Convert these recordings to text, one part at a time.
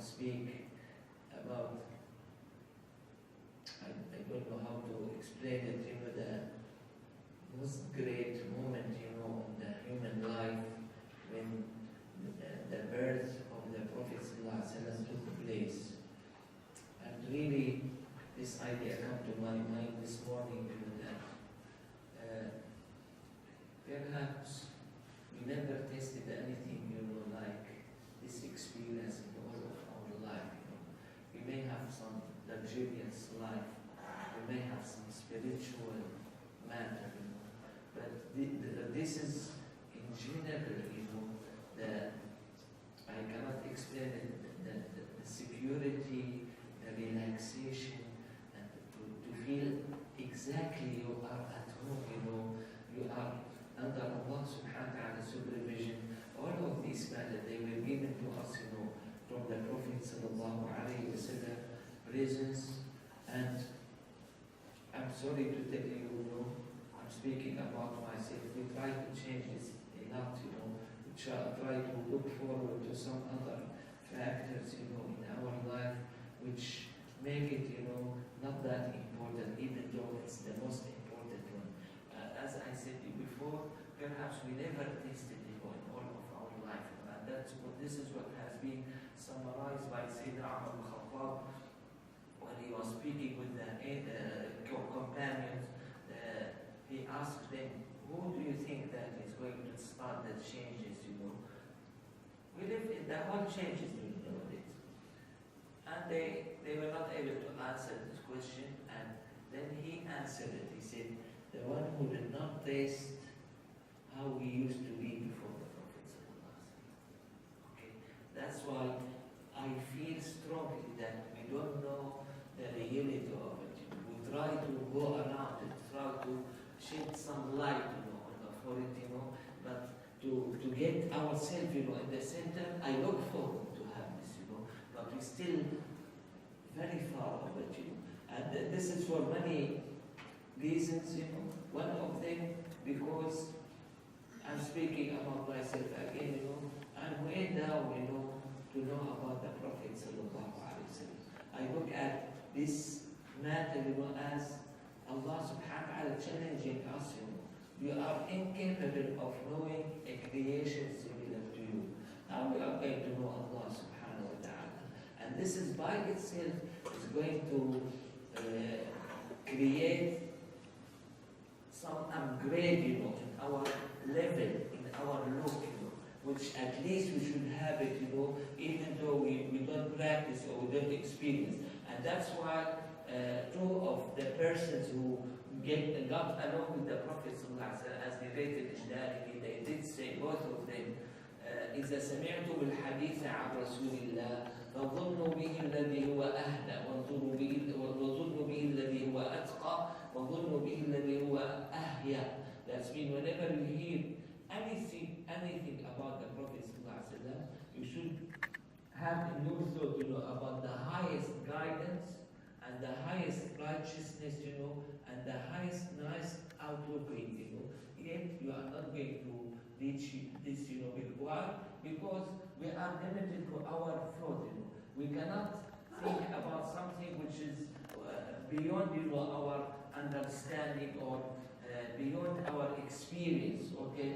speak about, I don't know how to explain it, the most great moment, in the human life when the birth of the Prophet ﷺ took place. And really, this idea came to my mind this morning, that perhaps we never tasted anything, like this experience in all of our life. We may have some luxurious life, we may have some spiritual matter, but this is in general, I cannot explain it, the security, the relaxation, and to feel exactly you are at home, you are under Allah subhanahu wa ta'ala supervision. All of these matters, they were given to us, from the Prophet sallallahu alayhi wa sallam, reasons. And I'm sorry to tell you, I'm speaking about myself. We try to change this a lot, we try to look forward to some other factors, in our life, which make it, not that important, even though it's the most important one. As I said before, perhaps we never tasted it in all of our life. And this is what has been summarized by Sayyidina Umar al-Khattab when he was speaking with the companions. He asked them, who do you think that is going to start the changes, We live in the whole changes, it. And they were not able to answer this question, and then he answered it. He said, the one who did not taste how we used to be before the Prophet. Okay, that's why I feel strongly that we don't know the reality of it. We try to go around it, try to shed some light, for it, but to get ourselves, in the center. I look forward to have this, but we're still very far of it, and this is for many reasons, One of them, because I'm speaking about myself again, I'm way down, to know about the Prophet sallallahu alaihi wasallam. I look at this matter, as Allah subhanahu wa ta'ala challenging us, You are incapable of knowing a creation similar to you. How we are going to know Allah subhanahu wa ta'ala? And this is by itself is going to create some upgrade, in our level, in our look, which at least we should have it, even though we don't practice or we don't experience. And that's why two of the persons who got along with the Prophet as narrated in Archery, they did say, both of them, إذا سمعتم الحديث عن رسول الله فظنوا به الذي هو أهدى وظنوا به الذي هو أتقى وظنوا به الذي هو أهيا. That's mean whenever you hear anything about the Prophet you should have in your thought, about the highest guidance and the highest righteousness, and the highest nice outlook, Yet you are not going to reach this, why? Because we are limited to our thought, We cannot think about something which is beyond, our understanding or beyond our experience, okay?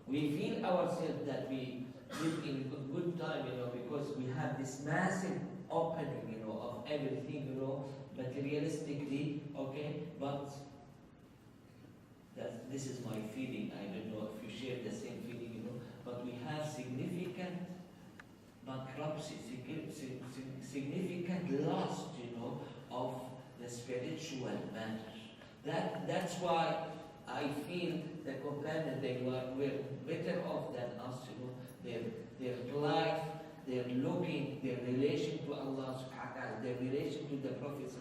We feel ourselves that we live in a good time, because we have this massive opening, of everything, materialistically, okay? But this is my feeling. I don't know if you share the same feeling, but we have significant bankruptcy, significant loss, of the spiritual matter. That's why I feel the companions, they were better off than us, Their life, their looking, their relation to Allah subhanahu wa ta'ala, their relation to the Prophet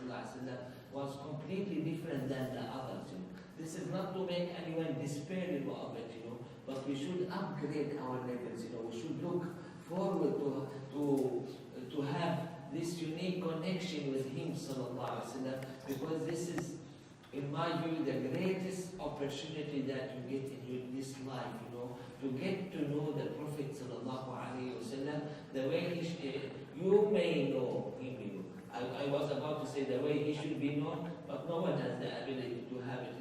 was completely different than the others. This is not to make anyone despair of it, but we should upgrade our levels, We should look forward to have this unique connection with Him, sallallahu alaihi wasallam, because this is, in my view, the greatest opportunity that you get in this life, to get to know the Prophet sallallahu alaihi wasallam the way you may know him. I was about to say the way he should be known, but no one has the ability to have it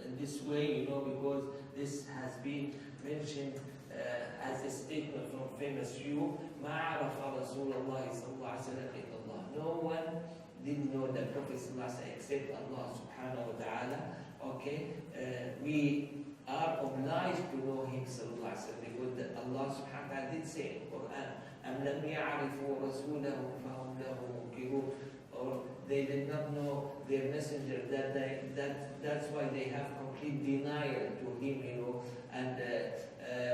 in this way, because this has been mentioned as a statement from famous Jew, مَا عَرَفَ رَسُولَ اللَّهِ صَلَّى اللَّهُ عَلَيْهِ وسلم إِلَّا اللَّهِ. No one didn't know the Prophet sallallahu alaihi wasallam except Allah subhanahu wa ta'ala. Okay, we are obliged to know him sallallahu alaihi wasallam because Allah subhanahu wa ta'ala did say in the Quran, أَمْ لَمْ يَعْرِفُوا رَسُولَهُمْ فَهُمْ لَهُ مُنْكِرُونَ. Or they did not know their messenger, that's why they have complete denial to him, and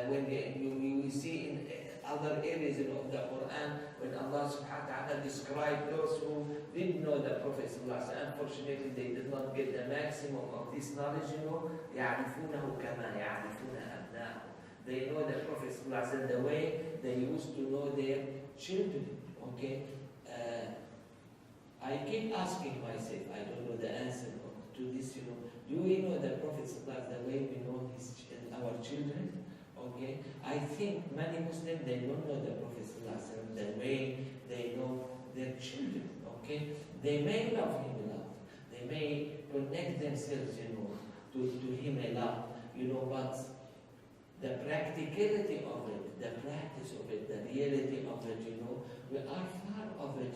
when you see in other areas of the Quran, when Allah subhanahu wa ta'ala described those who didn't know the Prophet sallallahu alaihi wasallam, unfortunately they did not get the maximum of this knowledge, يَعْرِفُونَهُ كَمَا يَعْرِفُونَ أَبْنَاءَهُم. They know the Prophet sallallahu alaihi wasallam the way they used to know their children. Okay, I keep asking myself, I don't know the answer to this, do we know the Prophet sallallahu alaihi wasallam the way we know our children? Okay, I think many Muslims, they don't know the Prophet sallallahu alaihi wasallam the way they know their children. Okay, they may love him a lot, they may connect themselves, to him a lot, but the practicality of it, the practice of it, the reality of it, we are far of it,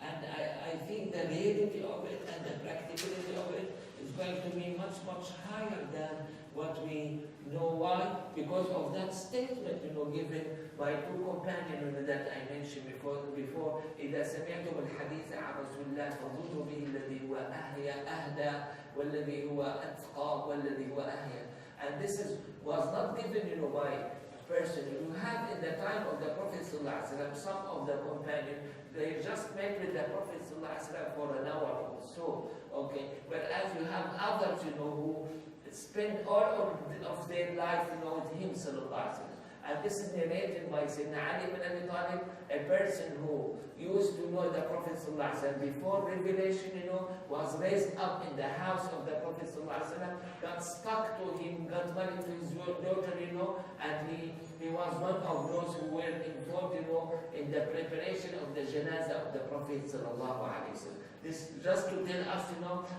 and I think the reality of it and the practicality of it is going to be much, much higher than what we know. Why? Because of that statement, given by two companions that I mentioned before. إذا سمعتم الحديث عن رسول الله فظنوا به الذي هو أهدى والذي هو أتقى والذي هو أهيا. And this was not given, by a person. You have in the time of the Prophet ﷺ, some of the companions, they just met with the Prophet ﷺ for an hour or so. Okay, whereas you have others, who spend all of their life, with him sallallahu alaihi wasallam. And this is narrated by Sayyidina Ali ibn Abi Talib, a person who used to know the Prophet sallallahu alaihi wasallam before revelation, was raised up in the house of the Prophet sallallahu alaihi wasallam, got stuck to him, got married to his daughter, and he was one of those who were involved, in the preparation of the janazah of the Prophet sallallahu alaihi wasallam. This just to tell us,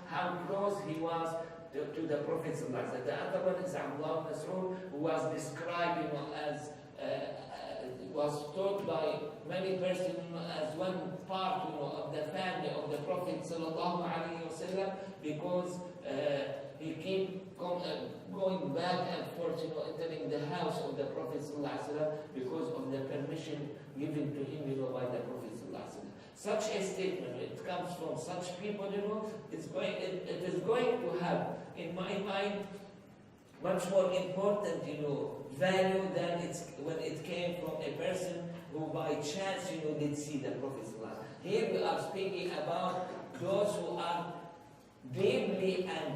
how close he was to the Prophet sallallahu alaihi wasallam. The other one is Abdullah ibn Mas'ud, who was described, as was taught by many persons as one part, of the family of the Prophet sallallahu alaihi wasallam, because he kept going back and forth, entering the house of the Prophet sallallahu alaihi wasallam because of the permission given to him, by the Prophet sallallahu alaihi wasallam. Such a statement, it comes from such people, it is going to have, in my mind, much more important, value than when it came from a person who by chance, did see the Prophet sallallahu alaihi wasallam. Here we are speaking about those who are deeply and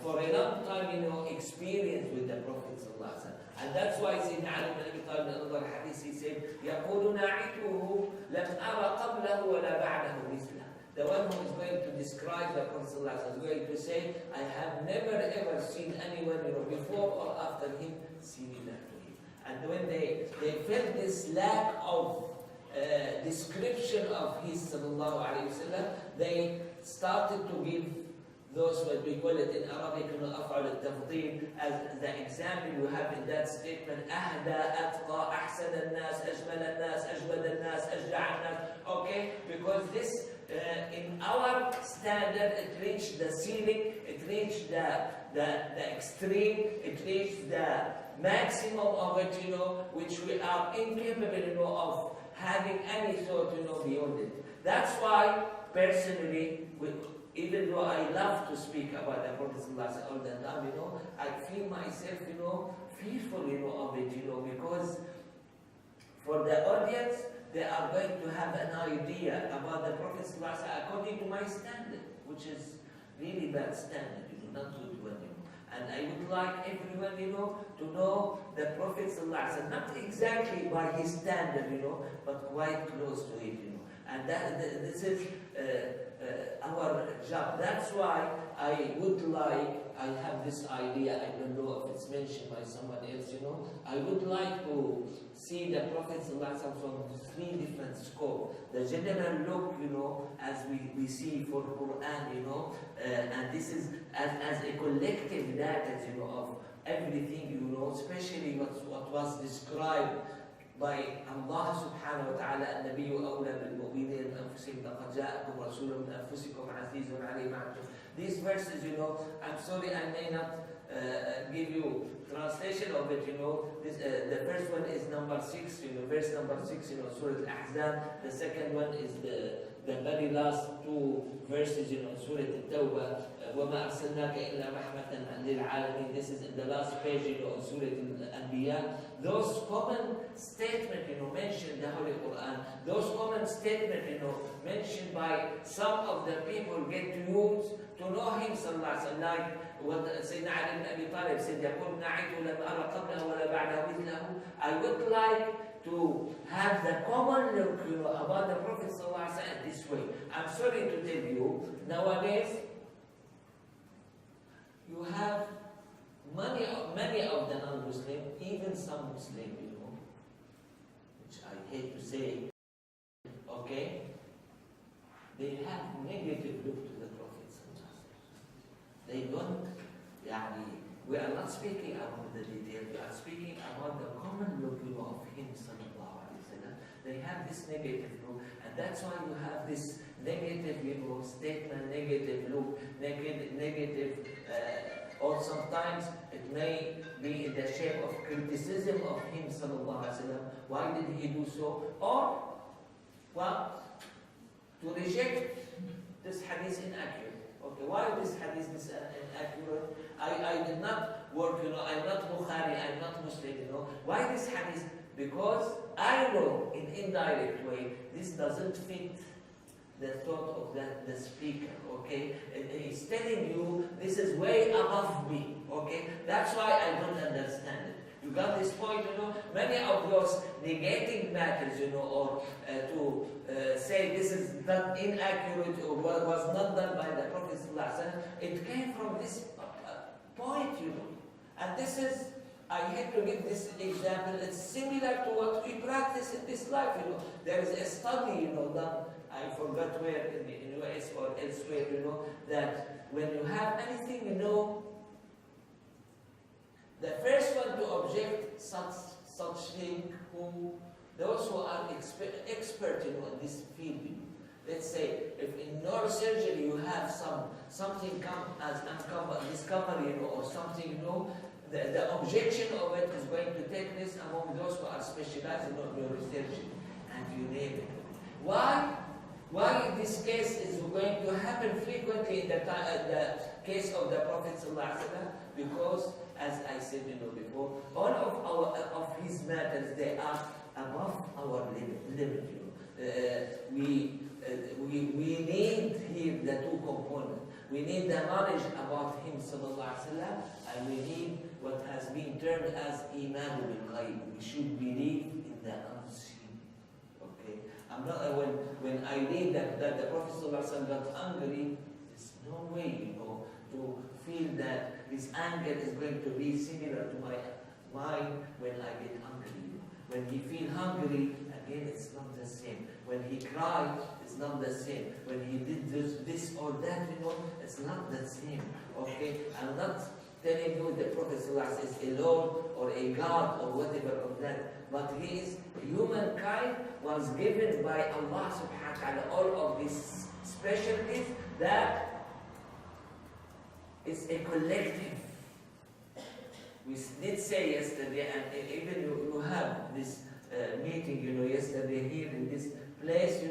for a long time, experienced with the Prophet sallallahu alaihi wasallam. And that's why Sayyidina Ali ibn Abi Talib in another hadith, he said, يَقُولُ نَعِتُهُ لَمْ أَرَ قَبْلَهُ وَلَا بَعْدَهُ مِثْلَهُ. The one who is going to describe the Prophet sallallahu alaihi wasallam is going to say, I have never ever seen anyone, before or after him, similar to him. And when they felt this lack of description of his sallallahu alaihi wasallam, they started to give those what we call it in Arabic, أفعل التفضيل, as the example you have in that statement, أهدى أتقى أحسن الناس أجمل الناس أجود الناس أشجع الناس. Okay, because this in our standard, it reached the ceiling, it reached the extreme, it reached the maximum of it, which we are incapable, of having any thought, beyond it. That's why, personally, even though I love to speak about the Prophet all the time, I feel myself, fearful, of it, because for the audience, they are going to have an idea about the Prophet according to my standard, which is really bad standard, not good one, And I would like everyone, to know the Prophet not exactly by his standard, but quite close to it, And this is our job. That's why I would like I have this idea, I don't know if it's mentioned by someone else, I would like to see the Prophet ﷺ from three different scopes. The general look, as we see for Quran, and this is as a collective data, of everything, especially what was described by Allah subhanahu wa ta'ala, النبي أولى بالمؤمنين من أنفسهم لقد جاءكم رسول من أنفسكم عزيز عليه ما عنتم. These verses, I'm sorry I may not give you translation of it, this, the first one is number 6, verse number 6, Surah Al-Ahzab. The second one is the very last two verses, Surah Al-Tawbah, وَمَا أَرْسَلْنَاكَ إِلَّا رَحْمَةً لِلْعَالَمِينَ. This is in the last page, Surah Al-Anbiya. Those common statements, mentioned in the Holy Quran, those common statements, mentioned by some of the people get to use to know him, sallallahu alaihi wasallam, like what Sayyidina Ali ibn Abi Talib said, يقول نعيت لم أرى قبله ولا بعده مثله. I would like to have the common look, about the Prophet sallallahu alaihi wasallam this way. I'm sorry to tell you, nowadays, you have many of the non-Muslims, even some Muslims, which I hate to say, okay, they have negative look to the Prophet. They don't, we are not speaking about the details, we are speaking about the common look, of him, sallallahu alaihi wasallam. They have this negative look, and that's why you have this negative, statement, negative look, negative, or sometimes it may be in the shape of criticism of him, sallallahu alaihi wasallam. Why did he do so? Or, to reject this hadith inaccurate. Okay, why this hadith is inaccurate? I did not work, I'm not Bukhari, I'm not Muslim, Why this hadith? Because I know in indirect way, this doesn't fit the thought of the speaker, okay? He's telling you, this is way above me, okay? That's why I don't understand it. You got this point, Many of those negating matters, or to say this is not inaccurate or was not done by the Prophet ﷺ, it came from this point, And this is, I hate to give this example, it's similar to what we practice in this life, There is a study, done, I forgot where, in the US or elsewhere, that when you have anything, the first one to object such thing, those who are expert, in this field. Let's say, if in neurosurgery you have something come as discovery, or something, the objection of it is going to take place among those who are specialized in neurosurgery, and you name it. Why this case is going to happen frequently in the case of the Prophet ﷺ? Because, as I said before, all of his matters, they are above our limit. We need here the two components. We need the knowledge about him, ﷺ, and we need what has been termed as iman bil ghaib. We should believe in the unseen. Okay. I'm not when I read that the Prophet ﷺ got angry, there's no way, to feel that his anger is going to be similar to my mind when I get hungry. When he feel hungry, again, it's not the same. When he cried, it's not the same. When he did this or that, it's not the same. Okay? I'm not telling you the Prophet ﷺ is a Lord or a God or whatever of that. But he is, humankind was given by Allah subhanahu wa ta'ala all of these specialties that is a collective. We did say yesterday, and even you have this meeting, yesterday here in this place,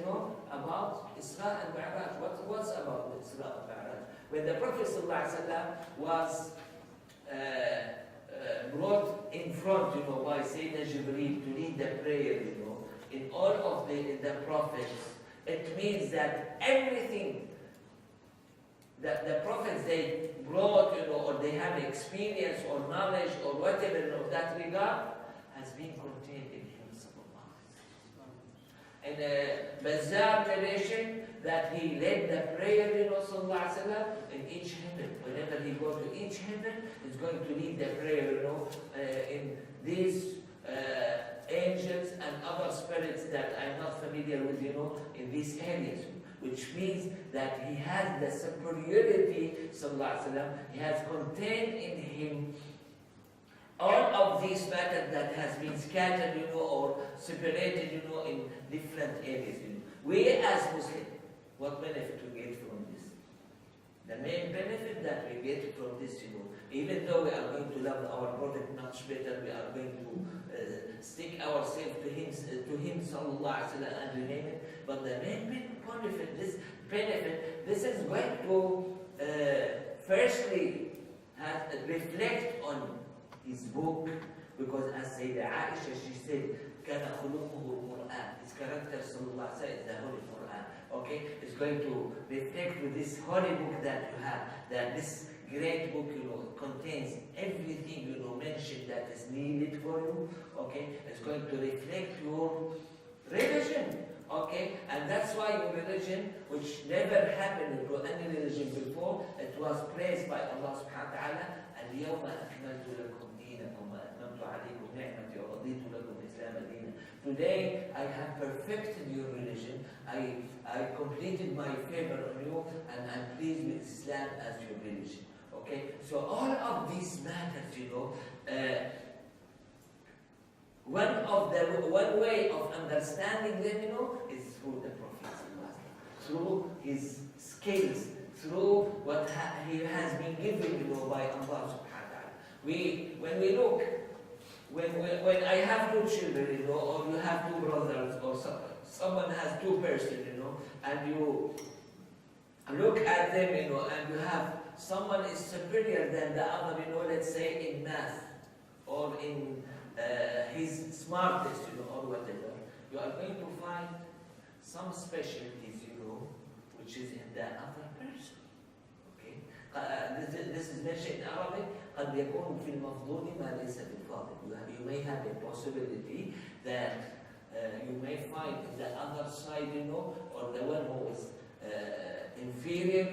about Isra and Mi'raj. What's about Isra and Mi'raj? When the Prophet ﷺ was brought in front, by Sayyidina Jibreel to lead the prayer, in all of the prophets, it means that everything that the prophets they brought, or they have experience or knowledge or whatever of that regard, has been contained in him. in a Bazzar narration that he led the prayer, sallallahu alaihi wasallam, in each heaven. Whenever he goes to each heaven, he's going to lead the prayer, in these angels and other spirits that I'm not familiar with, in these areas. Which means that he has the superiority, sallallahu alaihi wasallam, he has contained in him all of these matters that has been scattered, or separated, in different areas. We as Muslims, what benefit we get from this? The main benefit that we get from this, even though we are going to love our Prophet much better, we are going to stick ourselves to him, sallallahu alaihi wasallam, and rename it. But the main benefit, this is going to firstly reflect on his book, because as Sayyidah Aisha, she said, كان خلقه القرآن. His character, sallallahu alaihi wasallam, is the Holy Quran. Okay, it's going to reflect with this holy book that you have, that this great book, contains everything, mentioned that is needed for you. Okay, it's going to reflect your religion. Okay, and that's why your religion, which never happened to any religion before, it was praised by Allah subhanahu wa ta'ala. اليوم أكملت لكم دينكم وأتممت عليكم نعمتي ورضيت لكم الإسلام دينا. Today I have perfected your religion. I completed my favor on you, and I'm pleased with Islam as your religion. Okay, so all of these matters, one way of understanding them, is through the Prophet, through his skills, through what he has been given, by Allah subhanahu wa ta'ala. When we look, when I have two children, or you have two brothers, or someone has two persons, and you look at them, and you have someone is superior than the other, let's say in math, or in his smartness, or whatever, you are going to find some specialties, which is in the other person. Okay? This is mentioned in Arabic. قد يكون في المفضول ما ليس بالفاضل. You may have a possibility that you may find in the other side, or the one who is inferior,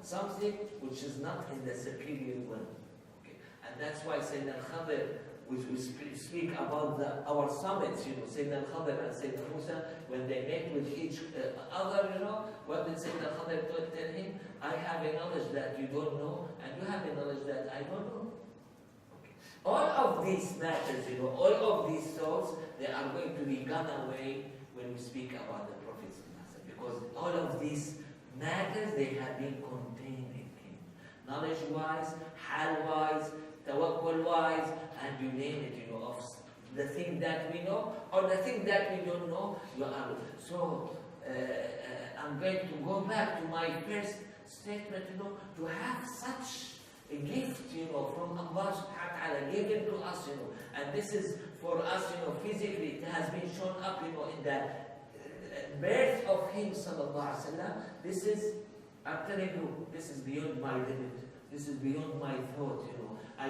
something which is not in the superior one. Okay? And that's why Sayyidina Al-Khadir, which we speak about our summits, Sayyidina Al-Khadir and Sayyidina Musa, when they met with each other, what did Sayyidina Al-Khadir tell him? I have a knowledge that you don't know, and you have a knowledge that I don't know. Okay. All of these matters, all of these thoughts, they are going to be gone away when we speak about the Prophet, because all of these matters, they have been contained in him. Knowledge-wise, hal-wise, tawakkul-wise, and you name it, of the thing that we know or the thing that we don't know, you are. So, I'm going to go back to my first statement, to have such a gift, from Allah subhanahu wa ta'ala given to us, and this is for us, physically, it has been shown up, in the birth of him, sallallahu alaihi wasallam. This is, I'm telling you, this is beyond my limit. This is beyond my thought, I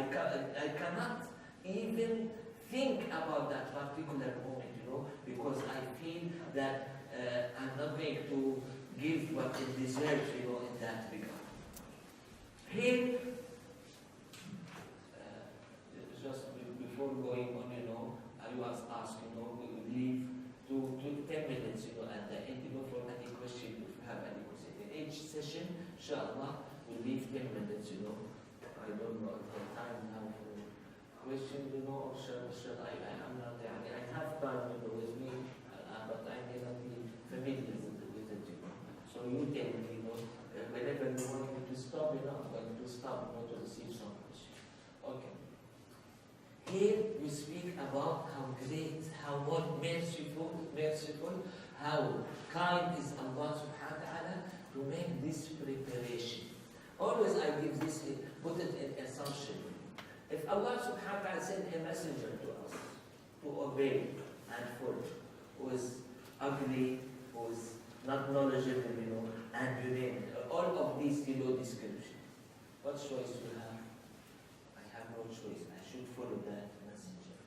cannot even think about that particular moment, because I feel that I'm not going to give what it deserves, in that regard. Here, just before going on, I was asked, we will leave to 10 minutes, at the end, for any question, if you have any question. In each session, inshallah, we'll leave 10 minutes, I don't know if the time now for question, or should I am not, I have time, with me, but I may not be familiar with it, So you tell me, whenever you want me to stop, I'm going to stop, to receive some questions. Okay. Here we speak about how great, how more merciful, how kind is Allah subhanahu wa ta'ala to make this preparation. Always I give this, put it in assumption. If Allah subhanahu wa ta'ala sent a messenger to us to obey and follow, who is ugly, who is not knowledgeable, and you name it, all of these description, what choice do you have? I have no choice. I should follow that messenger.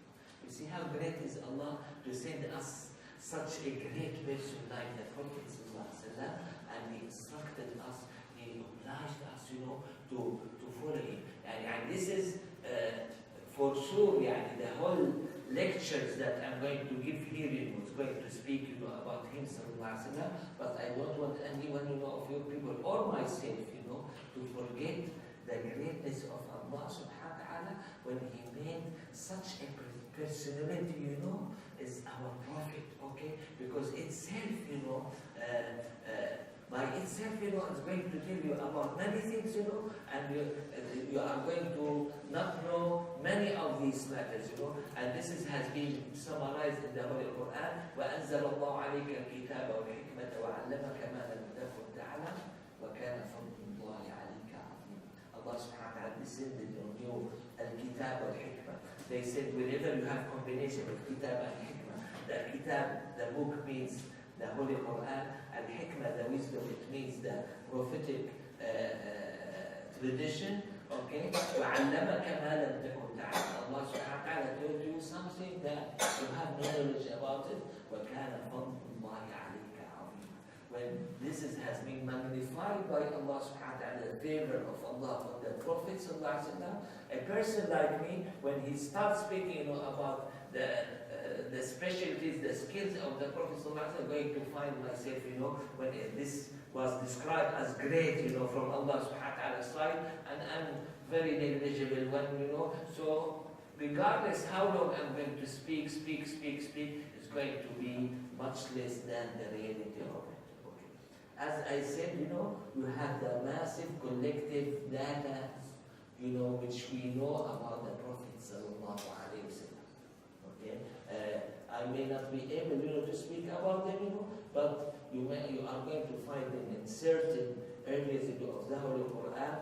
You see how great is Allah to send us such a great person like the Prophet ﷺ, and he instructed us, he obliged us, to follow him. And this is for sure, the whole lectures that I'm going to give here, is going to speak, about him, ﷺ, but I don't want anyone, of your people or myself, to forget the greatness of Allah subhanahu wa ta'ala when he made such a personality, is our Prophet, okay? Because itself, by itself, it's going to tell you about many things, and you are going to not know many of these matters, and this has been summarized in the Holy Quran. وَأَنزَلَ اللَّهُ عَلَيْكَ الْكِتَابَ وَالْحِكْمَةَ وَعَلَّمَكَ مَا لَمْ تَكُنْ تَعْلَمْ وَكَانَ فَضْلُ اللَّهِ عَلَيْكَ عَظِيمًا. Allah subhanahu wa ta'ala descended on you al-kitab wal-hikmah. They said whenever you have combination of kitab and hikmah, the kitab, the book, means the Holy Quran, and hikmah, the wisdom, it means the prophetic tradition, okay? وَعَلَّمَكَ مَا لَمْ تَكُنْ تَعْلَمْ. Allah subhanahu wa ta'ala told you something that you have no knowledge about it. وَكَانَ فَضْلُ اللَّهِ عَلَيْكَ عَظِيمًا. When has been magnified by Allah subhanahu wa ta'ala, the favor of Allah on the Prophet sallallahu alaihi wasallam, a person like me, when he starts speaking, about the specialties, the skills of the Prophet ﷺ, I'm going to find myself, when this was described as great, from Allah subhanahu wa ta'ala's side, and I'm very negligible one, so regardless how long I'm going to speak, it's going to be much less than the reality of it. Okay. As I said, you have the massive collective data, which we know about the Prophet sallallahu alaihi wasallam. Okay. I may not be able, to speak about them, but you are going to find them in certain areas of the Holy Quran.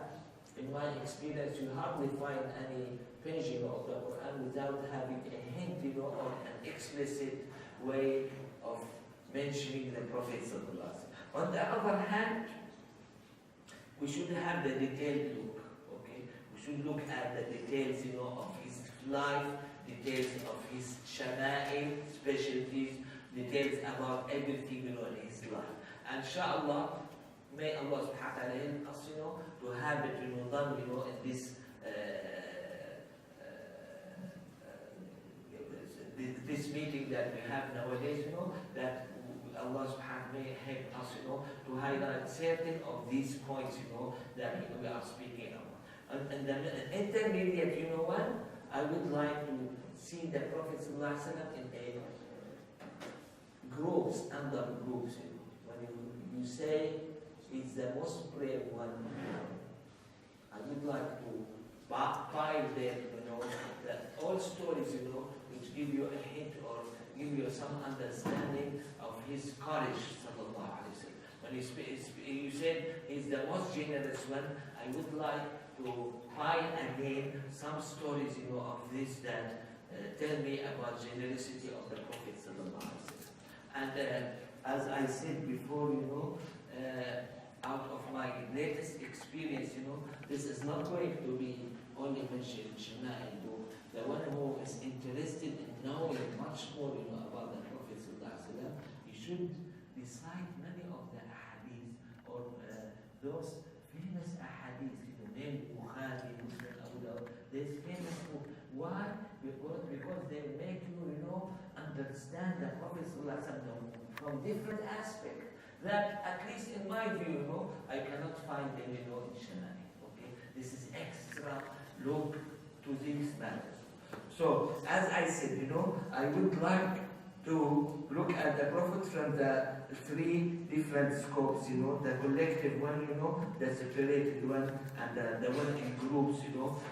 In my experience, you hardly find any page, of the Quran without having a hint, or an explicit way of mentioning the Prophet sallallahu alaihi wasallam. On the other hand, we should have the detailed look. Okay, we should look at the details, of his life, details of his shama'il, specialties, details about everything, in his life. And inshallah, may Allah subhanahu wa ta'ala help us, to have it, done, in this meeting that we have nowadays, that Allah subhanahu wa ta'ala may help us, to highlight certain of these points, that we are speaking about. And the intermediate, one, I would like to see the Prophet ﷺ in a groups, under groups. When you say it's the most brave one, I would like to pile them, that all stories, which give you a hint or give you some understanding of his courage, sallallahu alaihi wasallam. When you said he's the most generous one, I would like to pile again some stories, of this that tell me about generosity of the Prophet sallallahu alaihi wasallam. And as I said before, out of my latest experience, this is not going to be only mentioned in Shama'il. The one who is interested in knowing much more, about the Prophet sallallahu alaihi wasallam, you should recite many of the ahadith or those famous ahadith, named Bukhari, Muslim, Abu Dawud. This famous book. Why? Because they make you, understand the Prophet sallallahu alaihi wasallam from different aspects. That, at least in my view, I cannot find them, in Shama'il. Okay, this is extra look to these matters. So, as I said, I would like to look at the Prophet from the three different scopes, the collective one, the separated one, and the one in groups,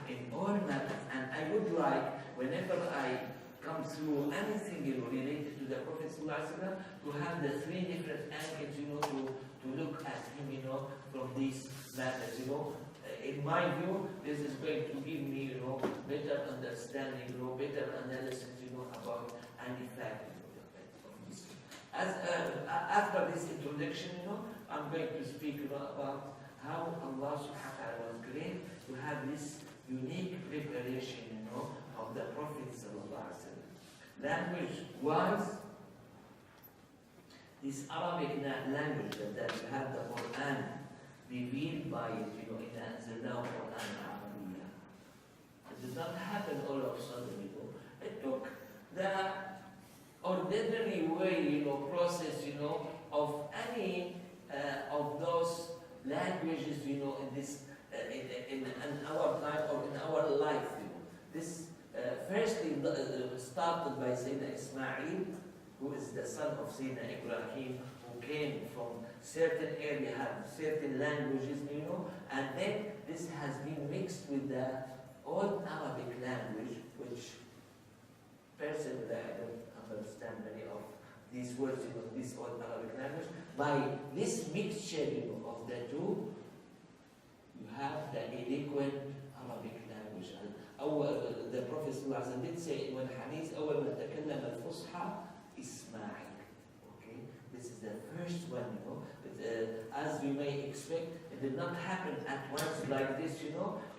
in all matters. And I would like, whenever I come through anything, related to the Prophet ﷺ, to have the three different angles, to look at him, from these matters, In my view, this is going to give me, better understanding, better analysis, about any fact of this. After this introduction, I'm going to speak, about how Allah subhanahu wa ta'ala was great to have this unique preparation, of the Prophet sallallahu alaihi wasallam. Language-wise, this Arabic language that you have the Quran revealed by it, in the Quran Arabiya. It did not happen all of a sudden, It took the ordinary way, process, of any of those languages, in this, in our time or in our life, This firstly started by Sayyidina Ismail, who is the son of Sayyidina Ibrahim, who came from certain area, had certain languages, and then this has been mixed with the old Arabic language, which personally I don't understand many of these words, this old Arabic language. By this mixture, of the two, you have the eloquent Arabic language. The Prophet ﷺ did say in one hadith, أول من تكلم الفصحى إسماعيل. Okay, this is the first one, But, as we may expect, it did not happen at once like this,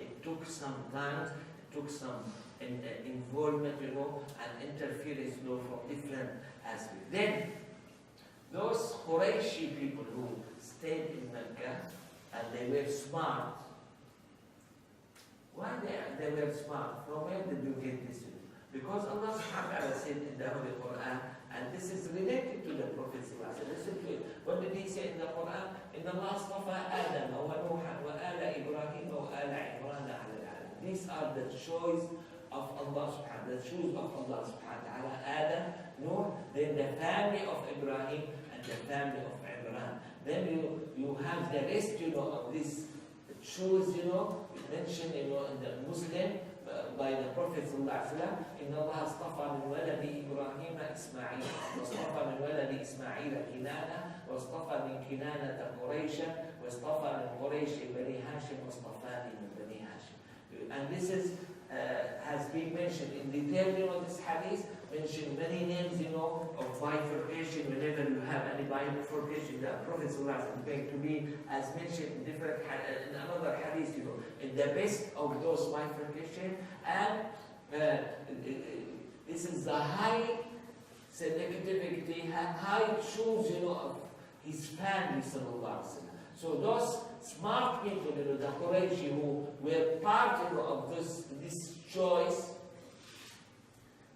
It took some time, it took some involvement, and interference, from different aspects. Then, those Qurayshi people who stayed in Mecca and they were smart. Why they were smart? From where did you get this? Because Allah subhanahu wa ta'ala said in the Holy Quran, and this is related to the Prophet sallallahu alaihi wasallam. Listen to it. What did he say in the Quran? إِنَّ اللَّهَ اصْطَفَى آدَمَ وَنُوحًا وَآلَ إِبْرَاهِيمَ وَآلَ عِمْرَانَ عَلَى الْعَالَمِينَ. These are the choice of Allah subhanahu wa ta'ala, the choose of Allah subhanahu wa ta'ala. Adam, Noah, then the family of Ibrahim and the family of Imran. Then you have the rest, of this choose, mentioned, in the Muslim by the Prophet sallallahu alaihi wasallam. إن الله اصطفى من ولد إبراهيم إسماعيل واصطفى من ولد إسماعيل كنانة واصطفى من كنانة قريشا واصطفى من قريش بني هاشم واصطفاني من بني هاشم. And this is has been mentioned in detail, this hadith mentioned many names, of bifurcation. Whenever you have any bifurcation, the Prophet is going to be, as mentioned in different in another hadith, in the best of those bifurcation. And this is the high selectivity, high choose, of his family, sallallahu alaihi wasallam. So those smart people, the Qurayshi, who were part, of this choice,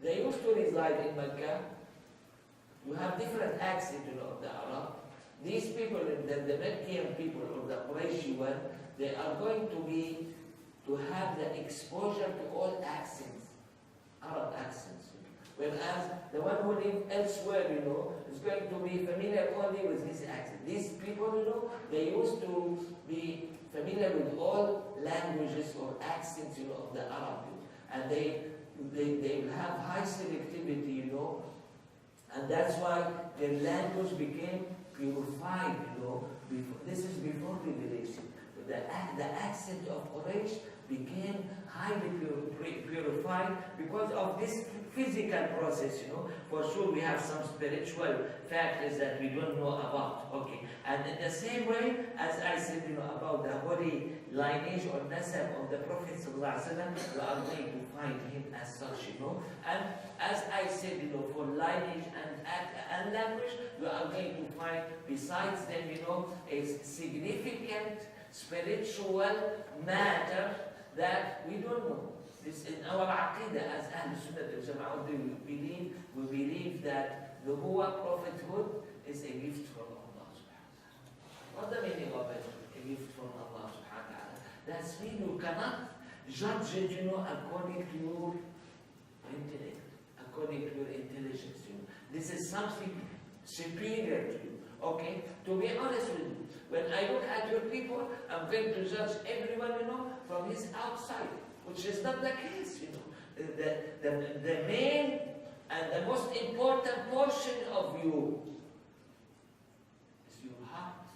they used to reside in Mecca. You have different accents, of the Arab. These people, the Meccan people, or the Qurayshi one, they are going to have the exposure to all accents, Arab accents. Whereas the one who lives elsewhere, is going to be familiar only with his accent. These people, they used to be familiar with all languages or accents, of the Arab. And they have high selectivity, and that's why their language became purified, Before, this is before revelation. The accent of Quraysh became highly purified because of this physical process, For sure we have some spiritual factors that we don't know about. Okay. And in the same way, as I said, about the holy lineage or nasab of the Prophet ﷺ, we are going to find him as such, And as I said, for lineage and language, we are going to find, besides them, a significant spiritual matter that we don't know. This in our aqidah as Ahl Sunnah al Jama'ah, we believe that the prophethood is a gift from Allah subhanahu wa ta'ala. What the meaning of it? A gift from Allah subhanahu wa ta'ala. That's mean you cannot judge it, according to your intellect, according to your intelligence. This is something superior to you. Okay? To be honest with you, when I look at your people, I'm going to judge everyone, from his outside, which is not the case, The main and the most important portion of you is your heart.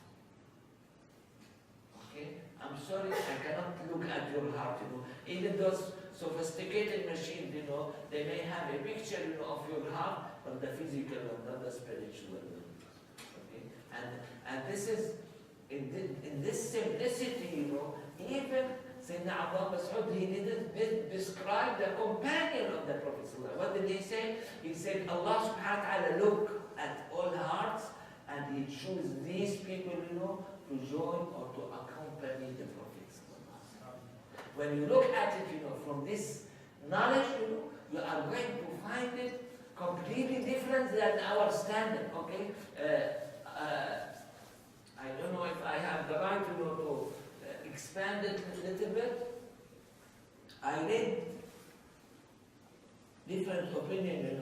Okay? I'm sorry, I cannot look at your heart, Even those sophisticated machines, they may have a picture, of your heart, but the physical and not the spiritual. Okay? And this is, in this simplicity, even Sayyidina Abdullah Mas'ud, he didn't describe the companion of the Prophet. What did he say? He said, Allah subhanahu wa ta'ala look at all hearts and he chose these people, to join or to accompany the Prophet. When you look at it, from this knowledge, you are going to find it completely different than our standard, okay? I don't know if I have the right, to expand it a little bit. I read different opinion,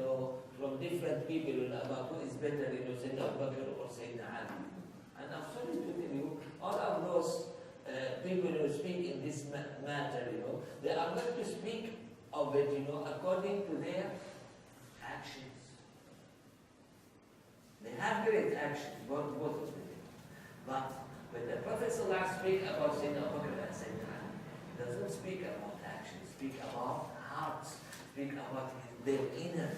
from different people about who is better, Sayyidina Abu Bakr or Sayyidina Ali. And I'm sorry to tell you, all of those people who speak in this matter, they are going to speak of it, according to their actions. They have great actions, both of them. But when the Prophet ﷺ speaks about Sayyidina Abu Bakr and Sayyidina Ali, he doesn't speak about actions, speak about hearts, speak about their inner,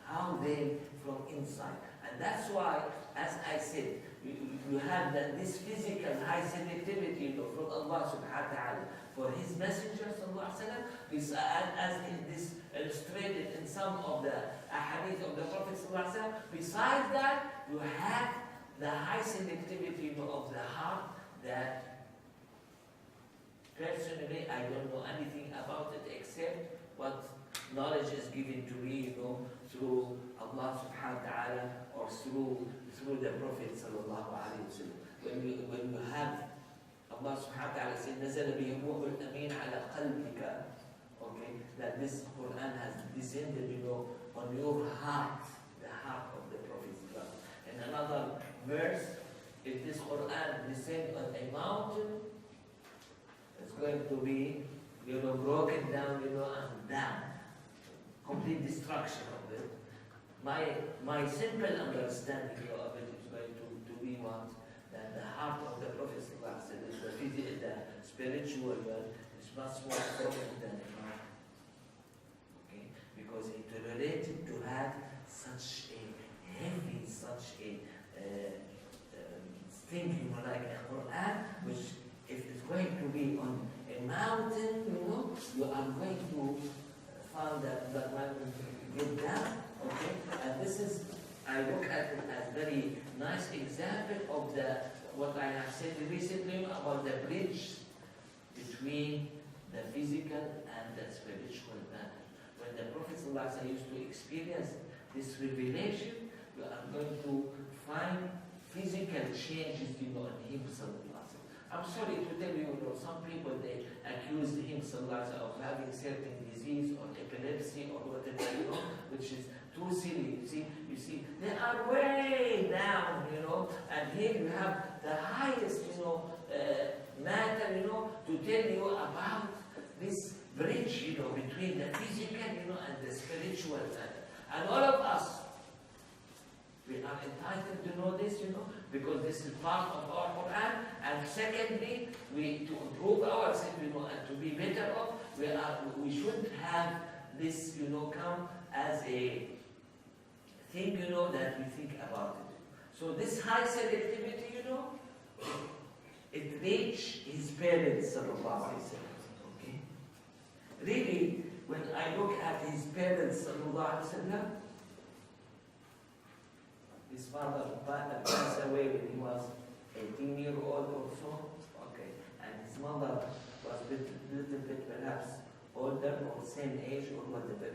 how they from inside. And that's why, as I said, you have this physical high sensitivity from Allah subhanahu wa ta'ala for His Messenger sallallahu alaihi wasallam, as this illustrated in some of the ahadith of the Prophet sallallahu alaihi wasallam. Besides that, you have the high sensitivity of the heart that personally I don't know anything about it except what knowledge is given to me, through Allah subhanahu wa ta'ala or through the Prophet sallallahu alayhi wa sallam. When you have Allah subhanahu wa ta'ala say, نَزَلَ بِهِ الرُّوحُ الْأَمِينُ عَلَى قَلْبِكَ, okay, that this Quran has descended, on your heart, the heart of the Prophet. In another verse, if this Quran descends on a mountain, it's going to be, broken down, and down. Complete destruction of it. My simple understanding of it is going to be what? That the heart of the Prophet is the spiritual world is much more important than the heart. Okay? Because it related to have such a heavy, such a thing, like a Quran, which if it's going to be on a mountain, you are going to find that mountain get down, okay? And this is, I look at it as very nice example of what I have said recently about the bridge between the physical and the spiritual matter. When the Prophet ﷺ used to experience this revelation, you are going to find physical changes, in him ﷺ. I'm sorry to tell you, some people, they accuse him ﷺ of having certain disease or epilepsy or whatever, which is too silly. You see, they are way down, and here you have the highest, matter, to tell you about this bridge, between the physical, and the spiritual matter. And all of us, we are entitled to know this, because this is part of our Quran. And secondly, to improve ourselves, and to be better off, we should have this, come as a thing, that we think about it. So this high selectivity, it reached his parents, sallallahu alaihi wasallam. Okay? Really, when I look at his parents, sallallahu alaihi wasallam, his father passed away when he was 18-year-old or so. Okay. And his mother was a little bit perhaps older or same age or whatever.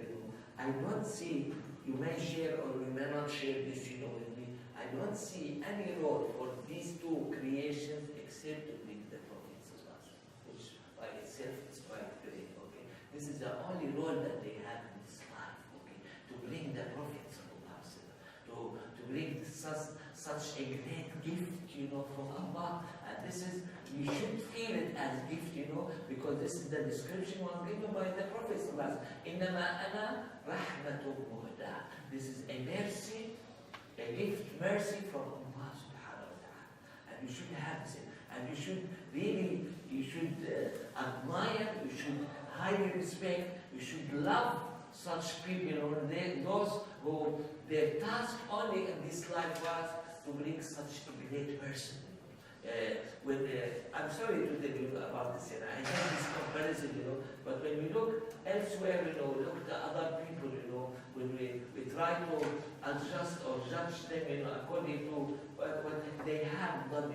I don't see, you may share or you may not share this, with me. I don't see any role for these two creations except to bring the Prophet, which by itself is quite great. Okay. This is the only role that they have in this life. Okay. To bring the Prophet, to bring such a great gift, from Allah. And this is, we should feel it as gift, because this is the description was given by the Prophet. إِنَّمَا أَنَا رَحْمَةٌ مُهْدَى. This is a mercy, a gift, mercy from Allah subhanahu wa ta'ala. And you should have this. And you should really, admire, you should highly respect, you should love such people, those who their task only in this life was to bring such a great person. I'm sorry to tell you about this, I have this comparison, but when we look elsewhere, look at the other people, when we try to adjust or judge them, according to what they have done,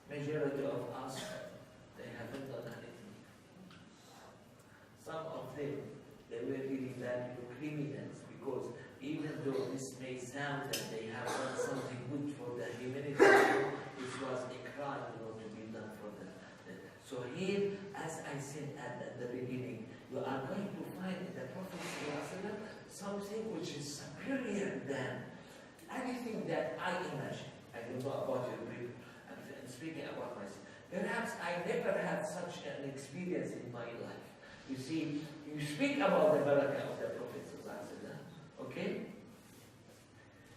majority of us, they haven't done anything. Some of them, they were really bad criminals, because even though this may sound that they have done something good for the humanity, this was a crime, to be done for them. So here, as I said at the beginning, you are going to find in the Prophet ﷺ something which is superior than anything that I imagine. I don't know about you, I'm speaking about myself. Perhaps I never had such an experience in my life. You see, you speak about the barakah of the Prophet ﷺ, okay?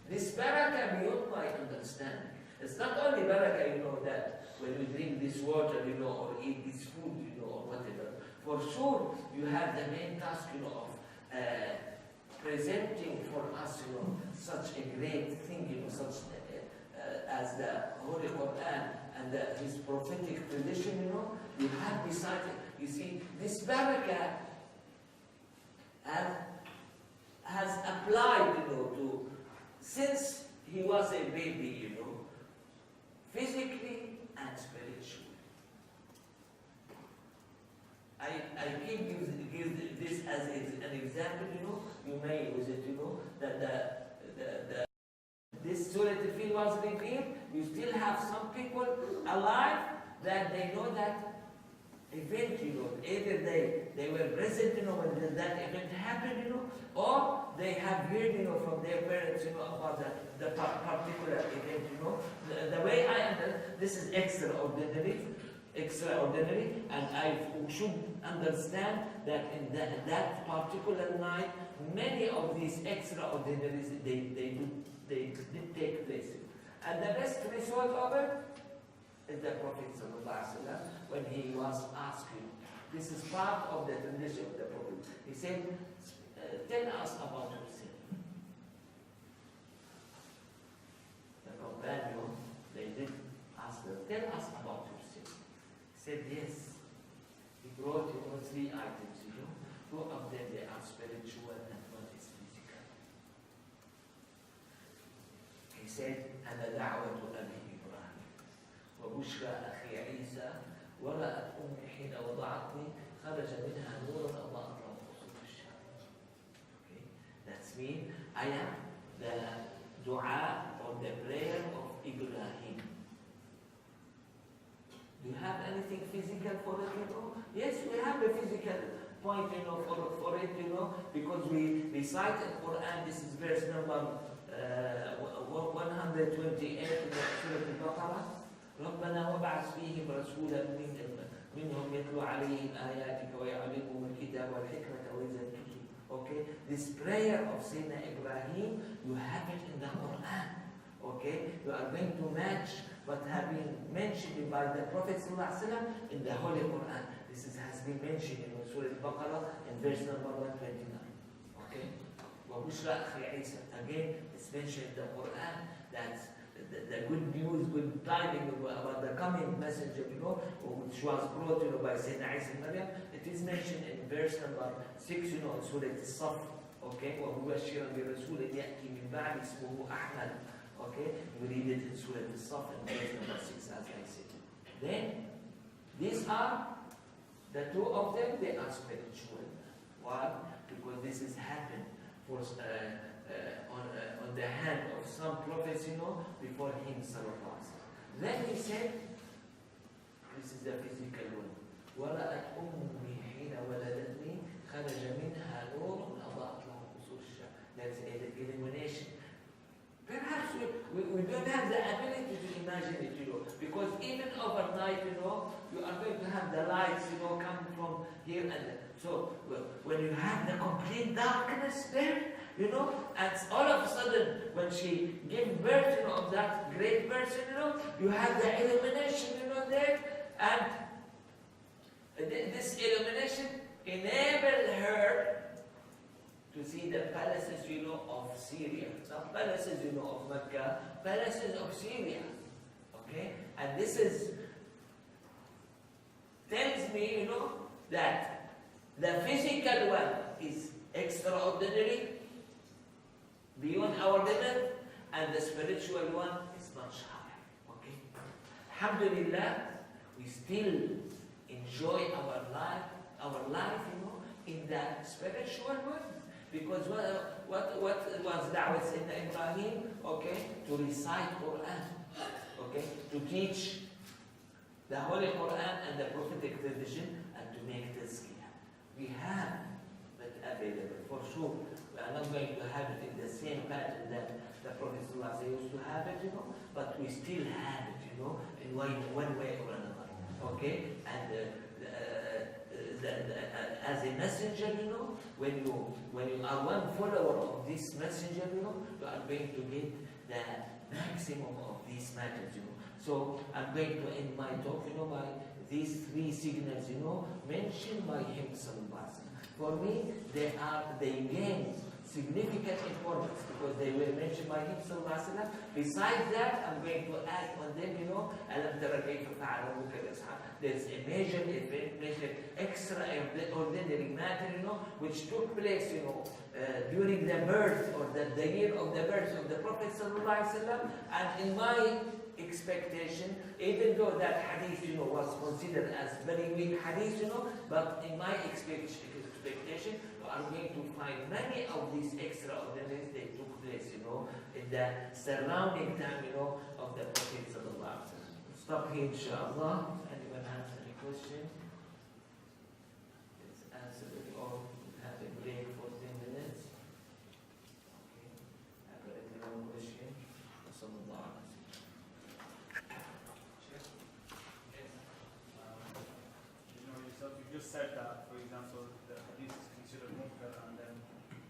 This barakah beyond my understanding. It's not only barakah, that when you drink this water, or eat this food, or whatever. For sure, you have the main task, of presenting for us, such a great thing, such as the Holy Quran and his prophetic tradition, you have decided. You see, this barakah has applied, to, since he was a baby, physically and spiritually. I give this as an example, you may use it, that this Surah Al-Fil was revealed, you still have some people alive that they know that event, either they were present, when that event happened, or they have heard, from their parents, about the particular event, the way I understand, this is extraordinary, and I should understand that in that particular night, many of these extraordinaries, they did take place. And the best result of it is the Prophet ﷺ, when he was asking. This is part of the tradition of the Prophet. He said, tell us about yourself. The companion, they did ask them, tell us about yourself. He said, yes. He brought 3 items, 2 of them, they are spiritual and 1 is physical. He said, أنا دعوة أبي إبراهيم وبشرى أخي عيسى ورأت أمي حين وضعتني خرج منها نور أضاءت له قصور الشام. Okay, that's me. I am the dua or the prayer of Ibrahim. Do you have anything physical for it, Yes, we have a physical point, for it, because we recite in Quran. This is verse number 128 in Surah Al-Baqarah. ربنا وابعث فيهم رسولا منهم يتلو عليهم آياتك ويعلمهم الكتاب والحكمة ويزكيهم. Okay, this prayer of Sayyidina Ibrahim, you have it in the Quran. Okay, you are going to match what has been mentioned by the Prophet ﷺ in the Holy Quran. This has been mentioned in Surah Al-Baqarah in verse number 129. Okay, وبشرى أخي عيسى. Again, it's mentioned in the Quran that the good news, good tidings about the coming messenger, which was brought, by Sayyidina Isa Maryam. It is mentioned in verse number 6, in Surah Al-Saf. Okay, وَمُبَشِّرًا بِرَسُولٍ يَأْتِي مِنْ بَعْدِ اسْمُهُ أَحْمَدُ. Okay, we read it in Surah Al-Saf in verse number 6, as I said. Then, these are, the 2 of them, they are spiritual. Why? Because this has happened for, on the hand of some prophets, before him, sallallahu. Then he said, this is the physical one. وَرَأَتْ أُمِّي حِينَ وَلَدَتْنِي خَرَجَ مِنْهَا نُورٌ أَضَاءَتْ لَهُ قُصُورُ الشَّمْسِ. That's illumination. Perhaps we don't have the ability to imagine it, because even overnight, you are going to have the lights, come from here and there. So, when you have the complete darkness there, and all of a sudden, when she gave birth, of that great person, you have the illumination, there, and this illumination enabled her to see the palaces, of Syria. Not palaces, of Mecca, palaces of Syria. Okay? And this tells me, that the physical one is extraordinary, beyond our limit, and the spiritual one is much higher. Okay? Alhamdulillah, we still enjoy our life, in the spiritual one. Because what was Da'wah Sayyidina Ibrahim? Okay, to recite Quran, okay, to teach the Holy Quran and the prophetic tradition, and to make tazkiyah. We have that available for sure. We are not going to have it in the same pattern that the Prophet ﷺ used to have it, but we still have it, in one way or another. Okay, and as a messenger, when you are one follower of this messenger, you are going to get the maximum of these matters, So I'm going to end my talk, by these three signals, mentioned by him, sallallahu alaihi wasallam. For me, they gain significant importance because they were mentioned by him, sallallahu alaihi wasallam. Besides that, I'm going to add on them, there's a major extraordinary matter, which took place, during the birth or the year of the birth of the Prophet sallallahu alaihi wasallam. And in my expectation, even though that hadith, was considered as very weak hadith, but in my expectation, we are going to find many of these extraordinaries that took place, in the surrounding time, of the Prophet sallallahu alaihi wasallam. Stop here, inshallah. Anyone has any question? Let's answer it, or have a break for 10 minutes. Okay. I've got a long question. Sallallahu alaihi wasallam. Yourself, you just said that, for example, the hadith is considered munkar, and then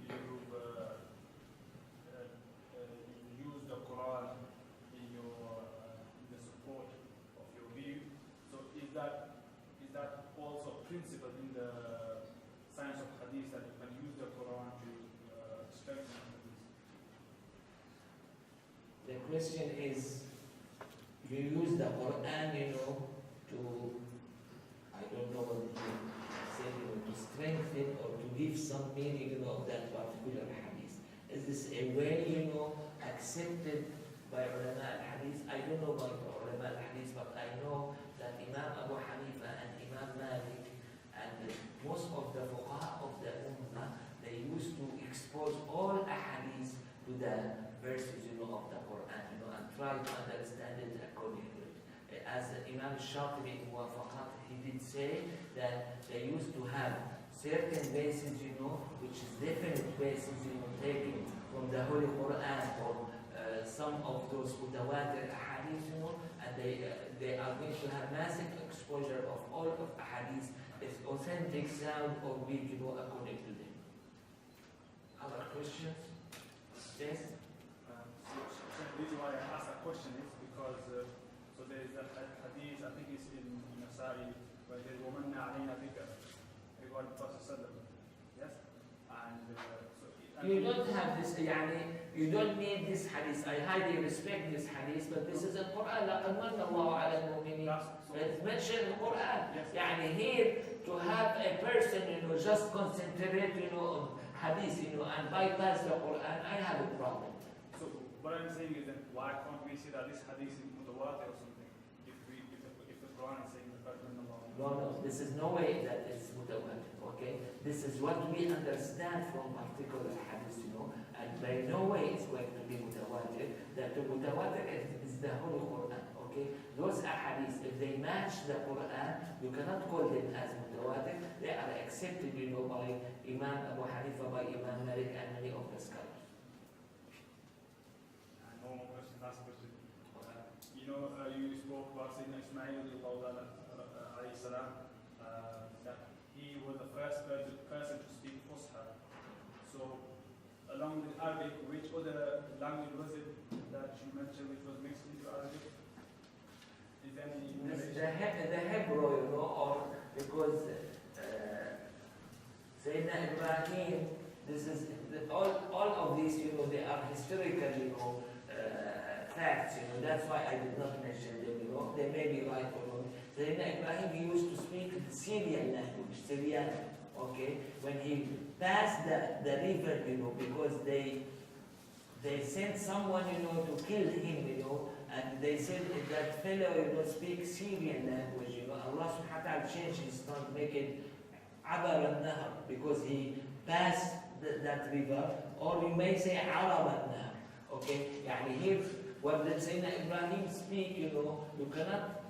you use the Quran in the support of your view. So is that also a principle in the science of hadith, that you can use the Quran to strengthen hadith? The question is, you use the Quran, to, I don't know what it is. To strengthen or to give some meaning, of that particular hadith. Is this a way, accepted by ulama al-hadith? I don't know about ulama al-hadith, but I know that Imam Abu Hanifa and Imam Malik and most of the fuqaha of the ummah, they used to expose all ahadith to the verses, of the Quran, and try to understand it accordingly. As Imam Shaykh in Muwafaqat, he did say that they used to have certain bases, which is definite bases, taken from the Holy Quran or some of those mutawatir ahadith, and they are going to have massive exposure of all of ahadith, if authentic, sound, or weak, according to them. Other questions? Yes? So the reason why I asked that question is because so there is that hadith, I think it's in Nass, where there is وَمَنَّ عَلَيْنَا ذِكْرًا regarding Prophet sallallahu. Yes? And you don't have this, you don't need this hadith. I highly respect this hadith, but this is the Quran. لَقَدْ مَنَّ اللَّهُ عَلَى الْمُؤْمِنِينَ. It's mentioned in the Quran. Yes. Here, to have a person, just concentrate, on hadith, and bypass the Quran, I have a problem. So what I'm saying is that why can't we say that this hadith is mutawatir or something? If the Quran is saying the Prophet No, this is no way that it's mutawatir, okay? This is what we understand from particular hadith, and by no way it's going to be mutawatir. That the mutawatir is the Holy Quran, okay? Those ahadith, if they match the Quran, you cannot call them as mutawatir. They are accepted, by Imam Abu Hanifa, by Imam Malik, and many of the scholars. One more question, last question. You spoke about Sayyidina Ismail alayhi salam, that he was the first person to speak Fusha. So, along with Arabic, which other language was it that you mentioned which was mixed into Arabic? Is there any The Hebrew, or because Sayyidina Ibrahim, This is all of these, they are historical, facts. That's why I did not mention them. They may be right or wrong. Sayyidina Ibrahim used to speak the Syrian language, Syrian. Okay, when he passed the river, because they sent someone, to kill him, and they said that fellow, speaks Syrian language, Allah subhanahu wa ta'ala changed his tongue, make it Abar al-Nahar, because he passed that river, or you may say Arab al-Nahar. Okay, يعني here, what the Sayyidina Ibrahim speak, you cannot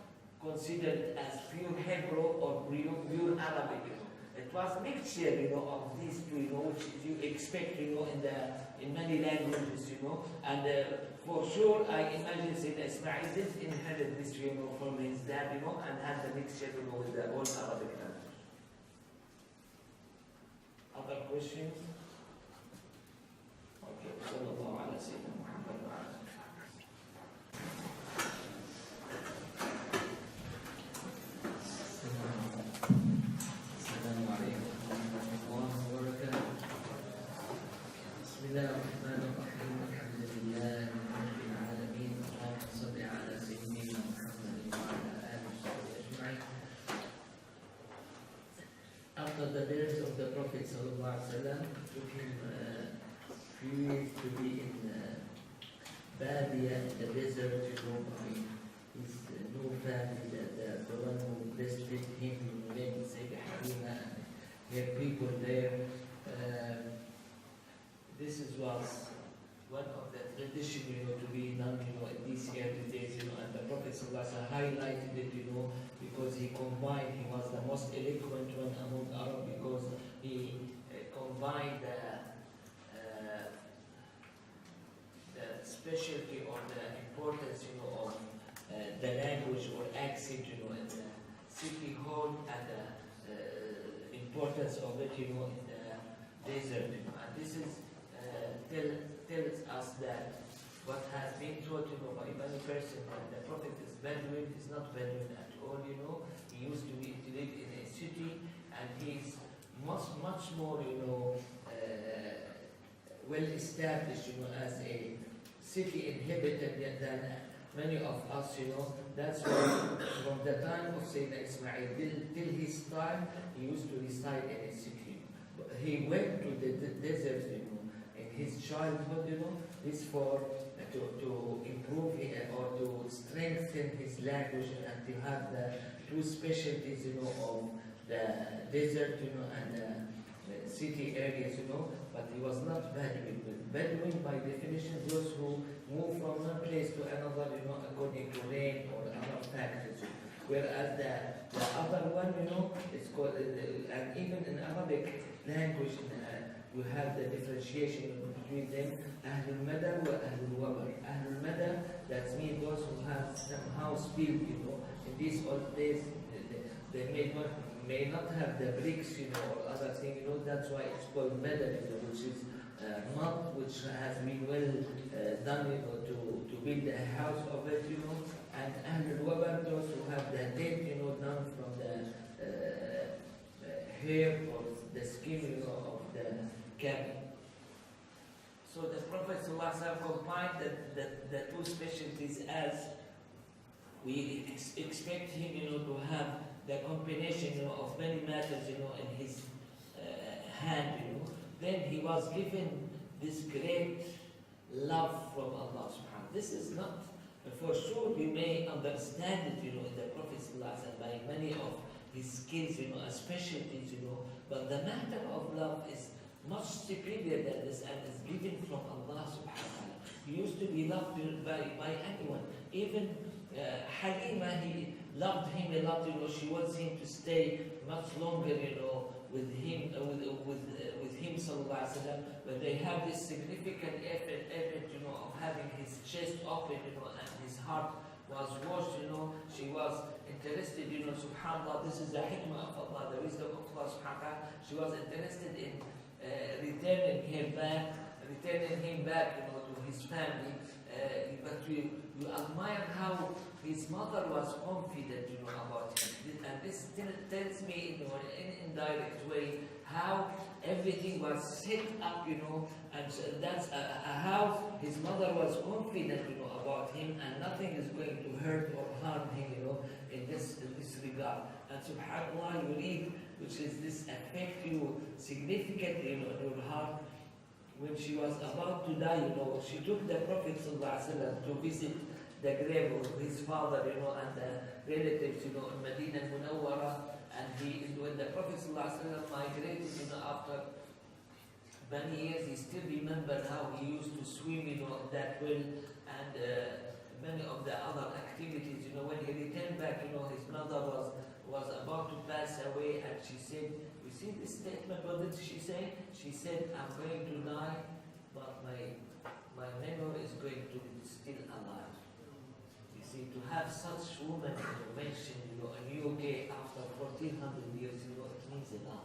consider it as pure Hebrew or pure Arabic. It was a mixture, of these two, which you expect, in many languages, and for sure, I imagine Sayyidina Ismail did inherit this, from his dad, and had the mixture, with the old Arabic language. Other questions? Okay, sallallahu ala sayyidina Muhammad wa ala After the death of the Prophet ﷺ, took him few years to be in Badia, in the desert, by his new family, the one who blessed him, named Sayyid Halima, and he had people there. This was one of the tradition, to be done, in these early days, and the Prophet ﷺ highlighted it, because he was the most eloquent one among Arab, because he combined the specialty or the importance, of the language or accent, in the city hall, and the importance of it, in the desert. And this is tells us that what has been taught, by many person, that the Prophet is Bedouin, is not Bedouin at all, He used to live in a city, and he is much more, well established, as a city inhabited than many of us, That's why from the time of Sayyidina Ismail till his time, he used to reside in a city. He went to the desert, in his childhood, this for to improve or to strengthen his language and to have the two specialties, of the desert, and the city areas, but he was not Bedouin. Bedouin, by definition, those who move from one place to another, according to rain or other factors. Whereas the other one, is called, and even in Arabic language, you have the differentiation between them, Ahlul Madar wa Ahlul Wabar. Ahlul Madar, that means those who have somehow built, in these old days, they may not have the bricks, or other thing, that's why it's called Madar, which is mud, which has been well done, to build a house of it, and Ahlul Wabar, those who have the net, done from the hair or the skin, of the camel. So the Prophet ﷺ combined the two specialties, as we expect him, to have the combination, of many matters, in his hand, Then he was given this great love from Allah subhanahu wa ta'ala. This is not, for sure we may understand it, in the Prophet ﷺ by many of his skills, as specialties, but the matter of love is much superior than this, and is given from Allah subhanahu wa ta'ala. He used to be loved by anyone. Even Halima, he loved him a lot, she wants him to stay much longer, with him, with him, sallallahu alaihi wasallam. But they have this significant effort, of having his chest open, and his heart was washed, she was interested, subhanAllah, this is the hikmah of Allah, the wisdom of Allah subhanahu wa ta'ala. She was interested in returning him back, to his family. But you admire how his mother was confident, about him. And this tells me, in an indirect way, how everything was set up, and so that's how his mother was confident, about him, and nothing is going to hurt or harm him, in this regard. And subhanAllah, you read, which is this affect you significantly, in your heart. When she was about to die, she took the Prophet ﷺ to visit the grave of his father, and the relatives, in Medina Munawwara. And when the Prophet ﷺ migrated, after many years, he still remembered how he used to swim, that well, and many of the other activities. When he returned back, his mother was about to pass away, and she said, you see this statement, what did she say? She said, I'm going to die, but my memory is going to be still alive. You see, to have such women mentioned, in UK after 1400 years, it means a lot.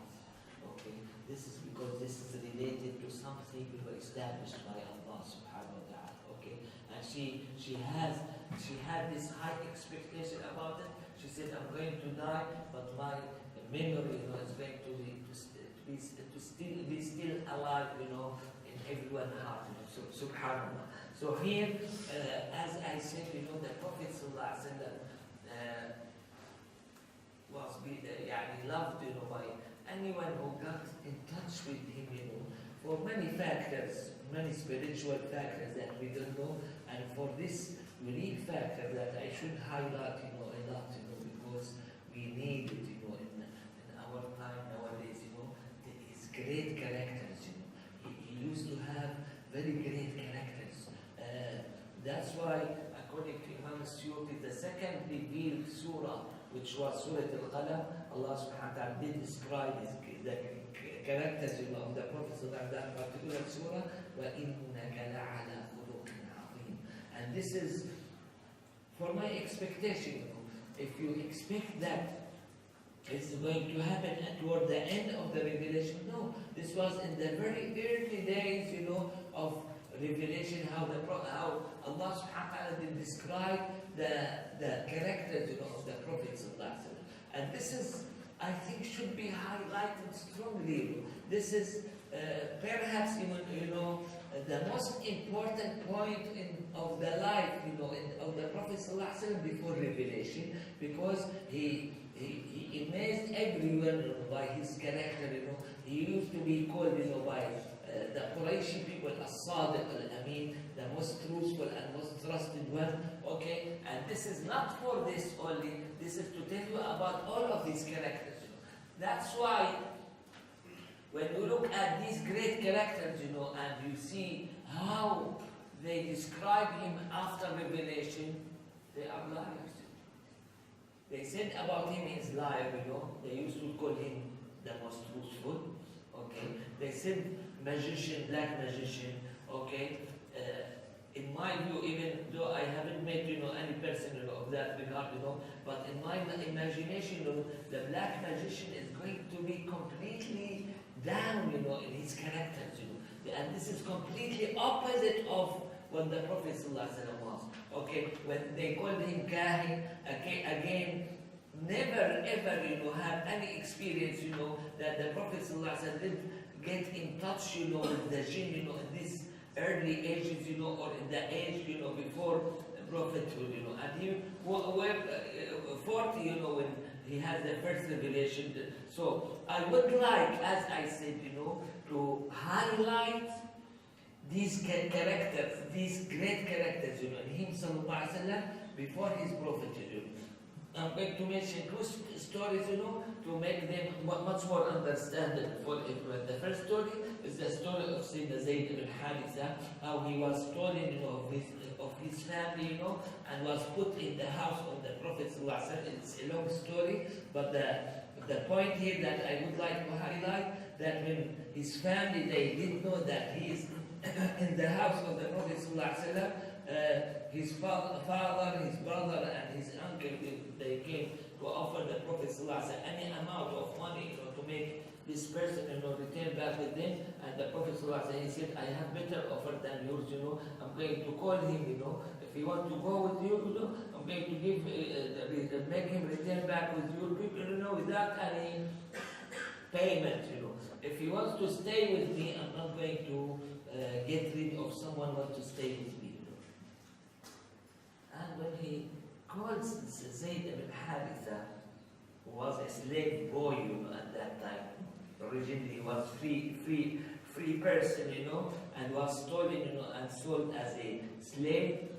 Okay, this is because this is related to something established by Allah subhanahu wa ta'ala. Okay, and she had this high expectation about it. She said, I'm going to die, but my memory, is going to still be alive, in everyone's heart. So subhanallah. So here, as I said, the Prophet was loved, by anyone who got in touch with him, for many factors, many spiritual factors that we don't know, and for this unique factor that I should highlight, a lot, because we need it, in our time nowadays, his great characters, he used to have very great characters. That's why, according to Imam Suyuti, the second revealed surah, which was Surah Al-Qalam, Allah subhanahu wa ta'ala did describe the characters, of the Prophet in that particular surah, وَإِنَّكَ لَعَلَى خُلُقٍ عَظِيمٍ. And this is, for my expectation, if you expect that it's going to happen toward the end of the revelation, no. This was in the very early days, of revelation, how Allah subhanahu wa ta'ala did describe the characters, of the Prophet. And this is, I think, should be highlighted strongly. This is perhaps even, the most important point of the life, of the Prophet before revelation, because he amazed everyone by his character. He used to be called, by the Qurayshi people, as-Sadiq al-Amin, the most truthful and most trusted one. Okay, and this is not for this only. This is to tell you about all of these characters. That's why, when you look at these great characters, and you see how they describe him after revelation, they are liars. They said about him he's liar, They used to call him the most truthful. Okay. They said magician, black magician. Okay. In my view, even though I haven't met, any person, of that regard, but in my imagination, the black magician is going to be completely down, in his characters, And this is completely opposite of what the Prophet was. Okay, when they called him Kahin, again, never ever, have any experience, that the Prophet did get in touch, with the jinn, in these early ages, or in the age, before prophethood, And he was 40, when he had the first revelation. So I would like, as I said, to highlight these characters, these great characters, in him, sallallahu alaihi wasallam, before his prophethood. I'm going to mention two stories, to make them much more understandable. The first story is the story of Sayyidina Zayd ibn Haritha, how he was stolen, of his family, and was put in the house of the Prophet ﷺ. It's a long story, but the point here that I would like to highlight, that when his family, they didn't know that he is in the house of the Prophet ﷺ, his father, his brother, and his uncle, they came to offer the Prophet ﷺ any amount of money, to make this person, return back with them. And the Prophet ﷺ, he said, I have better offer than yours, I'm going to call him, if you want to go with you, I'm going to give, make him return back with your people, without any payment, If he wants to stay with me, I'm not going to get rid of someone who wants to stay with me, And when he calls Zayd ibn Haritha, who was a slave boy, at that time, originally he was free person, and was stolen, and sold as a slave.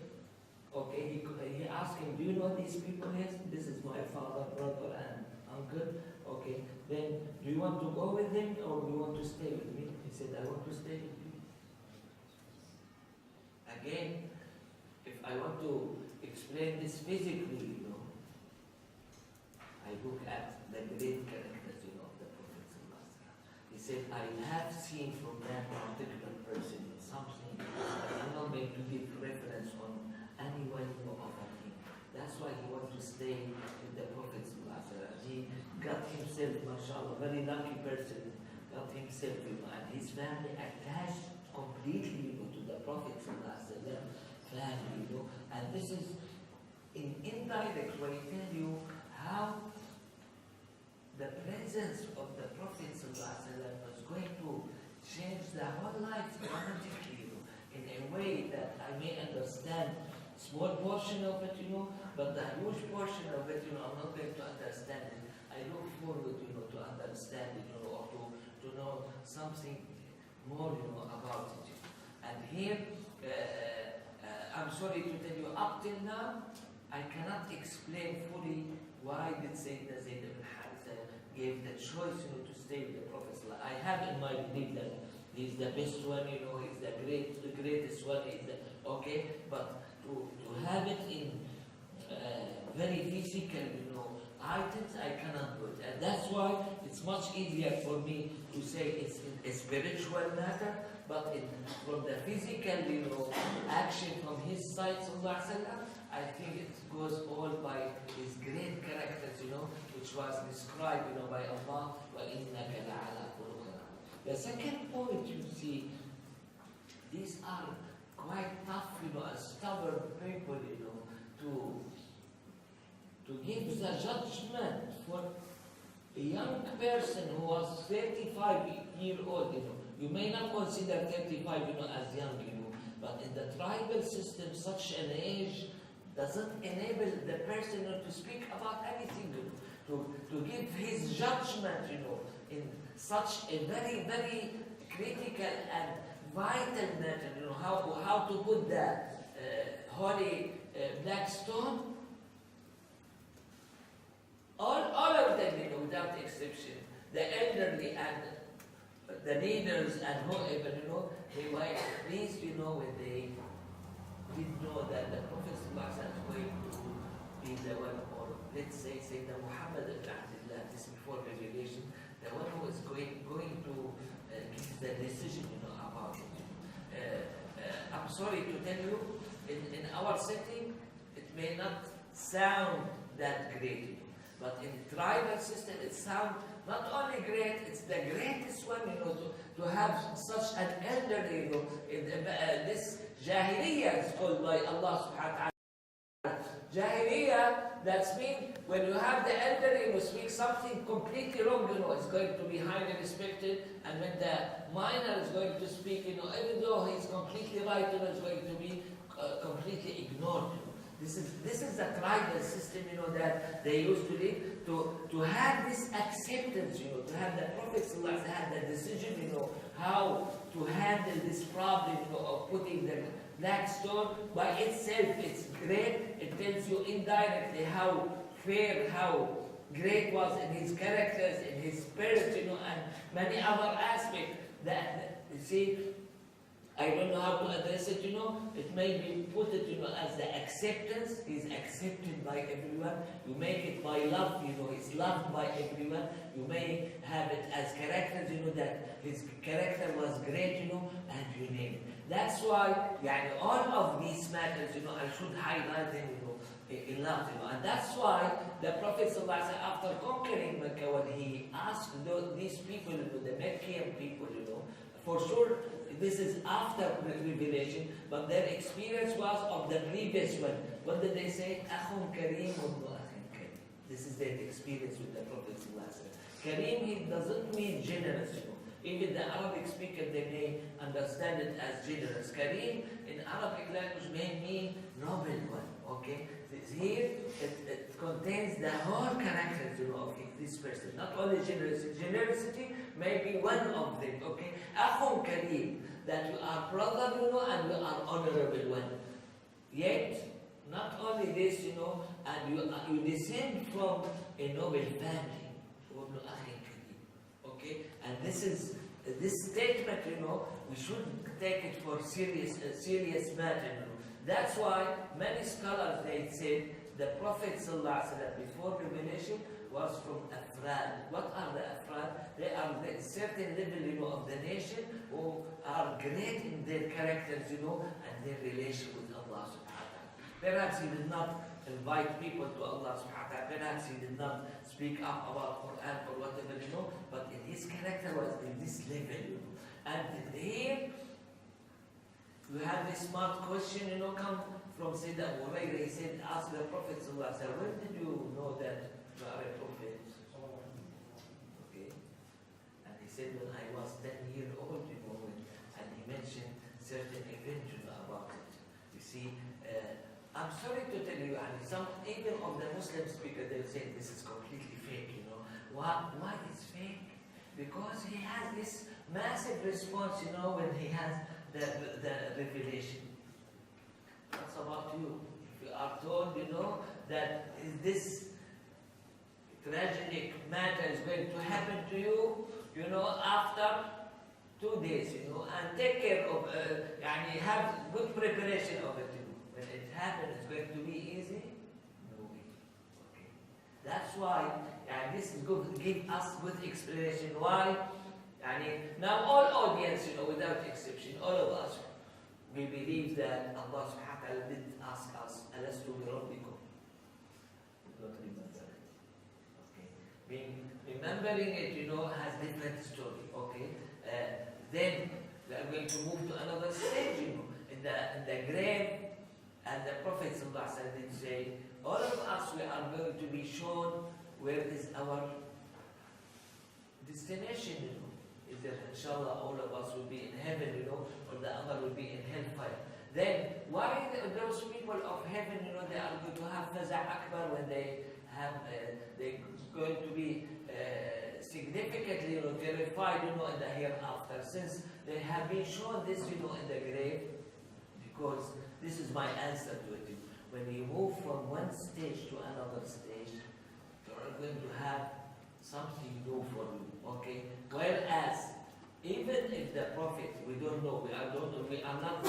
Okay, he asked him, do you know these people? Yes, this is my father, brother, and uncle. Okay, then do you want to go with them or do you want to stay with me? He said, I want to stay with you. Again, if I want to explain this physically, I look at the great characters, of the Prophet. He said, I have seen from that particular person something that I'm not going to give reference on anyone over him. That's why he wants to stay with the Prophet. He got himself, mashallah, very lucky person, got himself, and his family attached completely to the Prophet family, and this is in indirect way tell you how the presence of the Prophet was going to change the whole life dramatically, in a way that I may understand small portion of it, but the huge portion of it, I'm not going to understand it. I look forward, to understand it, or to know something more, about it. And here, I'm sorry to tell you, up till now, I cannot explain fully why did Sayyidina Zayd ibn Haritha gave the choice, to stay with the Prophet. I have in my belief that he's the best one, he's the greatest one, but to have it in very physical, items, I cannot do it. And that's why it's much easier for me to say it's a spiritual matter, but from the physical, action from his side, I think it goes all by his great characters, which was described, by Allah, وَإِنَّكَ لَعَلَى خُلُقٍ عَظِيمٍ. The second point, you see, these are quite tough, stubborn people, to give the judgment for a young person who was 35 years old, You may not consider 35, as young, but in the tribal system, such an age doesn't enable the person to speak about anything, to give his judgment, in such a very, very critical and vital matter, how to put the holy black stone. All of them, without exception, the elderly and the leaders and whoever, they were at least, when they did know that the Prophet is going to be the one, or let's say the Muhammad ibn Abdullah, this before revelation, the one who is going to give the decision, about it. I'm sorry to tell you, in our setting, it may not sound that great, but in the tribal system, it sounds not only great, it's the greatest one, to have such an elderly, this Jahiliyyah is called by Allah subhanahu wa ta'ala. Jahiliyyah, that's mean when you have the elderly who speak something completely wrong, it's going to be highly respected, and when the minor is going to speak, even though he's completely right, it's going to be completely ignored. This is the tribal system, that they used to live, to have this acceptance, to have the Prophet have the decision, how to handle this problem, of putting the black stone. By itself, it's great. It tells you indirectly how fair, how great was in his characters, in his spirit, and many other aspects. That you see, I don't know how to address it, It may be put it, as the acceptance. He's accepted by everyone. You make it by love, he's loved by everyone. You may have it as characters, that his character was great, and you name it. That's why, all of these matters, I should highlight them, in love, And that's why the Prophet after conquering Mecca, when he asked these people, the Meccan people, for sure, this is after revelation, but their experience was of the previous one. What did they say? Akhun Kareem wa Akhin Kareem. This is their experience with the Prophet. Kareem, it doesn't mean generous, you know. Even the Arabic speaker, they may understand it as generous. Kareem in Arabic language may mean noble one, okay? Here, it contains the whole characters, you know, of this person. Not only generosity. Generosity may be one of them, okay? Akhun Kareem, that you are brother, you know, and you are honorable one. Yet, not only this, you know, and you descend from a noble family. Okay? And this statement, you know, we shouldn't take it for serious matter. You know. That's why many scholars, they said the Prophet ﷺ before revelation was from Afrad. What are the Afrad? They are the certain level, you know, of the nation who are great in their characters, you know, and their relation with Allah subhanahu wa ta'ala. Perhaps he did not invite people to Allah subhanahu wa ta'ala. Perhaps he did not speak up about Quran or whatever, you know, but in his character was in this level, you know. And here, you have this smart question, you know, come from Sayyidina Abu Hurairah. He said, ask the Prophet sallallahu alaihi wasallam, when did you know that you are a prophet? Okay. And he said, when I was 10 years old, you know, and he mentioned certain events, you know, about it. You see, I'm sorry to tell you, and some even of the Muslim speakers, they'll say this is completely fake, you know. Why it's fake? Because he has this massive response, you know, when he has the revelation. What's about you? If you are told, you know, that this tragic matter is going to happen to you, you know, after 2 days, you know, and take care of, have good preparation of it. When it happens, it's going to be easy? No way. Okay. That's why this is good, give us good explanation why. Now all audience, you know, without exception, all of us, we believe that Allah subhanahu wa ta'ala did ask us, Alastu bi rabbikum? We don't remember it. Okay. Remembering it, you know, has different story. Okay. Then we are going to move to another stage, you know, in the grave. And the Prophet ﷺ did say, all of us, we are going to be shown where is our destination, you know. Is that inshallah all of us will be in heaven, you know, or the other will be in hellfire. Then, why those people of heaven, you know, they are going to have faza' akbar when they have, they're going to be significantly, you know, terrified, you know, in the hereafter, since they have been shown this, you know, in the grave, because this is my answer to it. When you move from one stage to another stage, you are going to have something new for you, okay? Whereas, even if the Prophet, we don't know, we are not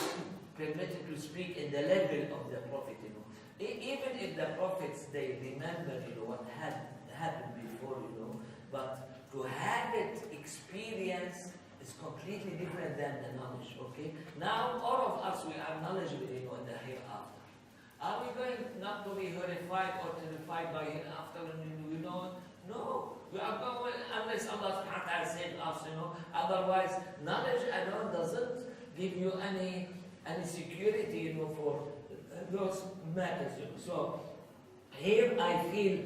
permitted to speak in the level of the Prophet, you know. Even if the Prophets, they remember, you know, what had happened before, you know, but to have it experience is completely different than the knowledge, okay? Now, all of us, we are knowledgeable, you know, in the hereafter. Are we going not to be horrified or terrified by hereafter when we know? No. We are going, unless Allah subhanahu wa ta'ala saved us, you know. Otherwise, knowledge alone doesn't give you any security, you know, for those matters. You know. So, here I feel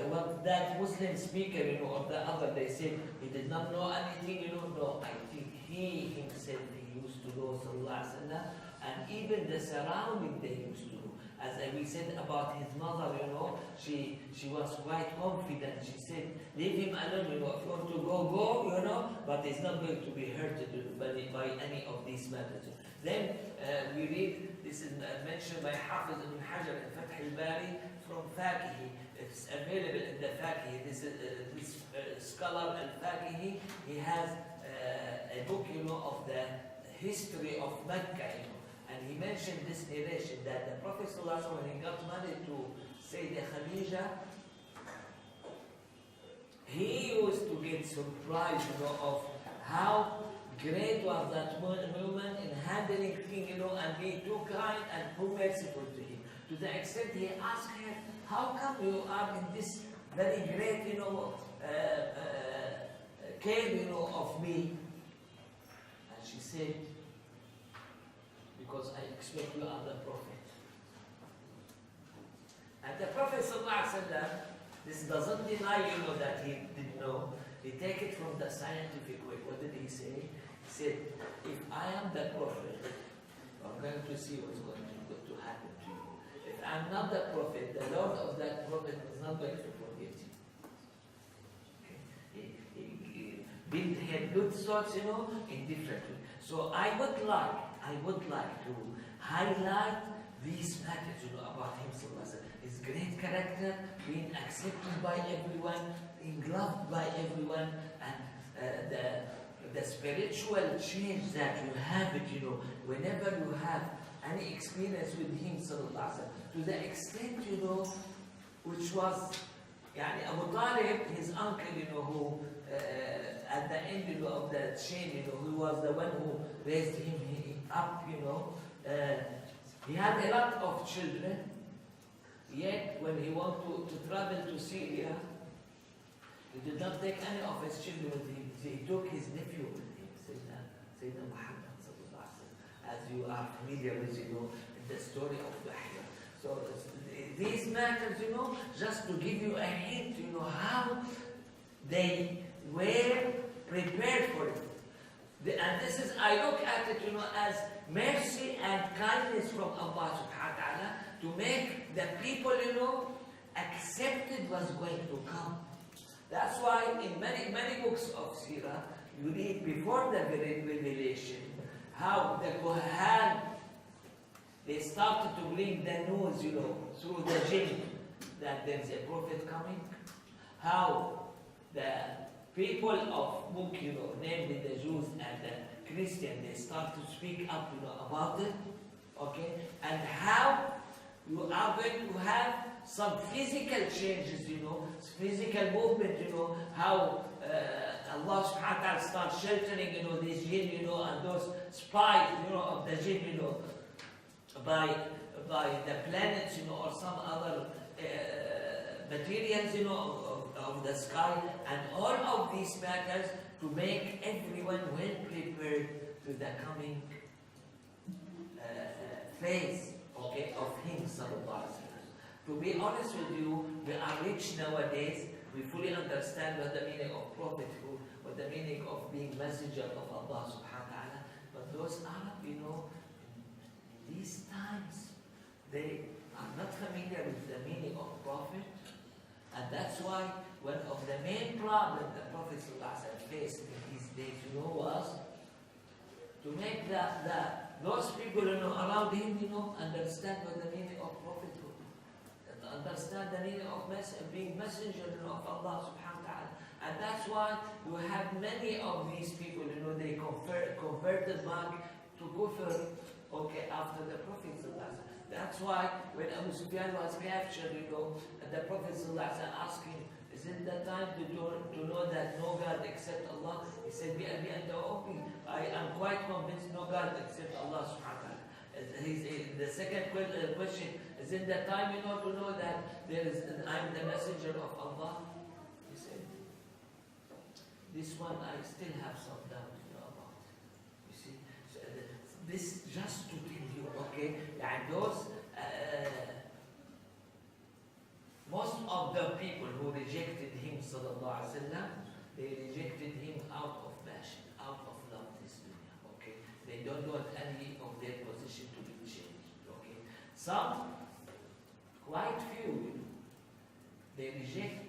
what that Muslim speaker, you know, or the other, they said he did not know anything, you know. No, I think he himself, he used to know, sallallahu alaihi wasallam, and even the surrounding they used to know. As we said about his mother, you know, she was quite confident. She said, leave him alone, you know, if you want to go, you know, but he's not going to be hurt by any of these matters. Then we read, this is mentioned by Hafiz ibn Hajar in Fath al-Bari from Fakihi. It's available in the Fakihi. This scholar al-Fakihi, he has a book, you know, of the history of Mecca, you know. And he mentioned this narration that the Prophet ﷺ, when he got married to Sayyidah Khadija, he used to get surprised, you know, of how great was that woman in handling things, you know, and being too kind and too merciful to him. To the extent he asked her, how come you are in this very great, you know, care, you know, of me? And she said, because I expect you are the Prophet. And the Prophet ﷺ, this doesn't deny, you know, that he did know. He take it from the scientific way. What did he say? He said, if I am the prophet, I'm going to see what's going to happen to you. If I'm not the prophet, the Lord of that prophet is not going to forget you. Okay? He built him good thoughts, in different ways. So I would like to highlight these matters, about him, his great character, being accepted by everyone, being loved by everyone, and the spiritual change that you have it, whenever you have any experience with him, to the extent, which was, Abu Talib, his uncle, who at the end, of the chain, who was the one who raised him up, he had a lot of children, yet when he wanted to travel to Syria, he did not take any of his children with him. He took his nephew with him, Sayyidina Muhammad, as you are familiar with, the story of Yahya. So these matters, just to give you a hint, how they were prepared for it. And this is, I look at it, as mercy and kindness from Allah subhanahu wa ta'ala to make the people, accepted what's going to come. That's why in many books of Sirah, you read before the revelation, how the Kohan, they started to bring the news, through the jinn, that there's a prophet coming. How the people of book, namely the Jews and the Christians, they start to speak up, about it, okay? And how you are going to have some physical changes, physical movement, how Allah subhanahu wa ta'ala starts sheltering, these jinn, and those spies, of the jinn, by the planets, or some other materials, of the sky, and all of these matters to make everyone well prepared to the coming phase, okay, of him, sallallahu alaihi wasallam. To be honest with you, we are rich nowadays. We fully understand what the meaning of prophethood, what the meaning of being messenger of Allah subhanahu wa ta'ala. But those Arab, in these times, they are not familiar with the meaning of prophet. And that's why one of the main problems the Prophet faced in these days, was to make those people, around him, understand what the meaning of prophethood, and understand the meaning of being messenger, of Allah subhanahu wa ta'ala. And that's why you have many of these people, they converted back to kufr, okay, after the Prophet. That's why when Abu Sufyan was captured, and the Prophet asked him, is it the time to know that no God except Allah? He said, I am quite convinced no God except Allah subhanahu wa ta'ala. The second question, is it the time to know that I'm the messenger of Allah? He said, this one I still have some doubt about. You see, so this just to tell you, okay, and those most of the people who rejected him, sallallahu alaihi wasallam, they rejected him out of passion, out of love this dunya. Okay, they don't want any of their position to be changed. Okay, some, quite few, they reject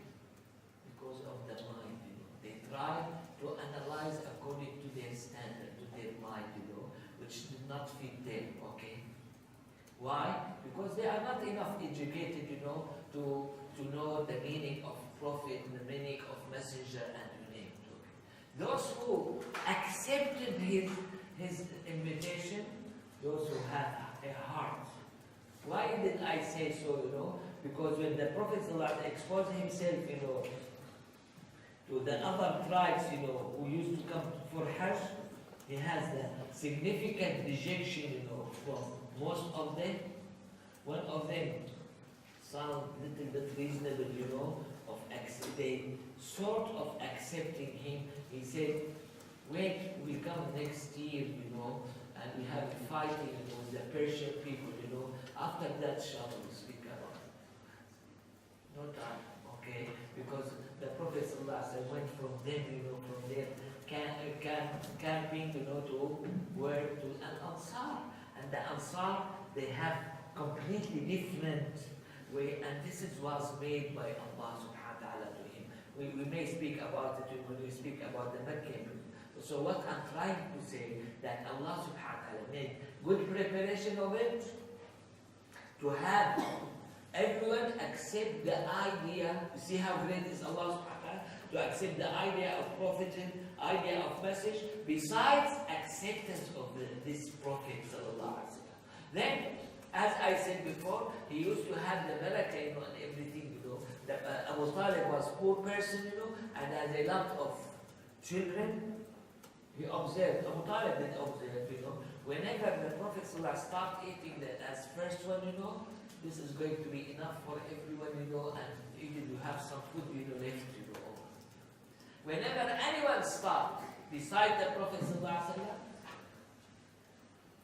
because of the mind. They try to analyze according to their standard, to their mind, which did not fit them. Okay, why? Because they are not enough educated, to know the meaning of prophet, the meaning of messenger, and you name it. Okay. Those who accepted his invitation, those who have a heart. Why did I say so? Because when the Prophet exposed himself, to the other tribes, who used to come for Hajj, he has the significant rejection, from most of them. One of them sound little bit reasonable, they sort of accepting him. He said, wait, we come next year, and we have fighting with the Persian people, After that, shall we speak about it? No time, okay? Because the Prophet ﷺ went from them, from their camping, to where to Al-Ansar. And the Ansar, they have completely different way, and this was made by Allah subhanahu wa ta'ala to him. We may speak about it when we speak about the Meccan. So what I'm trying to say, that Allah subhanahu wa ta'ala made good preparation of it, to have everyone accept the idea. You see how great is Allah subhanahu wa ta'ala? To accept the idea of prophethood, idea of message, besides acceptance of this prophet sallallahu alaihi wasallam. Then, as I said before, he used to have the malaka, and everything, Abu Talib was a poor person, and has a lot of children. He observed, Abu Talib did observe, whenever the Prophet ﷺ started eating that as first one, this is going to be enough for everyone, and even you have some food, left, Whenever anyone stopped beside the Prophet ﷺ,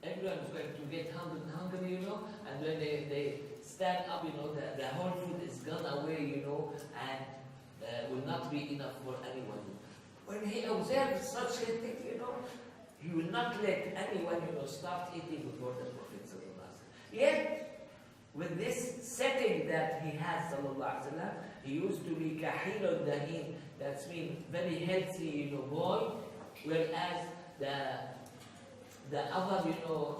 everyone is going to get hungry, and when they stand up, the whole food is gone away, and will not be enough for anyone. When he observed such a thing, he will not let anyone, start eating before the Prophet ﷺ. Yet, with this setting that he has, ﷺ, he used to be kahilun dahin, that means very healthy, boy, whereas the other,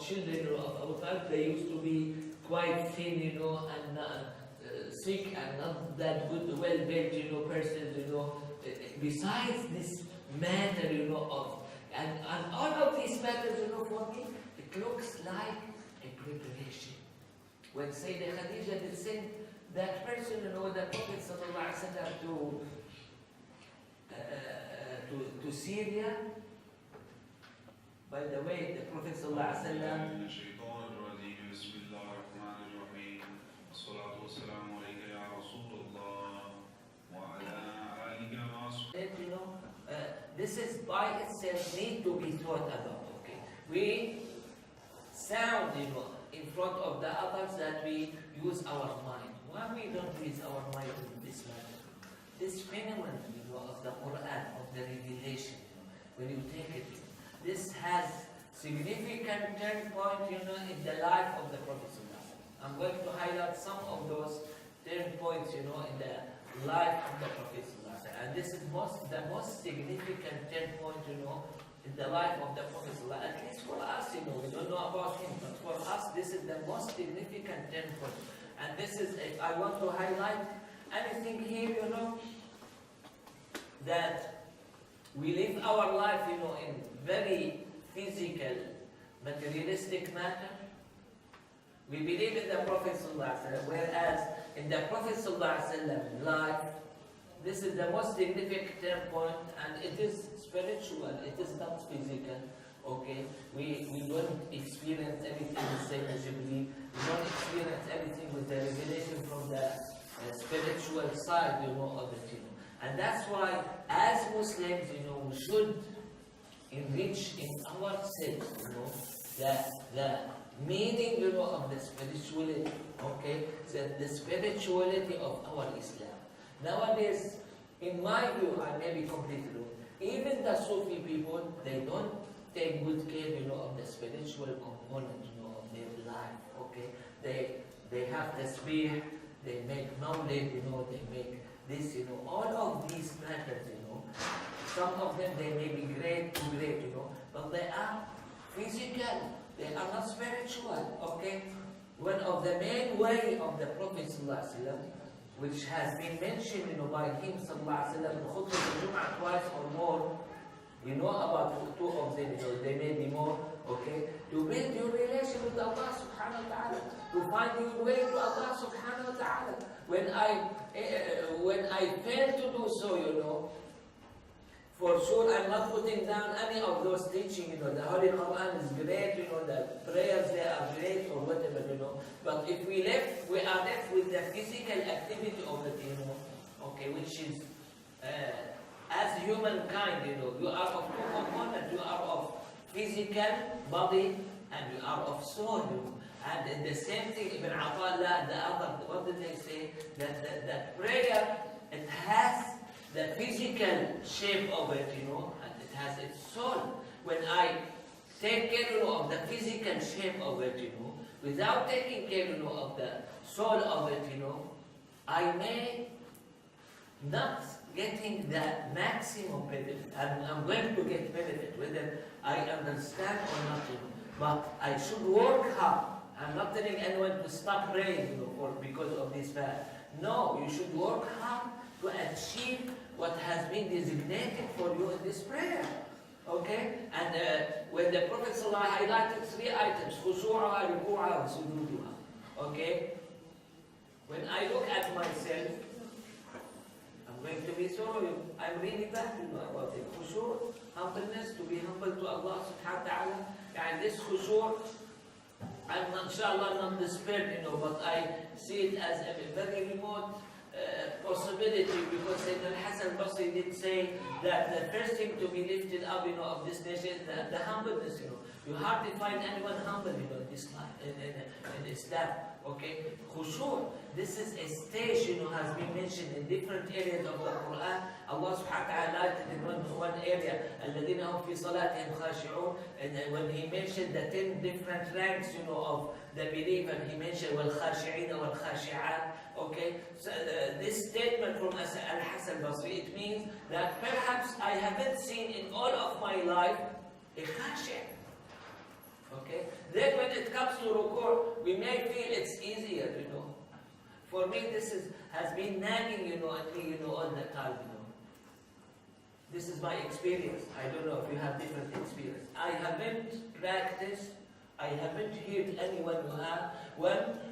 children of Abu Talib, they used to be quite thin, and sick and not that good, well-built, persons, besides this matter, of, and all of these matters, for me, it looks like a preparation. When Sayyidah Khadija did send that person, the Prophet ﷺ to Syria. By the way, the Prophet ﷺ this is by itself need to be thought about. Okay, we sound, in front of the others that we use our mind. Why we don't use our mind in this matter? This phenomenon, of the Quran, of the revelation, when you take it, this has significant turn point, in the life of the Prophet. I'm going to highlight some of those turn points, in the life of the Prophet. And this is the most significant turn point, in the life of the Prophet. At least for us, we don't know about him, but for us, this is the most significant turn point. And this is, if I want to highlight anything here, that we live our life, in very physical, materialistic matter. We believe in the Prophet ﷺ, whereas in the Prophet ﷺ life, this is the most significant point, and it is spiritual, it is not physical. Okay, we don't experience everything the same as you believe. We don't experience everything with the revelation from the spiritual side, of the thing. And that's why, as Muslims, we should enrich in ourselves, the meaning, of the spirituality. Okay, the spirituality of our Islam. Nowadays, in my view, I may be completely wrong. Even the Sufi people, they don't take good care, of the spiritual component, of their life. Okay, they have the spirit, they make knowledge, they make this, all of these matters, Some of them, they may be great, too great, but they are physical, they are not spiritual. Okay, one of the main way of the Prophet ﷺ, which has been mentioned, by him ﷺ in Khutbah al-Jum'ah twice or more. We know about two of them, they may be more, okay? To build your relation with Allah subhanahu wa ta'ala, to find your way to Allah subhanahu wa ta'ala. When I fail to do so, for sure I'm not putting down any of those teaching, the Holy Quran is great, the prayers they are great or whatever, but if we are left with the physical activity of it, okay, which is, as humankind, you are of two components, you are of physical body and you are of soul, and the same thing, Ibn Ata'Allah and the other, what did they say? That prayer, it has the physical shape of it, and it has its soul. When I take care, of the physical shape of it, without taking care, of the soul of it, I may not getting the maximum benefit. I'm going to get benefit, whether I understand or not, but I should work hard. I'm not telling anyone to stop praying, because of this fact. No, you should work hard to achieve what has been designated for you in this prayer. Okay? And when the Prophet ﷺ highlighted 3 items, khushu'ah, ruku'ah, and sujuduha. Okay? When I look at myself, I'm going to be sorry. I'm really bad, about it. Khushu', humbleness, to be humble to Allah subhanahu wa ta'ala. And this khushu', I'm not, inshallah, not despaired, but I see it as a very remote possibility, because Sayyidina Al-Hasan al-Basri did say that the first thing to be lifted up, of this nation is the humbleness, You hardly find anyone humble, in this life, in Islam. Okay? Khushu', this is a stage, has been mentioned in different areas of the Quran. Allah subhanahu wa ta'ala highlighted in one area, الَّذِينَ هُمْ فِي صَلَاتِهِمْ خَاشِعُونَ. And when he mentioned the 10 different ranks, of the believer, he mentioned وَالْخَاشِعِينَ وَالْخَاشِعَاتِ. Okay? So this statement from Al-Hasan al-Basri, it means that perhaps I haven't seen in all of my life a khashi'. Okay? Then when it comes to ruku', we may feel it's easier, For me, this has been nagging, at me, all the time, This is my experience. I don't know if you have different experience. I haven't practiced, I haven't heard anyone who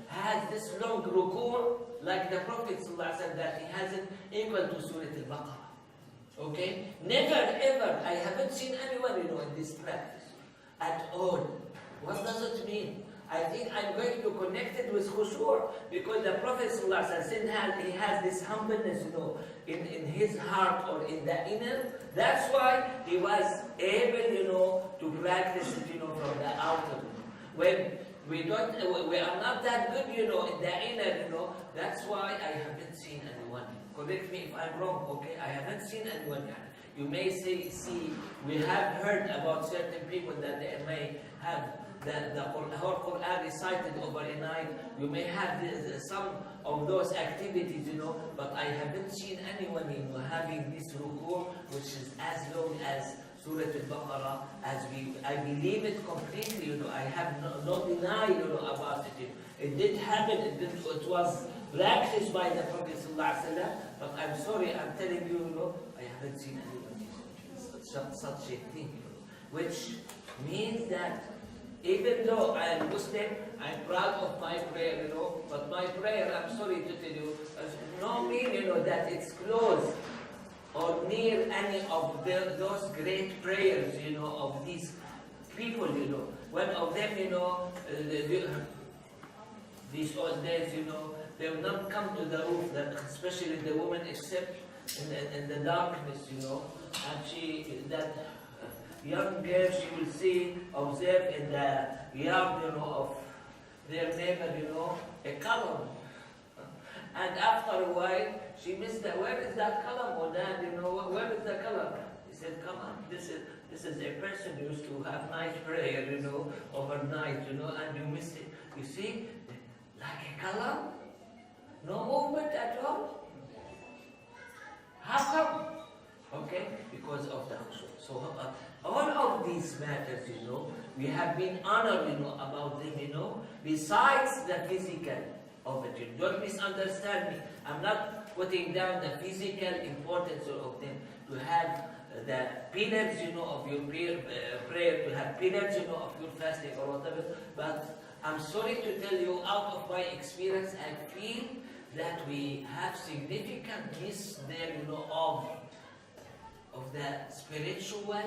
has this long ruku' like the Prophet ﷺ, that he has it equal to Surah Al-Baqarah. Okay? Never ever, I haven't seen anyone, in this practice at all. What does it mean? I think I'm going to connect it with khushu', because the Prophet ﷺ said he has this humbleness, in his heart or in the inner. That's why he was able, to practice it, from the outer. When we are not that good, in the inner, that's why I haven't seen anyone. Correct me if I'm wrong, okay? I haven't seen anyone. You may see, we have heard about certain people that they may have the whole Quran recited over a night. You may have some of those activities, but I haven't seen anyone, having this ruku', which is as long as Surah Al-Baqarah, I believe it completely, I have no denial, about it. It did happen, it was practiced by the Prophet ﷺ, but I'm sorry, I'm telling you, I haven't seen anyone such a thing, which means that even though I am Muslim, I'm proud of my prayer, but my prayer, I'm sorry to tell you, does not mean, that it's close or near any of those great prayers, of these people, One of them, these old days, they will not come to the roof, especially the woman, except in the darkness, and that young girl, she will observe in the yard, of their neighbor, a column. And after a while, she missed that. Where is that column? Or Dad, where is the column? He said, come on, this is a person who used to have night prayer, overnight, and you missed it. You see, like a column, no movement at all. How come? Okay, because of the khushu'. So all of these matters, we have been honored, about them, besides the physical of it. Don't misunderstand me. I'm not putting down the physical importance of them. To have the pillars, of your prayer, to have pillars, of your fasting or whatever. But I'm sorry to tell you, out of my experience, I feel that we have significant miss there, of the spiritual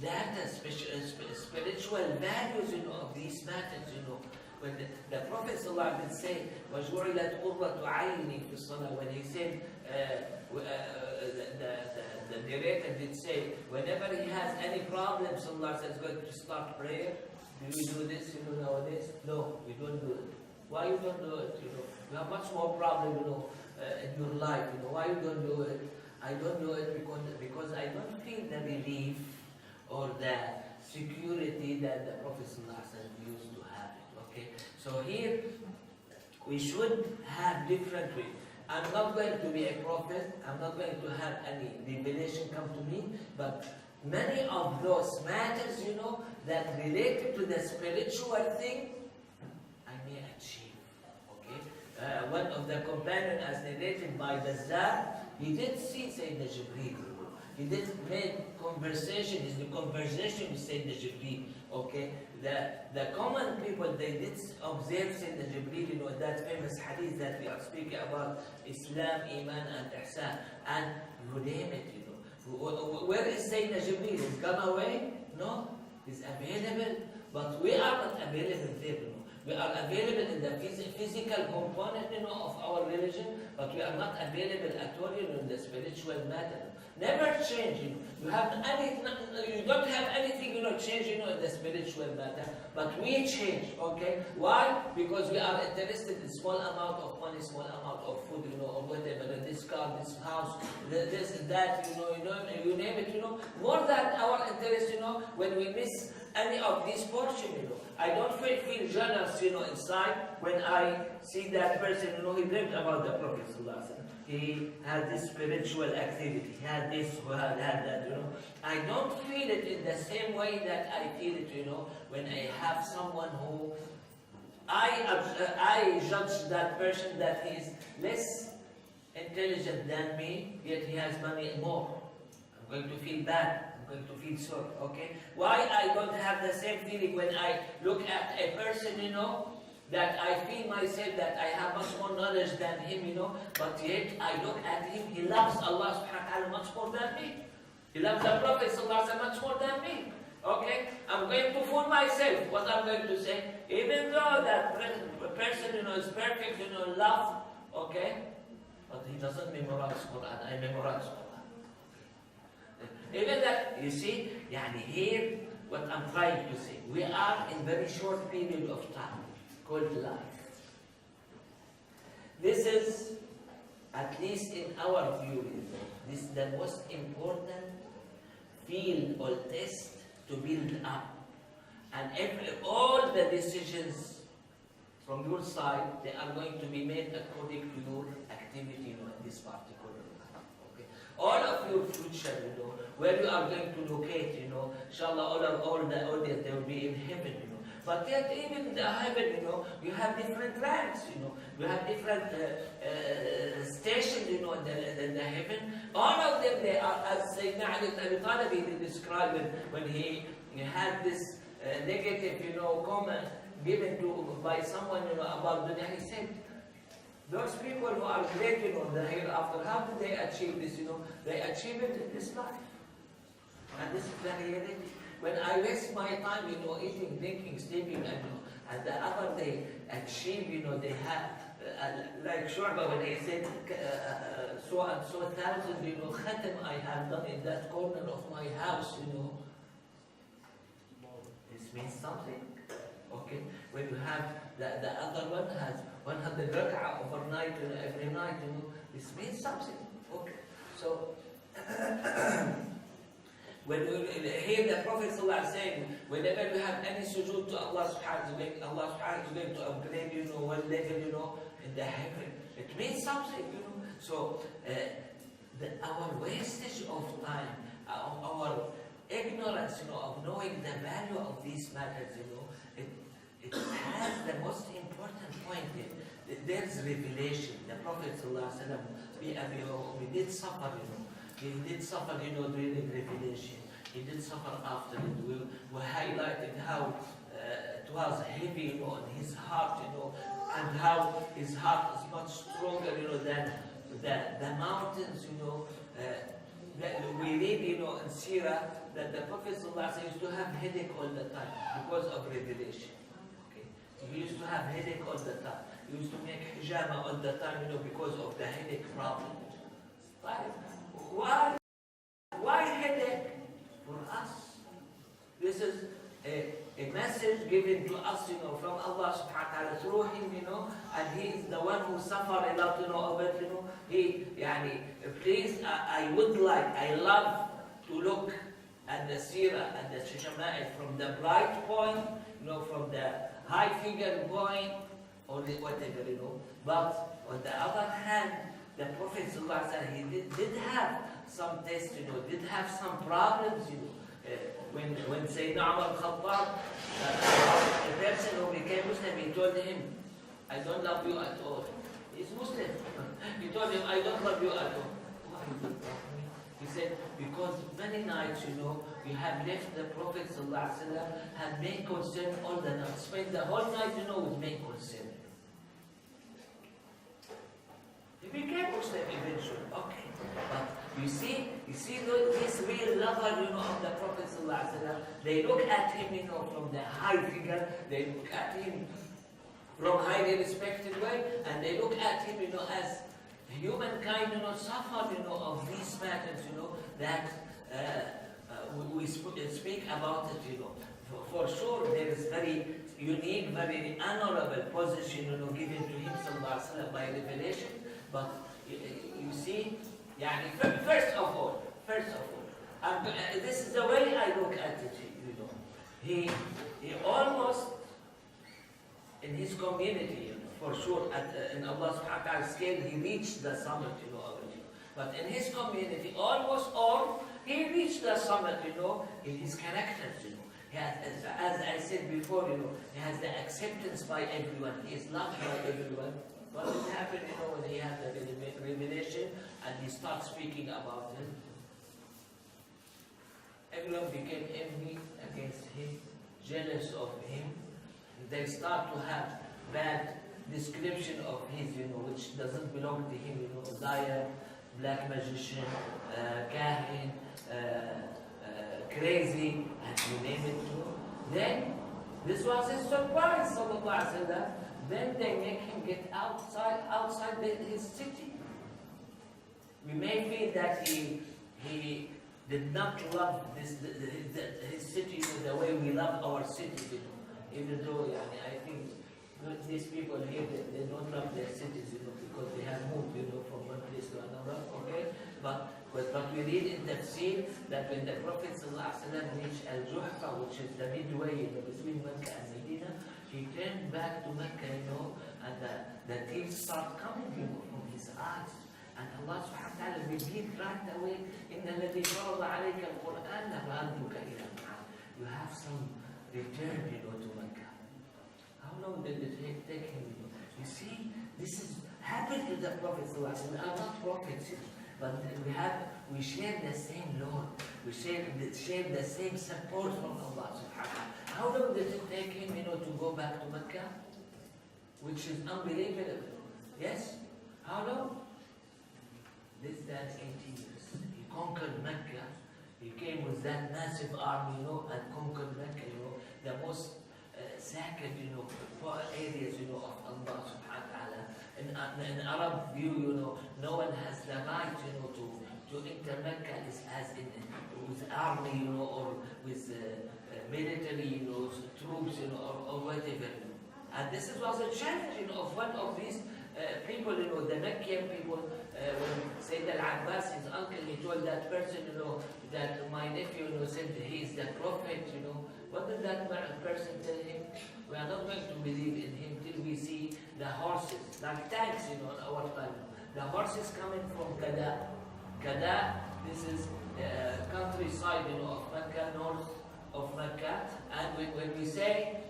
data, spiritual values, of these matters, When the Prophet ﷺ did say, وَجُعِلَتْ قُرَّةُ عَيْنِي فِي الصَّلَاةِ, when he said, the narrator did say, whenever he has any problems, Allah is going to start prayer. Do we do this, nowadays? No, we don't do it. Why you don't do it? You have much more problem, in your life. Why you don't do it? I don't do it because I don't feel the relief or the security that the Prophet ﷺ used to have it. Okay, so here we should have different ways. I'm not going to be a prophet. I'm not going to have any revelation come to me, but many of those matters, that related to the spiritual thing, I may achieve. Okay, one of the companions, as narrated by Bazzar, he did see Sayyidina Jibreel. He did make conversation. His conversation with Sayyidina Jibreel. Okay, the common people, they did observe Sayyidina Jibreel, that famous hadith that we are speaking about, Islam, Iman, and Ihsan, and you name it. Where is Sayyidina Jibreel? He's gone away? No, he's available, but we are not available there. We are available in the physical component, of our religion, but we are not available at all, in the spiritual matter. Never change, You have you don't have anything, change, in the spiritual matter, but we change, okay? Why? Because we are interested in small amount of money, small amount of food, or whatever, this car, this house, this, that, you name it, More than our interest, when we miss any of this portion, I don't feel jealous, inside when I see that person, he dreamt about the Prophet ﷺ. He had this spiritual activity, he had this, had that, I don't feel it in the same way that I feel it, when I have someone who I judge that person that he is less intelligent than me, yet he has money more. I'm going to feel bad. I'm going to feel sorry. Okay? Why I don't have the same feeling when I look at a person, that I feel myself that I have much more knowledge than him, but yet I look at him, he loves Allah subhanahu wa ta'ala much more than me. He loves the Prophet sallallahu alaihi wasallam much more than me. Okay? I'm going to fool myself. What I'm going to say, even though that person, is perfect, love, okay? But he doesn't memorize Quran. I memorize Quran. Even that, you see, here, what I'm trying to say, we are in very short period of time called life. This is, at least in our view, this is the most important field or test to build up. And all the decisions from your side, they are going to be made according to your activity in this particular life. Okay? All of your future, where you are going to locate, inshallah, all the audience, they will be in heaven, But yet, even in the heaven, you have different ranks, you have different stations, in the heaven. All of them, they are, as Sayyidina Ali ibn Abi Talib described when he had this negative, comment given by someone, about dunya. He said, those people who are great, the hereafter, how did they achieve this? They achieve it in this life. And this is the reality. When I waste my time, eating, drinking, sleeping, and the other day achieve, they have, like Shu'ba when he said, so and so thousand, khatam I have done in that corner of my house, This means something. Okay? When you have, the other one has 100 rak'ah overnight, every night, this means something. Okay? So, when we hear the Prophet saying, whenever we have any sujood to Allah subhanahu wa ta'ala, Allah subhanahu wa ta'ala is going to upgrade, one level, in the heaven. It means something, So, our wastage of time, our ignorance, of knowing the value of these matters, it has the most important point here. There's revelation. The Prophet we did suffer, He did suffer, during revelation. He did suffer after it. We highlighted how it was heavy, on his heart, and how his heart is much stronger, than the mountains, we read, in Sirah, that the Prophet used to have headache all the time because of revelation. Okay? He used to have headache all the time. He used to make hijama all the time, because of the headache problem. Why headache? For us. This is a message given to us, from Allah subhanahu wa ta'ala through him, and he is the one who suffered a lot, of it, please, I would like, I love to look at the seerah and the shama'il from the bright point, from the high figure point, or whatever, But on the other hand, the Prophet ﷺ, he did have some tests, did have some problems, when Sayyidina Umar al-Khattab, a person who became Muslim, he told him, I don't love you at all. He's Muslim. He told him, I don't love you at all. Why you don't love me? He said, because many nights, you have left the Prophet ﷺ, had main concern all the night. Spent the whole night, with main concern. He became Muslim eventually. Okay. But you see this real lover, of the Prophet ﷺ, they look at him, from the high figure, they look at him from highly respected way, and they look at him, as humankind, suffer, of these matters, that we speak about it, For sure, there is very unique, very honorable position, given to him, sallallahu alaihi wasallam, by revelation. But you see, first of all, and this is the way I look at it, He almost, in his community, for sure, in Allah subhanahu wa ta'ala's scale, he reached the summit, already. But in his community, almost all, he reached the summit, in his characters, He has, as I said before, he has the acceptance by everyone. He is loved by everyone. What will happen, when he has the revelation and he starts speaking about him? Everyone became envy against him, jealous of him. They start to have bad description of his, which doesn't belong to him, liar, black magician, kahin, crazy, and you name it. Then, this was his surprise, sallallahu alaihi wasallam. Then they make him get outside his city. We may feel that he did not love his city the way we love our city, Even though, I think these people here, they don't love their cities, because they have moved, from one place to another, okay? But we read in Tafsir that when the Prophet ﷺ reached Al-Juhfa, which is the midway between Mecca and Medina, he turned back to Mecca, and the tears start coming, from his eyes. And Allah subhanahu wa ta'ala revealed right away, إِنَّ الَّذِي فَرَضَ عَلَيْكَ الْقُرْآنَ لَرَادُّكَ إِلَى مَعَادٍ. You have some return, to Mecca. How long did it take him? You see, this is happened to the Prophet ﷺ. We are not prophets, but we share the same Lord. We share the same support from Allah subhanahu wa ta'ala. How long did it take him, to go back to Mecca? Which is unbelievable. Yes? How long? Less than 80 years. He conquered Mecca. He came with that massive army, and conquered Mecca, the most sacred, areas, of Allah subhanahu wa ta'ala. In Arab view, no one has the right, to enter Mecca as in with army, or with military, troops, or whatever. And this was a challenge, of one of these people, the Meccan people. When Sayyid al-Abbas, his uncle, he told that person, that my nephew, said he is the prophet, What did that person tell him? We are not going to believe in him till we see the horses, like tanks, in our time. The horses coming from Kada. Kada, this is countryside, of Mecca, north of Mecca. And when we say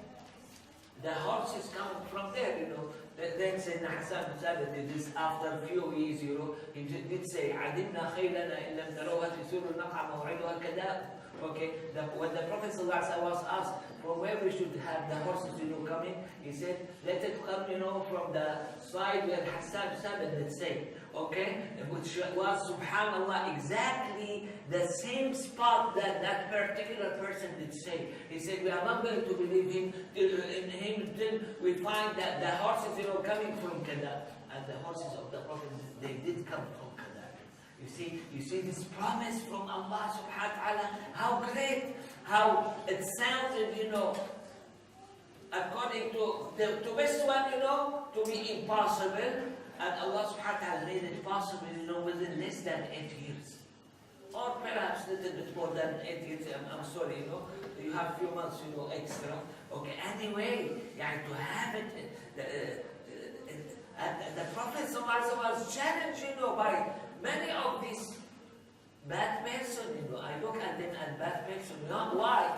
the horses coming from there, then Sayyidina Hassan said this after a few years, he did say, عَدِمْنَا خَيْلَنَا إِن لَمْ تَرَوْهَا تِسُورُ النَّقْعَ مَوْعِدُهَا الْكَذَابُ. Okay, when the Prophet ﷺ was asked from where we should have the horses, coming, he said, let it come, from the side where Hassan Sabbath did say, okay, which was, subhanallah, exactly the same spot that that particular person did say. He said, we are not going to believe him till we find that the horses, coming from Kada. And the horses of the Prophet, they did come from Kada. You see this promise from Allah subhanahu wa ta'ala, how great, how it sounded, according to this one, to be impossible, and Allah subhanahu wa ta'ala made it possible, within less than 8 years. Or perhaps a little bit more than 8 years, I'm sorry, you have a few months, extra. Okay, anyway, to have it, and the Prophet ﷺ was challenged, by many of these bad person, I look at them as bad person. Why?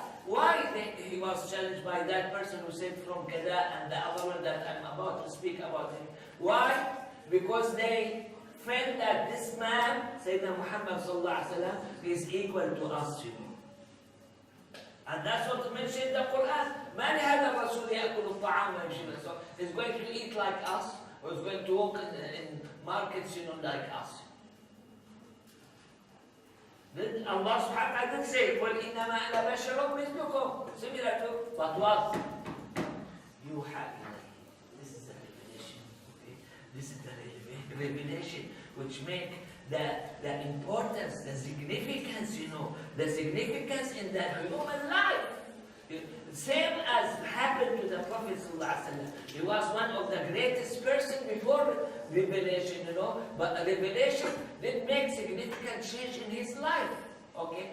He was challenged by that person who said from Kada and the other one that I'm about to speak about him. Why? Because they felt that this man, Sayyidina Muhammad sallallahu alaihi wasallam, is equal to us. And that's what mentioned in the Quran. Man هذا الرسول يأكل الطعام ويمشي. So he's going to eat like us, or he's going to walk in markets, like us. Then Allah subhanahu wa ta'ala didn't say, "Well, إنما أنا بشر مثلكم." Similar to, but what? يوحى إليه. This is the revelation. Okay? This is the revelation which make the importance, the significance, the significance in the human life. Same as happened to the Prophet ﷺ. He was one of the greatest person before revelation, but revelation did make significant change in his life. Okay,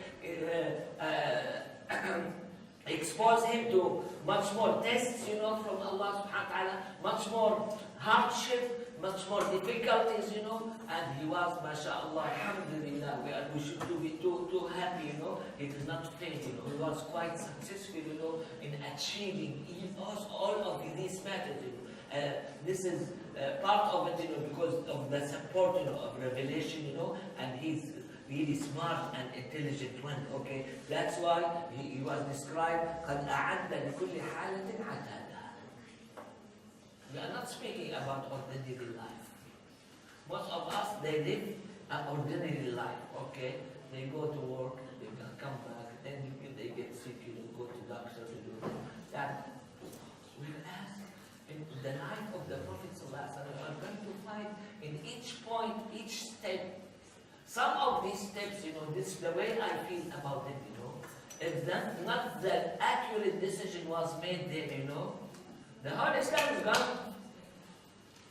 expose him to much more tests, from Allah subhanahu wa ta'ala, much more hardship, much more difficulties, and he was, mashallah, alhamdulillah, we should be too happy, it is not faith, he was quite successful, in achieving all of these matters, this is part of it, because of the support, of revelation, and he's really smart and intelligent one, okay? That's why he was described, قَدْ أَعَدَّ لِكُلِّ حَالَةٍ عَتَادًا. We are not speaking about ordinary life. Most of us, they live an ordinary life, okay? They go to work, they come back, then they get sick, go to doctor, that. Whereas, in the life of the Prophet ﷺ, we are going to find in each point, each step, some of these steps, this is the way I feel about them, if not the accurate decision was made there, the whole Islam is gone.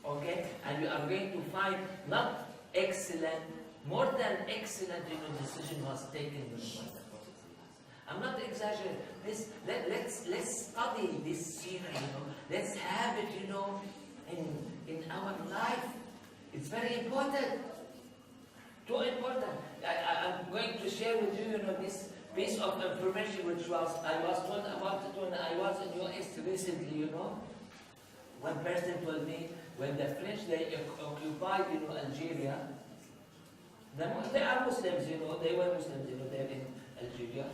Okay? And you are going to find not excellent, more than excellent, decision was taken by the Prophet. I'm not exaggerating. Let's study this seerah, Let's have it, in our life. It's very important. Too important. I'm going to share with you, this piece of information which I was told about it when I was in US recently, One person told me, when the French, they occupied, Algeria, they are Muslims, they were Muslims, they're in Algeria.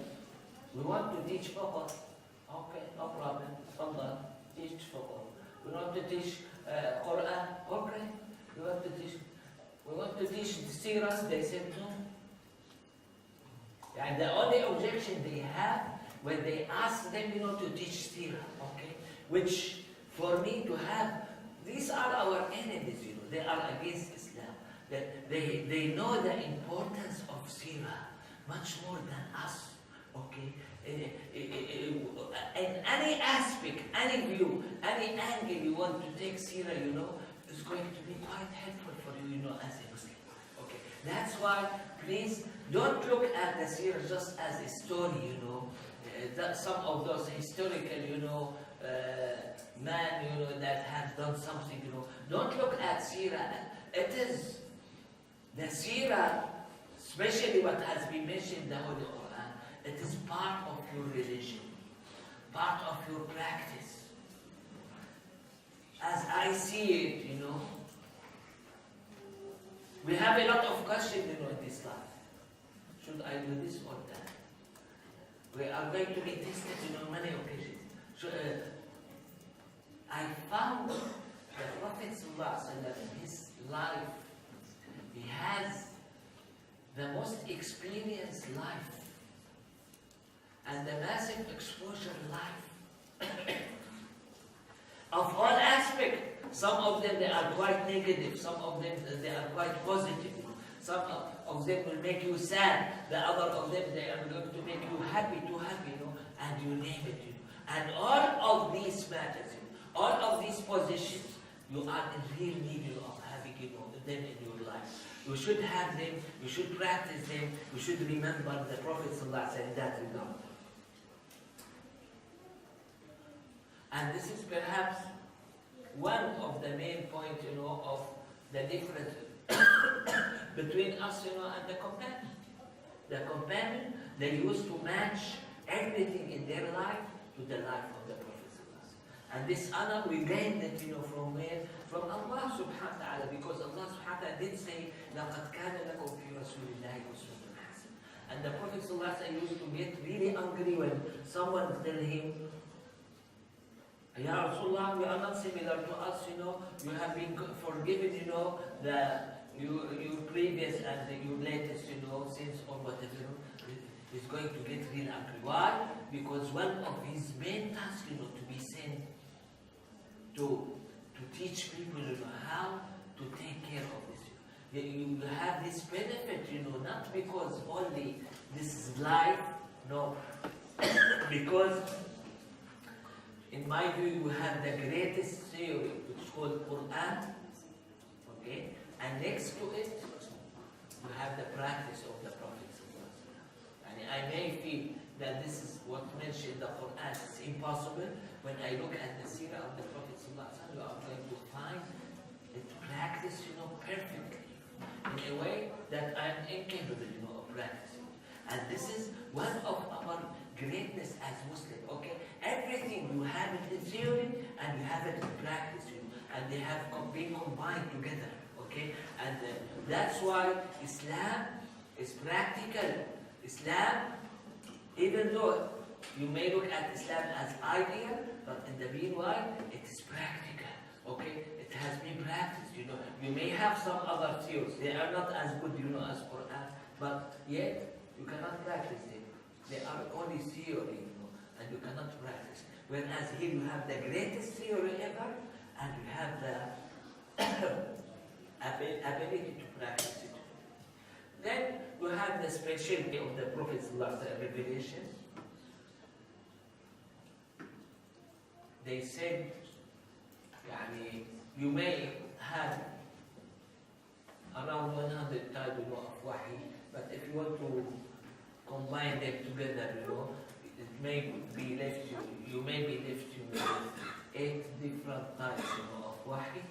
We want to teach fiqh. Okay, no problem. Fadal, teach fiqh. We want to teach Quran. Okay. We want to teach the seerah. They said no. And the only objection they have when they ask them, to teach seerah, okay, which for me to have, these are our enemies, they are against Islam. They know the importance of seerah much more than us, okay. In any aspect, any view, any angle you want to take seerah, is going to be quite helpful for you, as a Muslim. Okay, that's why please don't look at the seerah just as a story, that some of those historical, man, that has done something, Don't look at seerah. It is the seerah, especially what has been mentioned in the Holy Quran, it is part of your religion, part of your practice. As I see it, we have a lot of questions, in this life. Should I do this or that? We are going to be tested, on many occasions. So, I found the Prophet ﷺ in his life, he has the most experienced life and the massive exposure life of all aspects. Some of them, they are quite negative. Some of them, they are quite positive. Some of them will make you sad. The other of them, they are going to make you happy, too happy, and you name it, And all of these matters, all of these positions, you are in real need of having them in your life. You should have them, you should practice them, you should remember the Prophet ﷺ in that regard. And this is perhaps one of the main points, of the difference between us, and the companion. The companion, they used to match everything in their life to the life of the Prophet. And this honor, we gained it, from where? From Allah subhanahu wa ta'ala, because Allah subhanahu wa ta'ala did say, لَقَدْ كَانَ لَكُمْ فِي رَسُولِ اللَّهِ أُسْوَةٌ حَسَنَةٌ. And the Prophet used to get really angry when someone tell him, Ya Rasulullah, we are not similar to us, you have been forgiven, your previous and your latest, sins or whatever, is going to get really angry. Why? Because one of his main tasks, to be sent to teach people, how to take care of this. You have this benefit, not because only this is life, no, because in my view, you have the greatest theory, which is called Quran, okay? And next to it, you have the practice of the Prophet. And I may feel that this is what mentioned in the Quran. It's impossible. When I look at the seerah of the Prophet, you are going to find it practiced, perfectly, in a way that I am incapable, of practicing. And this is one of our greatness as Muslims, okay? Everything you have it in theory and you have it in practice, and they have been combined together, okay? And that's why Islam is practical. Islam, even though you may look at Islam as ideal, but in the meanwhile, it is practical, okay? It has been practiced, You may have some other theories. They are not as good, as Quran, but yet you cannot practice them. They are only theory, and you cannot practice. Whereas here you have the greatest theory ever, and you have the ability to practice it. Then you have the specialty of the Prophet's last revelation. They said, you may have around 100 types of wahi, but if you want to combine them together, it may be left you may be left with 8 different types of wahi.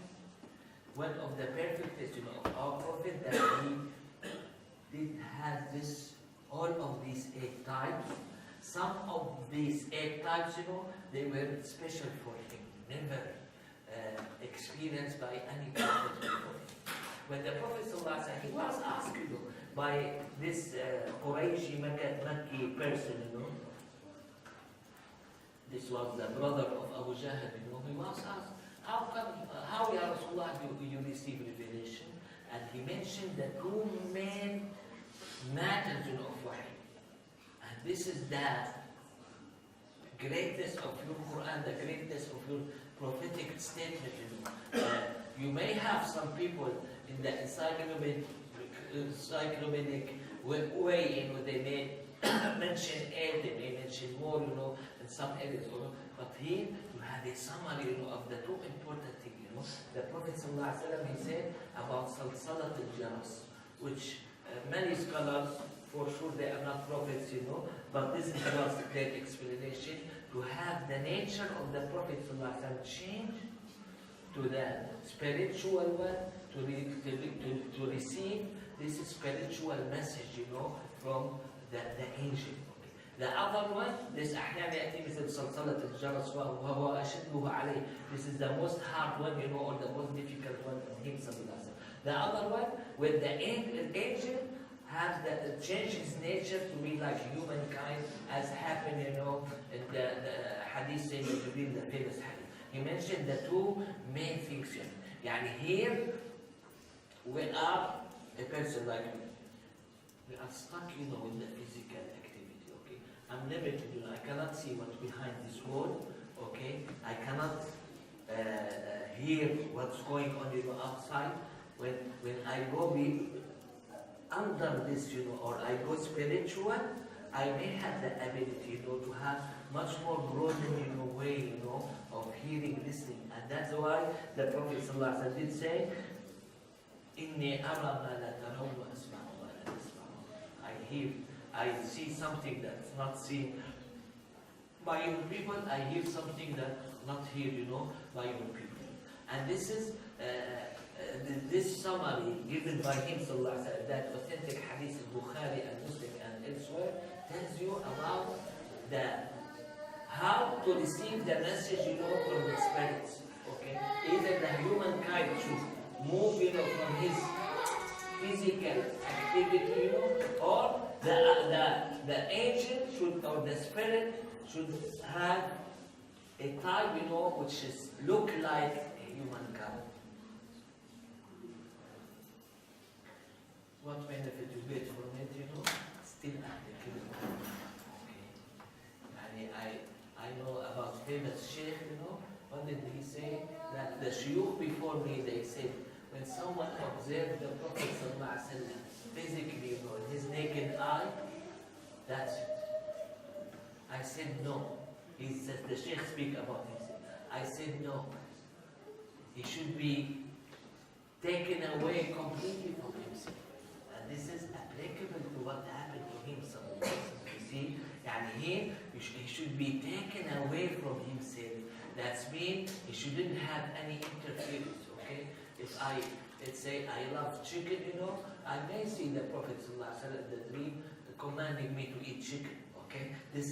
One of the perfectest of our Prophet, that he did have all of these 8 types. Some of these 8 types, they were special for him, never experienced by any prophet before. When the Prophet he was asked, by this Qurayshi Makki person, this was the brother of Abu Jahl, he was asked, how Ya Rasulullah do you receive revelation? And he mentioned the 2 main matters of wahi. And this is the greatness of your Quran, the greatness of your prophetic statement. You may have some people in the encyclopedic way, they may mention 8, they may mention more, in some areas, but here you have a summary, of the 2 important things, The Prophet ﷺ, he said about Salsalat al-Jaras, which many scholars, for sure they are not prophets, but this is just their explanation, to have the nature of the Prophet ﷺ change to the spiritual one, to receive this spiritual message, from the angel. The other one, this أحيانا يأتي مثل صلصلة الجرس وهو أشده عليه. This is the most hard one, or the most difficult one on him. The other one, when the angel has change his nature to be like humankind, as happened, in the hadith saying the famous hadith. He mentioned the 2 main things. Here we are a person like me. We are stuck, in the physical activity, okay? I'm limited, I cannot see what's behind this wall, okay? I cannot hear what's going on, outside. When I go under this, or I go spiritual, I may have the ability, to have much more broadened, way, of hearing, listening. And that's why the Prophet ﷺ did say, إني أرى ما لا ترون وأسمع ما لا تسمعون. I see something that's not seen by your people. I hear something that's not heard, by your people. And this is this summary given by him, sallallahu alaihi wasallam, that authentic hadith of Bukhari and Muslim and elsewhere, tells you about how to receive the message, from the spirits. Okay, either the humankind should move, from his physical activity, or the angel should, or the spirit should have a type, which is look like a humankind. What benefit you get from it, still applicable. Okay. I know about famous Shaykh, what did he say? That the Shaykh before me, they said, when someone observed the Prophet physically, in his naked eye, that's it. I said no. He said, the Shaykh speak about him. I said no. He should be taken away completely from himself. And this is applicable to what happened to him. You see, he should be taken away from himself. That means he shouldn't have any interference. Okay? If let's say I love chicken, I may see the Prophet the dream commanding me to eat chicken. Okay? It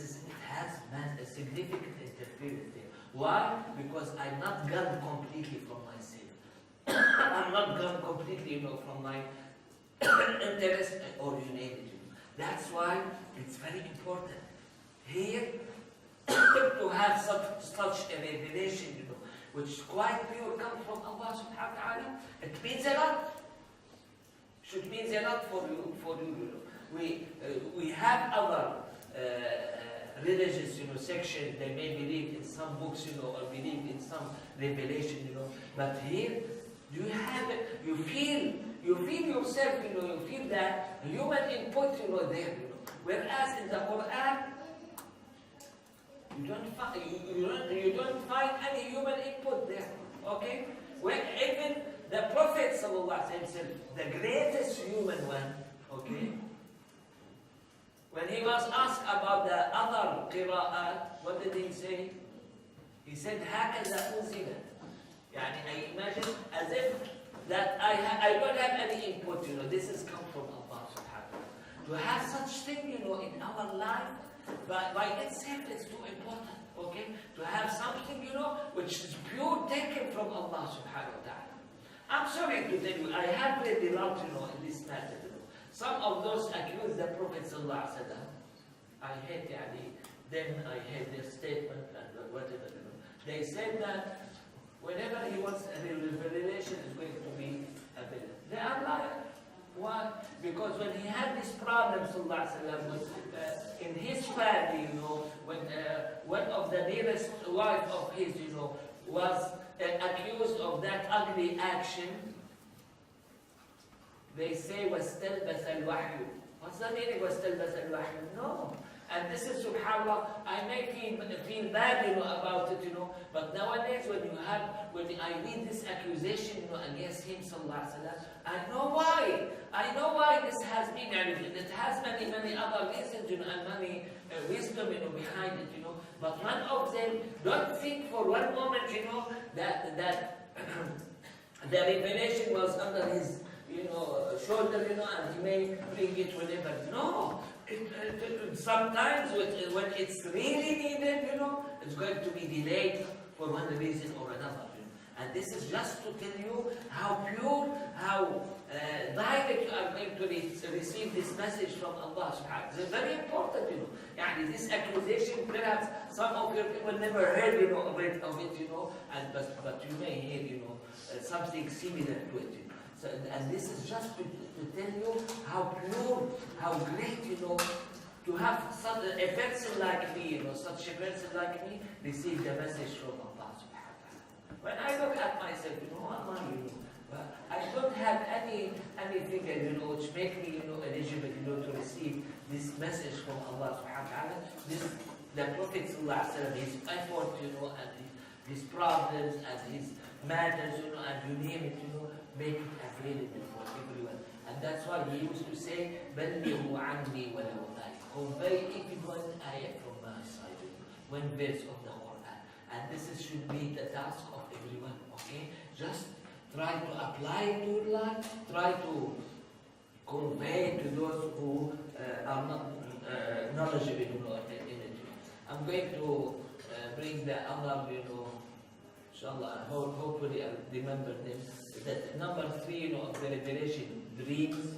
has a significant interference there. Why? Because I'm not gone completely from myself. I'm not gone completely, from my interest originated. That's why it's very important here to have such a revelation, which is quite pure, comes from Allah subhanahu wa ta'ala. It means a lot. Should means a lot for you. We have other religious, section. They may believe in some books, or believe in some revelation, But here, you have it. You feel yourself, you feel that human input, there, Whereas in the Quran, you don't find any human input there. Okay? When even the Prophet himself, the greatest human one, okay? When he was asked about the other qira'at, what did he say? He said, هَكَذَا أُنزِلَتْ. I imagine as if that I don't have any input, this has come from Allah subhanahu wa ta'ala. To have such thing, in our life, by itself it's too important, okay? To have something, which is pure taken from Allah subhanahu wa ta'ala. I'm sorry to tell you, I have read a lot, in this matter, Some of those accuse the Prophet sallallahu alaihi wasallam. I hate them, I hate their statement and whatever, They said that whenever he wants a revelation is going to be available. They are lying. Why? Because when he had this problem, sallallahu alaihi wasallam, in his family, when one of the nearest wife of his, was accused of that ugly action, they say, وَاسْتَلْبَسَ الْوَحْيُ. What's the meaning, وَاسْتَلْبَسَ الْوَحْيُ? No. And this is, subhanAllah, I may feel bad, about it, but nowadays when I read this accusation, against him, sallallahu alaihi wasallam, I know why. I know why this has been, it has many other reasons, and many wisdom, behind it, But one of them, don't think for one moment, that the revelation was under his, shoulder, and he may bring it whenever. No. Sometimes when it's really needed, it's going to be delayed for one reason or another. And this is just to tell you how pure, how direct you are going to receive this message from Allah subhanahu wa ta'ala. It's very important, This accusation, perhaps some of your people never heard, of it, but you may hear, something similar to it. So, and this is just to tell you how pure, how great, to have such a person like me, such a person like me, receive the message from Allah subhanahu wa ta'ala. When I look at myself, who am I, I don't have anything, which make me, eligible, to receive this message from Allah subhanahu wa ta'ala. The Prophet sallallahu alaihi wasallam, his effort, and his problems and his matters, and you name it, make it available for everyone. And that's why he used to say, بَلِّغُوا عَنِّي وَلَوْ آيَةً. Convey even one ayah from my side, one verse of the Quran. And this should be the task of everyone, okay? Just try to apply it to your life, try to convey to those who are not knowledgeable in it. I'm going to bring the Arab, inshallah, hopefully I'll remember them. That number 3, of the revelation, dreams.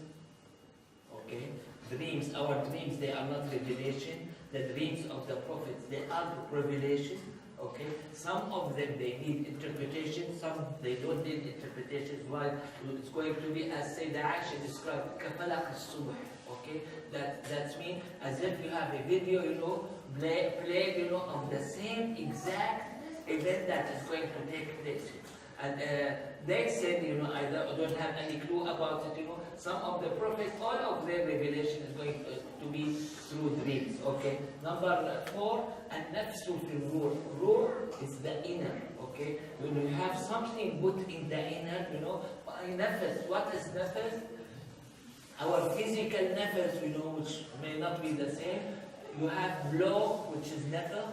Okay? Dreams, our dreams, they are not revelation. The dreams of the prophets, they are revelation. Okay? Some of them, they need interpretation. Some, they don't need interpretation. Why? It's going to be, as Sayyidah Aisha described, كَفَلَقَ الصُّبْحِ. Okay? That's mean as if you have a video, play, of the same exact event that is going to take place. And they said, I don't have any clue about it, Some of the prophets, all of their revelation is going to be through dreams, okay? Number 4, an-nafsu fil ruh. Ruh is the inner, okay? When you have something put in the inner, nafas. What is nafas? Our physical nafas, which may not be the same. You have blow, which is nafas.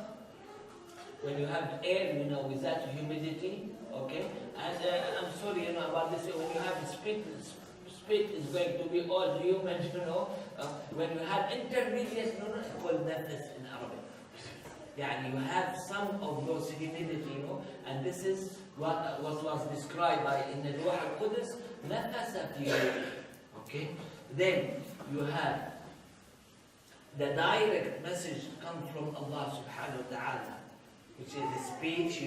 When you have air, without humidity, okay? And I'm sorry, about this. When you have spit is going to be all human, When you have intermediate, it's called nafas in Arabic. Yeah, you have some of those humidity, and this is what was described by in the Ruh al-Qudus, nafasa fi ruh. Okay? Then you have the direct message come from Allah subhanahu wa ta'ala, which is the speech,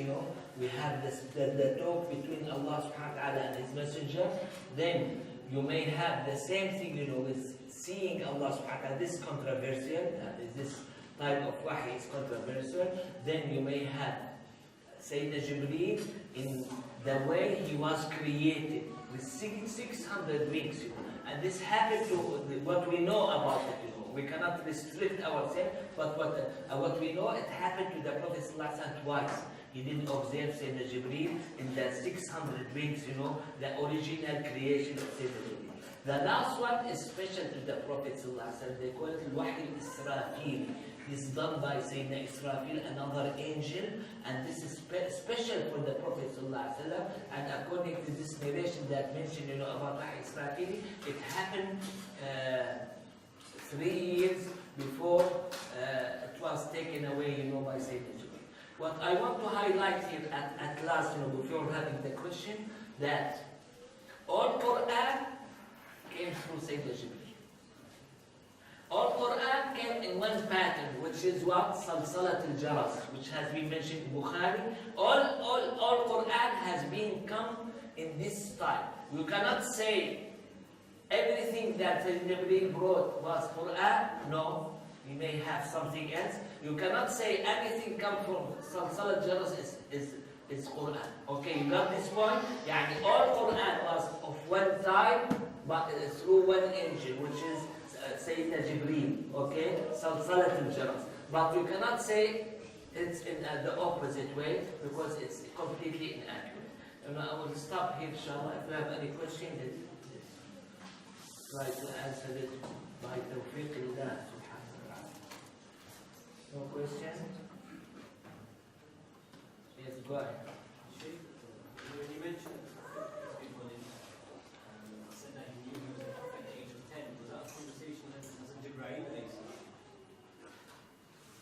we have the talk between Allah subhanahu wa ta'ala and His Messenger. Then you may have the same thing, with seeing Allah subhanahu wa ta'ala. This is controversial, this type of wahi is controversial. Then you may have Sayyidina Jibreel in the way he was created, with 600 wings, And this happened to what we know about it, We cannot restrict ourselves, but what we know, it happened to the Prophet ﷺ twice. He didn't observe Sayyidina Jibreel in the 600 wings, the original creation of Sayyidina Jibreel. The last one is special to the Prophet ﷺ. They call it Wahi Israfil. It's done by Sayyidina Israfil, another angel, and this is special for the Prophet ﷺ. And according to this narration that mentioned, about Wahi Israfil, it happened 3 years before it was taken away, by Sayyidina Jibreel. What I want to highlight here at last, before having the question, that all Quran came through Sayyidina Jibreel. All Quran came in one pattern, which is what? Salsalat al-Jaras, which has been mentioned in Bukhari. All Quran has been come in this style. You cannot say everything that Jibreel brought was Quran. No, you may have something else. You cannot say anything come from Salsalat Jaras is Quran. Okay, you got this point? Yani all Quran was of one type, but through one angel, which is Sayyidina Jibreel. Okay, Salsalat al-Jaras. But you cannot say it's in the opposite way, because it's completely inaccurate. I will stop here, inshallah. If you have any questions, try to answer it by tawfiq Allah subhanahu wa ta'ala. No question? Yes, go ahead. Shaykh, when you mentioned people said that he knew he was at the age of 10, was that a conversation that was in Jibreel?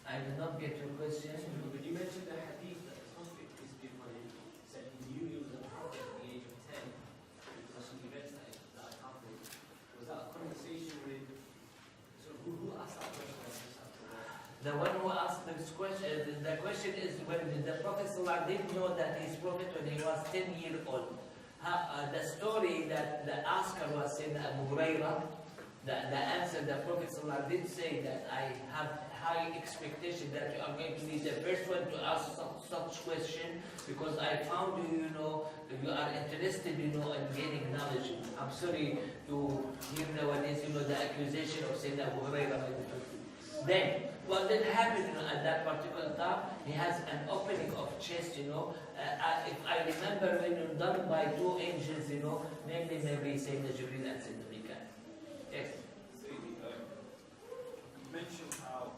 I did not get your question. When you mentioned the hadith that the Prophet, peace be upon him, said he knew he was a prophet at the age of 10 because of some events that happened, was that a conversation with, so who asked that question? The one who asked this question, the question is, when the Prophet ﷺ didn't know that he's prophet when he was 10 years old. The story that the asker was saying, Abu Hurairah, the answer, the Prophet ﷺ did say that I have high expectation that you are going to be the first one to ask such question, because I found you are interested, in gaining knowledge. I'm sorry to hear nowadays, the accusation of saying Abu Hurairah by the Prophet. Then, what did happen at that particular time? He has an opening of chest, if I remember when you're done by two angels, maybe Sayyidina Jibreel and Sayyidina Mikael. Yes? You mentioned how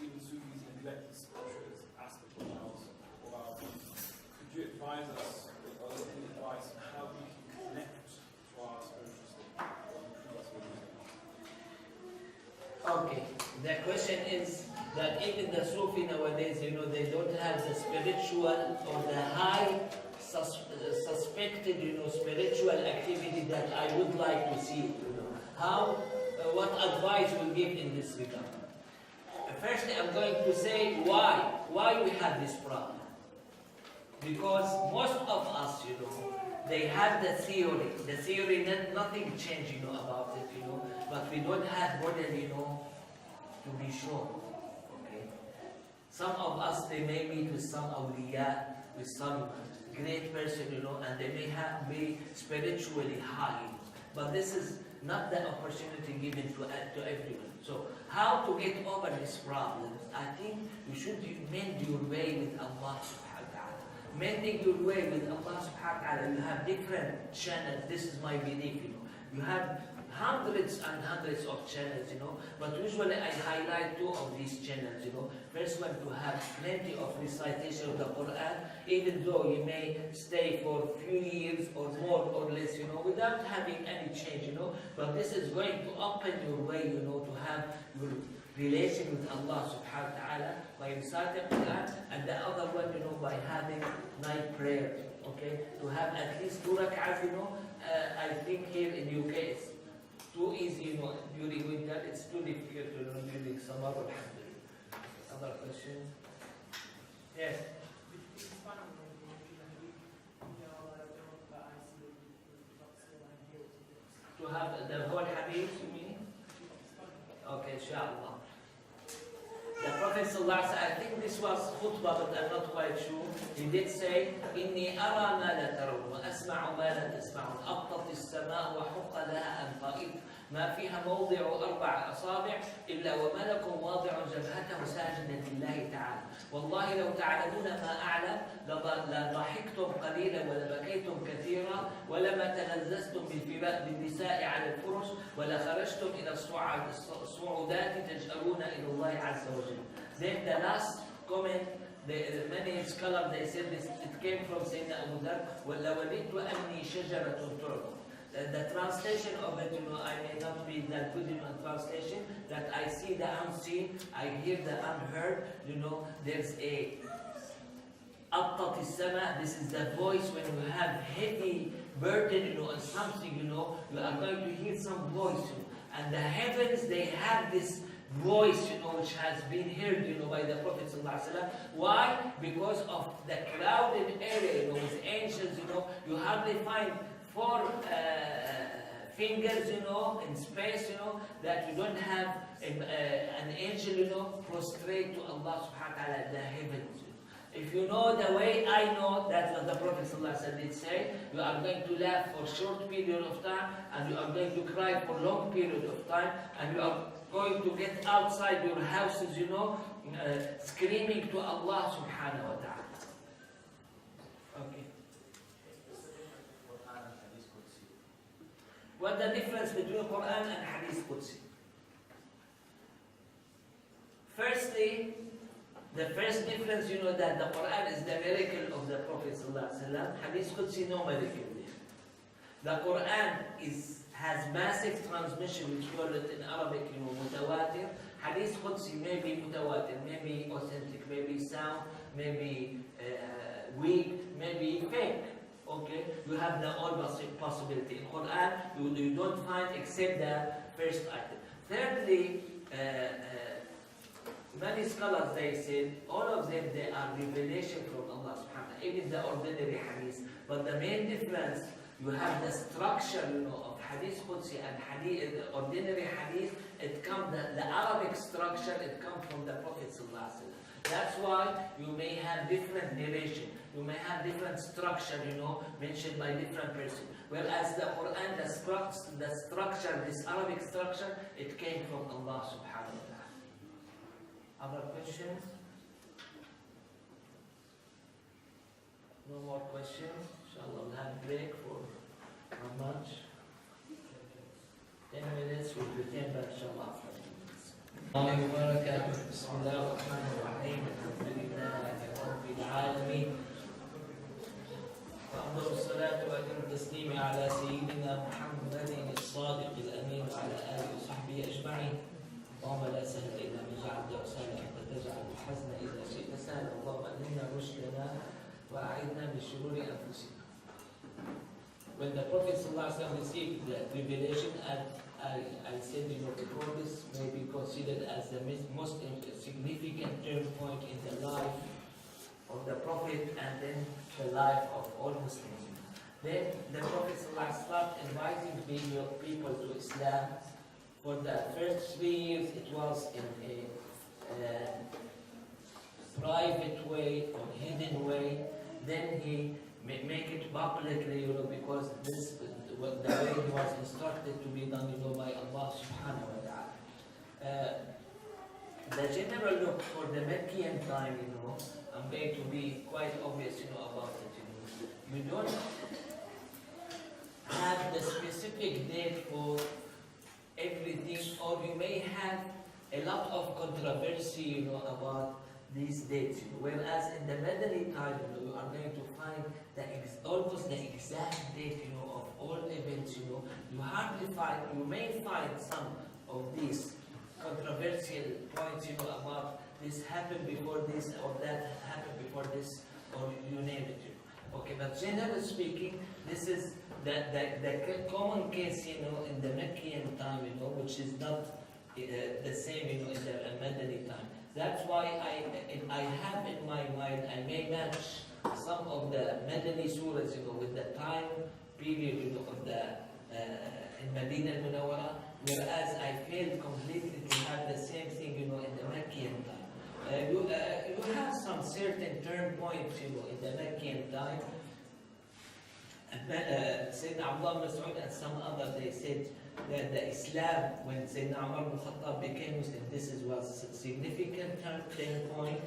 even Sufis neglect the spiritual aspect of our faith. Could you advise us, or any advice on how we can connect to our spiritual state or improve our spiritual state? Okay. The question is that even the Sufi nowadays, they don't have the spiritual or the high suspected, spiritual activity that I would like to see. How? What advice will give in this regard? Firstly, I'm going to say why we have this problem. Because most of us, they have the theory. The theory, nothing changed, about it, but we don't have model, to be sure. Okay. Some of us, they may meet with some awliya, with some great person, and they may be spiritually high. But this is not the opportunity given to everyone. So, how to get over this problem? I think you should mend your way with Allah subhanahu wa ta'ala. Mending your way with Allah subhanahu wa ta'ala, you have different channels. This is my belief, You have hundreds and hundreds of channels, but usually I highlight two of these channels, First one, to have plenty of recitation of the Quran, even though you may stay for a few years or more or less, without having any change, but this is going to open your way, to have your relation with Allah subhanahu wa ta'ala by reciting Quran, and the other one, by having night prayer, okay? To have at least 2 rak'ahs, I think here in UK it's too easy, during winter, it's too difficult, during summer, alhamdulillah. Other questions? Yes? To have the whole hadith, you mean? Okay, inshallah. The Prophet ﷺ, I think this was khutbah, but I'm not quite sure. He did say, إِنِّي أَرَى مَا لَا تَرَوْنَ وَأَسْمَعُ مَا لَا تَسْمَعُونَ أَبْطَتِ السَّمَاءُ وَحُقَّ لَهَا أَنْ طَائِفٌ ما فيها موضع 4 أصابع إلا وملك واضع جبهته ساجدا لله تعالى والله لو تعلمون ما أعلم لضحكتم قليلا ولبكيتم كثيرا ولما تلذذتم بالنساء على الفرش ولخرجتم إلى الصعودات تجأرون إلى الله عز وجل. Then the last comment, many scholars, they said this, it came from Sayyidina Abu Dhar, وَلَوَلِدْتُ أَنِّي شَجَرَةٌ تُعْبَدُ. The translation of it, I may not be that good in translation, that I see the unseen, I hear the unheard, there's a أَبْطَتِ السَّمَاء, this is the voice when you have heavy burden, and something, you are going to hear some voice, and the heavens, they have this voice, which has been heard, by the Prophet ﷺ. Why? Because of the crowded area, with angels, you hardly find 4 fingers, in space, that you don't have an angel, prostrate to Allah subhanahu wa ta'ala, the heavens. If you know the way I know, that's what the Prophet ﷺ did say, you are going to laugh for a short period of time, and you are going to cry for a long period of time, and you are going to get outside your houses, screaming to Allah subhanahu wa ta'ala. Okay. What's the difference between Quran and Hadith Qudsi? Firstly, the first difference, that the Quran is the miracle of the Prophet ﷺ. Hadith Qudsi, no miracle there. The Quran has massive transmission, which call it in Arabic, mutawatir. Hadith Qudsi may be mutawatir, maybe authentic, maybe sound, maybe weak, maybe fake. Okay, you have the all possibility. In Quran, you don't find except the first item. Thirdly, many scholars, they said, all of them, they are revelation from Allah subhanahu wa ta'ala, even the ordinary hadith. But the main difference, you have the structure, of hadith Qudsi and hadith, the ordinary hadith, it comes, the Arabic structure, it comes from the Prophet sallallahu alaihi wasallam. That's why you may have different narration, you may have different structure, mentioned by different person. Whereas the Quran, the structure, this Arabic structure, it came from Allah subhanahu wa ta'ala. Other questions? No more questions? Inshallah, we'll have a break for how much? 10 minutes, we'll return back, inshallah. الله وبركاته. بسم الله الرحمن الرحيم. الحمد لله رب العالمين. وأفضل الصلاة وأتم التسليم على سيدنا محمد الصادق الأمين وعلى آله وصحبه أجمعين. اللهم لا سهل إلا ما جعلته سهلا أنت تجعل الحزن إذا شئت سهلا. اللهم ألهمنا رشدنا وأعذنا من شرور أنفسنا. When the Prophet ﷺ received the revelation, I said, before this may be considered as the most significant turn point in the life of the Prophet and then the life of all Muslims. Then the Prophet ﷺ started inviting people to Islam. For the first 3 years, it was in a private way or hidden way. Then he make it publicly, because this the way he was instructed to be done, by Allah subhanahu wa ta'ala. The general look for the Meccan time, I'm going to be quite obvious, about it. You don't have the specific date for everything, or you may have a lot of controversy, about these dates. Whereas in the Madani time, you are going to find almost the exact date, of all events. You may find some of these controversial points, about this happened before this or that happened before this, or you name it. Okay, but generally speaking, this is the common case, in the Meccan time, which is not the same, in the Madani time. That's why I have in my mind, I may match some of the Madani surahs, with the time period, of the in Medina al-Munawwara, whereas I failed completely to have the same thing, in the Meccan time. You have some certain turn points, in the Meccan time. Sayyidina Abdullah ibn Mas'ud and some others, they said that the Islam, when Sayyidina Umar ibn Khattab became Muslim, this was a significant turn point.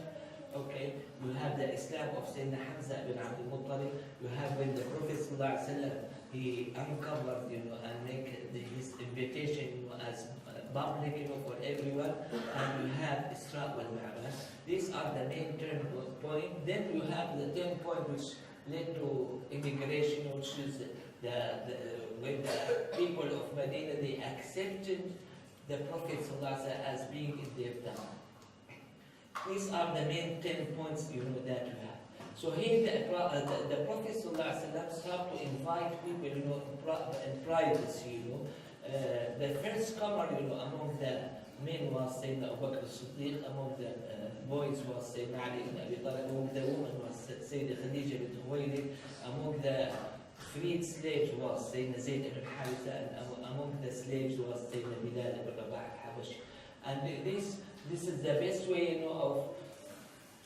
Okay, you have the Islam of Sayyidina Hamza ibn Abdul Muttalib. You have when the Prophet ﷺ, he uncovered, and make his invitation, as public, for everyone. And you have Isra wal Mi'raj. These are the main turn point. Then you have the turn point which led to immigration, which is when the people of Medina, they accepted the Prophet ﷺ as being in their town. These are the main 10 points, that you have. So here the Prophet ﷺ started to invite people, in privacy. The first comer, among the men was Sayyidina Abu Bakr as-Siddiq, among the boys was Sayyidina Ali ibn Abi Talib, among the women was Sayyidina Khadija bint Khuwaylid, among the freed slaves was Sayyidina Zayd ibn Haritha, and among the slaves was Sayyidina Bilal ibn Rabah al-Habashi. And this is the best way, of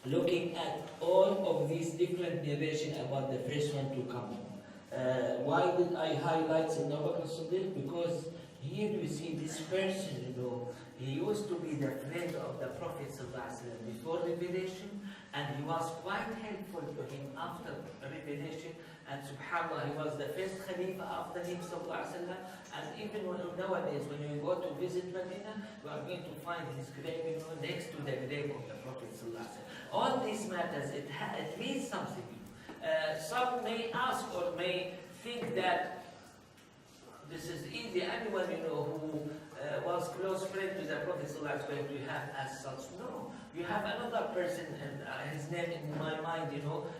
looking at all of these different narrations about the first one to come. Why did I highlight Sayyidina Abu Bakr as-Siddiq? Because here you see this person, he used to be the friend of the Prophet ﷺ before revelation, and he was quite helpful to him after revelation. And subhanAllah, he was the first Khalifa after him ﷺ. And even nowadays, when you go to visit Medina, you are going to find his grave, next to the grave of the Prophet ﷺ. All these matters, it means something. Some may ask or may think that this is easy. Anyone, who was close friend to the Prophet ﷺ is going to have as such. No. You have another person, and his name in my mind,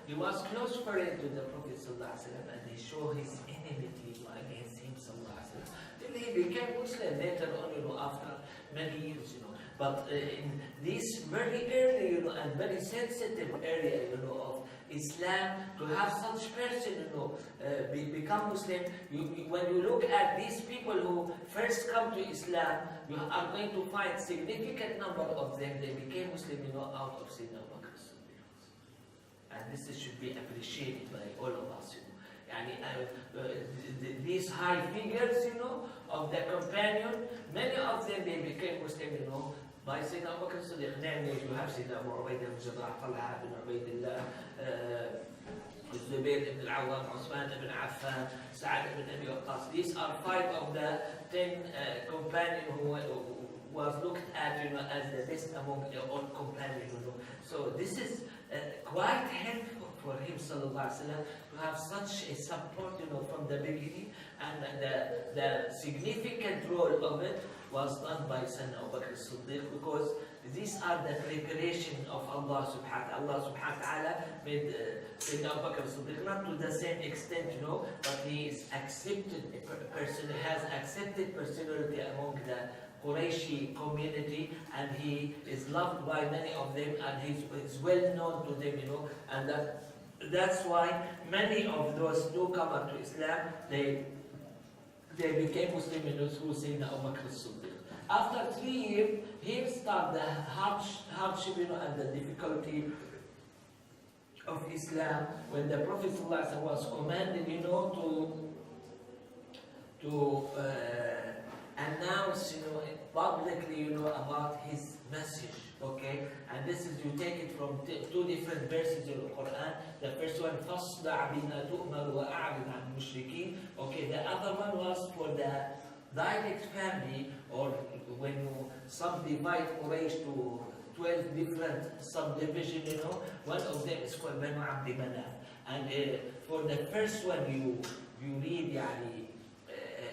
he was close friend to the Prophet ﷺ, and he showed his enmity against him ﷺ. Till he became Muslim later on, after many years, But in this very early, and very sensitive area, of Islam, to have such person, become Muslim. When you look at these people who first come to Islam, you are going to find significant number of them, they became Muslim, out of Sayyidina Abu Bakr as-Siddiq. And this should be appreciated by all of us, these high figures, of the companion, many of them, they became Muslim, by Sayyidina Abu Bakr as-Siddiq. Namely, you have Sayyidina Abu Ubaidah ibn Jarrah, Talha ibn Ubaidillah, Zubayr ibn al-Awwam, Uthman ibn Affan, Sa'ad ibn Abi Waqqas. These are 5 of the 10 companions who was looked at, as the best among all companions. So this is quite helpful for him, sallallahu alaihi wasallam, to have such a support, from the beginning, and the significant role of it was done by Sayyidina Abu Bakr as-Siddiq, because these are the preparation of Allah subhanahu wa ta'ala made Sayyidina Abu Bakr as-Siddiq, not to the same extent, but he is accepted, a person has accepted personality among the Qurayshi community, and he is loved by many of them, and he is well known to them, and that's why many of those newcomers to Islam, they became Muslim through Sayyidina Abu Bakr as-Siddiq. After 3 years, here started the hardship, and the difficulty of Islam, when the Prophet ﷺ was commanded, to announce, publicly, about his message. Okay, and this is, you take it from 2 different verses in the Quran. The first one, فَاصْدَعْ بِمَا تُؤْمَرُ وَأَعْرِضْ عَنِ الْمُشْرِكِينَ. Okay, the other one was for the direct family, or when you subdivide Quraysh to 12 different subdivisions, one of them is called Banu Abdi Manaf. And for the first one, you read,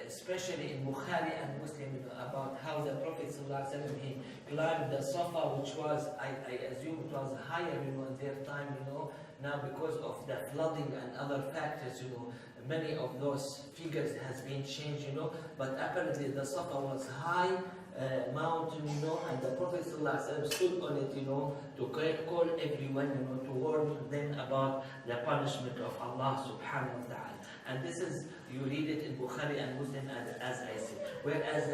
especially in Bukhari and Muslim, about how the Prophet ﷺ, he climbed the Safa, which was, I assume it was higher, in their time, now because of the flooding and other factors, many of those figures has been changed, but apparently the Safa was high mountain, and the Prophet ﷺ stood on it, to call everyone, to warn them about the punishment of Allah subhanahu wa ta'ala. And this is, you read it in Bukhari and Muslim, as I said. Whereas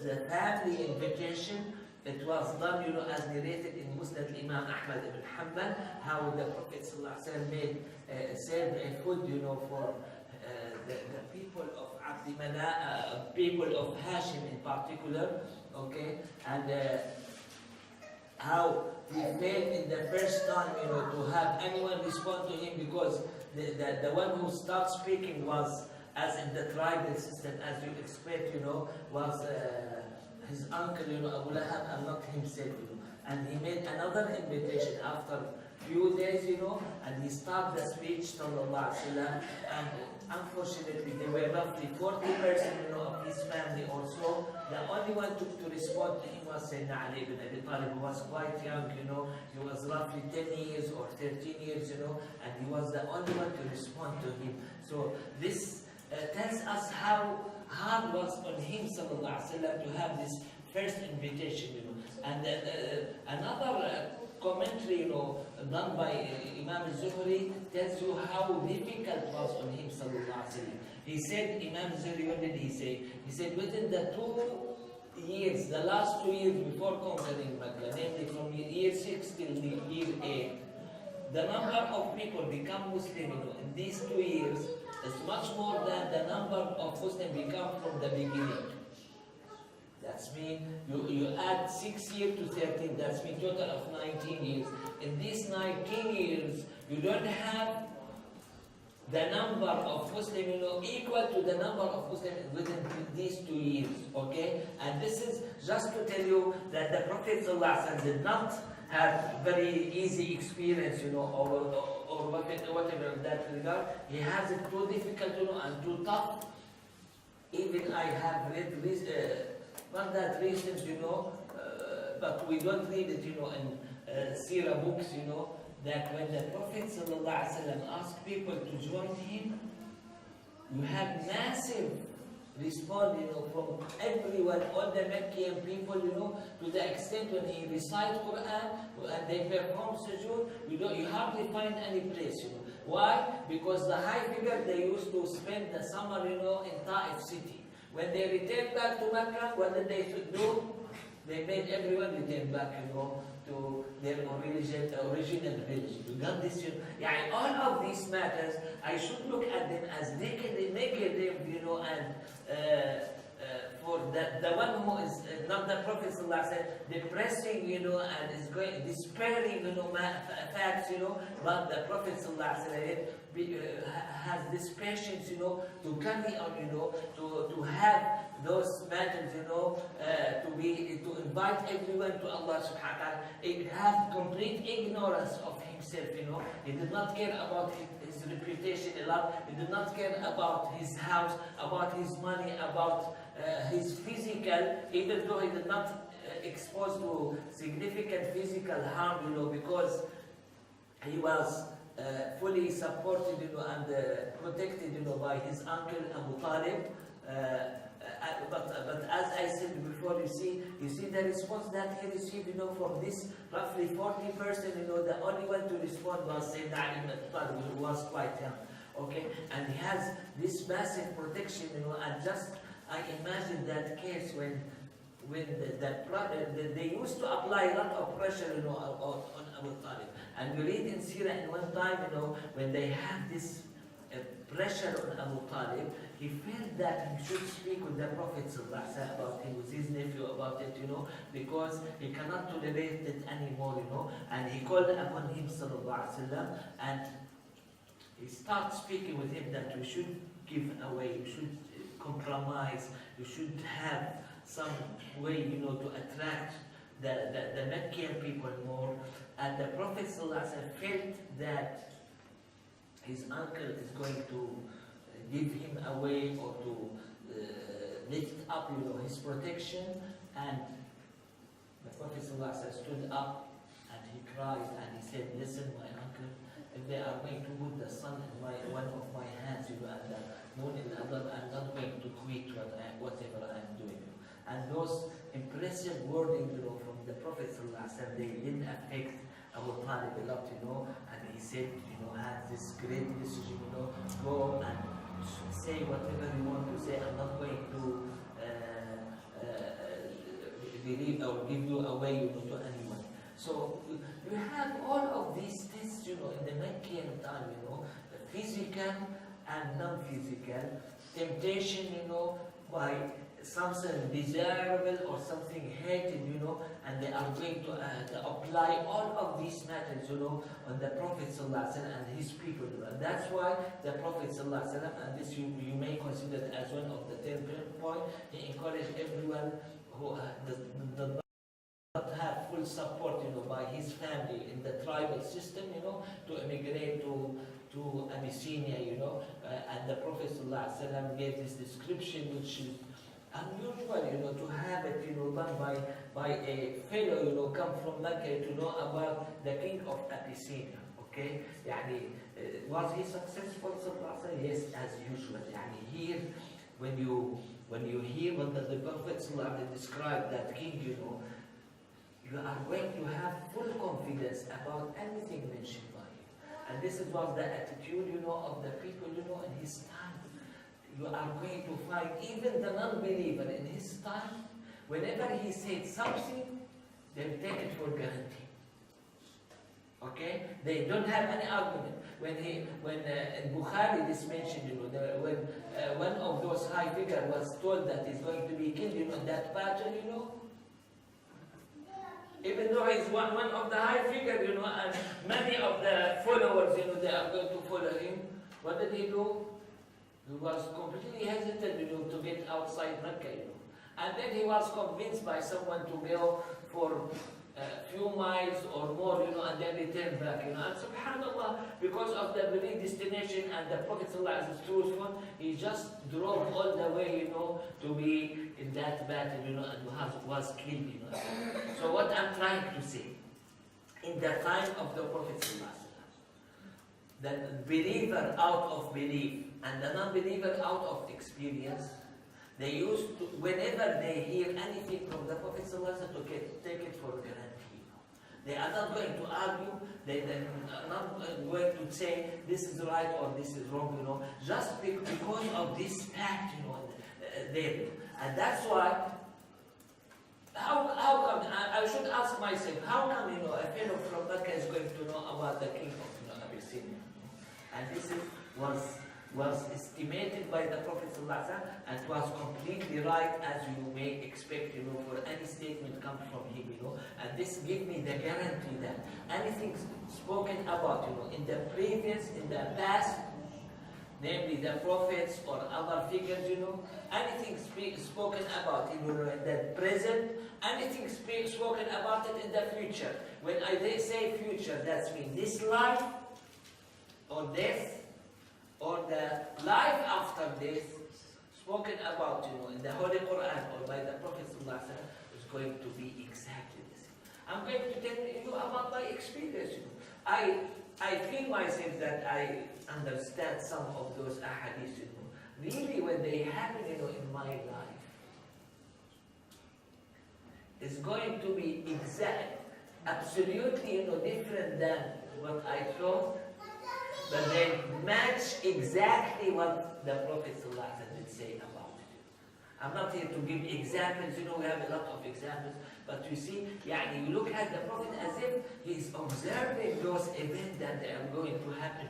the family invitation, it was done, as narrated in Muslim Imam Ahmad ibn Hanbal, how the Prophet ﷺ made, served a food, for the people of Abdi Manaf, people of Hashim in particular, okay, and how he failed in the first time, to have anyone respond to him, because the one who started speaking was, as in the tribal system, as you expect, was his uncle, Abu Lahab, and not himself, And he made another invitation after few days, and he started the speech, sallallahu alaihi wasallam, and unfortunately there were roughly 40% of his family or so. The only one to respond to him was Sayyidina Ali ibn Abi Talib, who was quite young, he was roughly 10 years or 13 years, and he was the only one to respond to him. So this tells us how hard was on him, sallallahu alaihi wasallam, to have this first invitation, And another commentary, done by Imam al-Zuhri, tells you how difficult it was on him, sallallahu alaihi wasallam. He said, Imam al-Zuhri, what did he say? He said, within the 2 years, the last 2 years before conquering Mecca, namely from year 6 till year 8, the number of people become Muslim, in these 2 years is much more than the number of Muslims become from the beginning. That's mean you add 6 years to 13, that's mean total of 19 years. In these 19 years, you don't have the number of Muslims, equal to the number of Muslims within these 2 years, okay? And this is just to tell you that the Prophet ﷺ did not have very easy experience, or whatever in that regard. He has it too difficult, and too tough. Even I have read not that recent, but we don't read it, in Sirah books, that when the Prophet ﷺ asked people to join him, you have respond, from everyone, all the Meccan people, to the extent when he recite Quran and they perform sujood, you hardly find any place, Why? Because the high figure, they used to spend the summer, in Taif city. When they returned back to Mecca, what did they do? They made everyone return back, to their original village. You got this? All of these matters, I should look at them as negative, and for the one who is not the Prophet depressing, and is going despairing, facts, but the Prophet has this patience, to carry on, to have those matters, to invite everyone to Allah subhanahu wa ta'ala. He had complete ignorance of himself, He did not care about his reputation a lot. He did not care about his house, about his money, about his physical, even though he did not exposed to significant physical harm, because he was fully supported, and protected, by his uncle Abu Talib. But as I said before, you see the response that he received, from this roughly 40 person, the only one to respond was Sayyidina Ali ibn Abi Talib, who was quite young. Okay, and he has this massive protection, and just I imagine that case when they used to apply a lot of pressure, on Abu Talib. And we read in Sirah in one time, when they had this pressure on Abu Talib, he felt that he should speak with the Prophet about him, with his nephew about it, because he cannot tolerate it anymore, and he called upon him, and he started speaking with him that we should give away, we should compromise, we should have some way, to attract the Meccan people more. And the Prophet felt that his uncle is going to give him away, or to lift up, his protection. And the Prophet stood up and he cried and he said, "Listen, my uncle, if they are going to put the sun in one of my hands, and the moon in the other, I'm not going to quit whatever I'm doing." And those impressive wording, from the Prophet they didn't affect Abu Talib a lot, and he said, had this great decision, go and say whatever you want to say. I'm not going to believe or give you away, to anyone. So you have all of these tests, in the Meccan time, physical and non-physical, temptation, by something desirable or something hated, and they are going to apply all of these matters, on the Prophet and his people. And that's why the Prophet and this you may consider it as one of the 10 points, he encouraged everyone who does not have full support, by his family in the tribal system, to immigrate to Abyssinia, and the Prophet gave this description, which is unusual, to have it, done by a fellow, come from Mecca to know about the king of Abyssinia. Okay, was he successful? Yes, as usual. Here, when you hear what the Prophet described that king, you are going to have full confidence about anything mentioned by him. And this was the attitude, of the people, in his time. You are going to find even the non-believer in his time, whenever he said something, they'll take it for granted. Okay? They don't have any argument. When in Bukhari this mentioned, when one of those high figures was told that he's going to be killed, in that battle, even though he's one of the high figures, and many of the followers, they are going to follow him, what did he do? He was completely hesitant, to get outside Mecca, And then he was convinced by someone to go for a few miles or more, and then return back, And subhanAllah, because of the very destination and the Prophet is truthful, he just drove all the way, to be in that battle, and was killed, So what I'm trying to say, in the time of the Prophet the believer out of belief and the non-believer out of experience, They used to, whenever they hear anything from the Prophet ﷺ, to take it for guarantee. They are not going to argue, they are not going to say this is right or this is wrong, just because of this fact, there. And that's why, how come, I should ask myself, how come, a fellow from Mecca is going to know about the king of Abyssinia? And this was estimated by the Prophet ﷺ and was completely right, as you may expect, for any statement come from him, and this gives me the guarantee that anything spoken about, in the past, namely the prophets or other figures, anything spoken about in the present, anything spoken about it in the future. When they say future, that means this life or death, or the life after death, spoken about, in the Holy Quran or by the Prophet ﷺ, is going to be exactly the same. I'm going to tell you about my experience. I feel myself that I understand some of those ahadith, really when they happen, in my life. It's going to be absolutely, different than what I thought. But they match exactly what the Prophet ﷺ did say about it. I'm not here to give examples, we have a lot of examples, but you see, you look at the Prophet as if he's observing those events that are going to happen.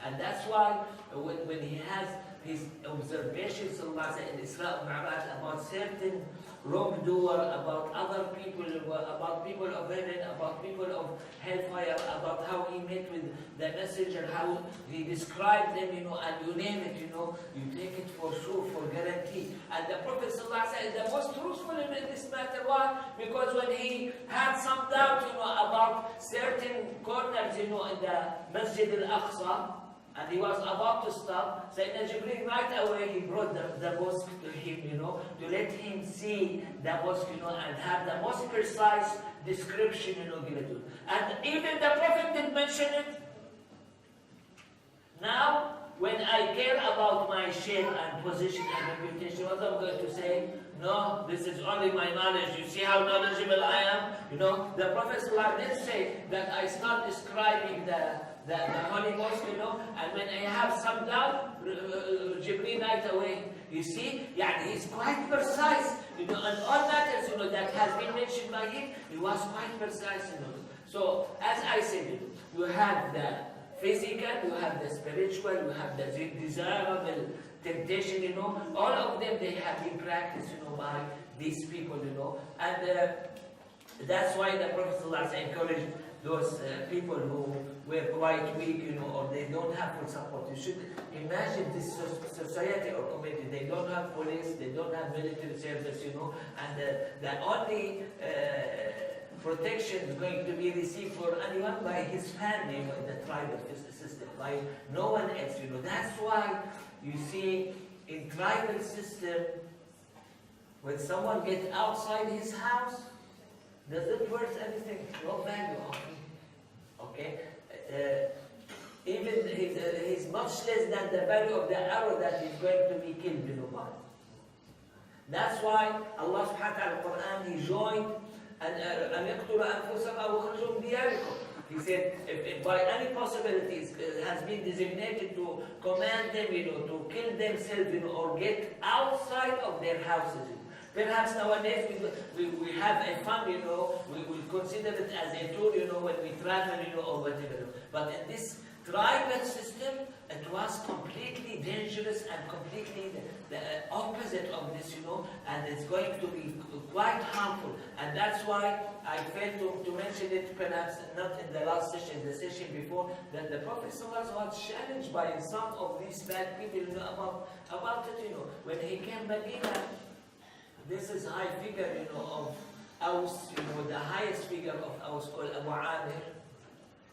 And that's why when he has his observations in Isra al-Mi'raj about certain wrongdoer, about other people, about people of heaven, about people of hellfire, about how he met with the messenger, how he described them, and you name it, you take it for sure, for guarantee. And the Prophet ﷺ is the most truthful in this matter. Why? Because when he had some doubt, about certain corners, in the Masjid al-Aqsa, and he was about to stop, Sayyidina Jibreel right away, he brought the mosque to him, to let him see the mosque, and have the most precise description, given. And even the Prophet did mention it. Now, when I care about my shape and position and reputation, what I'm going to say? No, this is only my knowledge. You see how knowledgeable I am? The Prophet ﷺ did say that I start describing the Holy Mosque, and when I have some doubt, Jibreel right away, you see, he's quite precise, and all matters, that has been mentioned by him, he was quite precise, So, as I said, you have the physical, you have the spiritual, you have the desirable temptation, all of them, they have been practiced, by these people, and that's why the Prophet ﷺ encouraged those people who were quite weak, or they don't have full support. You should imagine this society or community. They don't have police, they don't have military service, and the only protection is going to be received for anyone by his family, in the tribal system, by no one else, That's why you see in tribal system, when someone gets outside his house, does it worth anything? No value of him. Okay? Even he's much less than the value of the arrow that is going to be killed by. That's why Allah subhanahu wa ta'ala in the Quran, He joined أَنْ يَقْتُلَ أَنفُسَهُمْ أَوْ يُخْرِجُهُمْ دِيَارِكُمْ. He said, if by any possibilities has been designated to command them, to kill themselves, or get outside of their houses. Perhaps nowadays we have a fun, we consider it as a tool, when we travel, or whatever. But in this tribal system, it was completely dangerous and completely the opposite of this, and it's going to be quite harmful. And that's why I failed to mention it, perhaps not in the last session, the session before, that the Prophet ﷺ was challenged by some of these bad people, about it, when he came Medina. This is high figure, of Aus, the highest figure of Aus, called Abu Amir.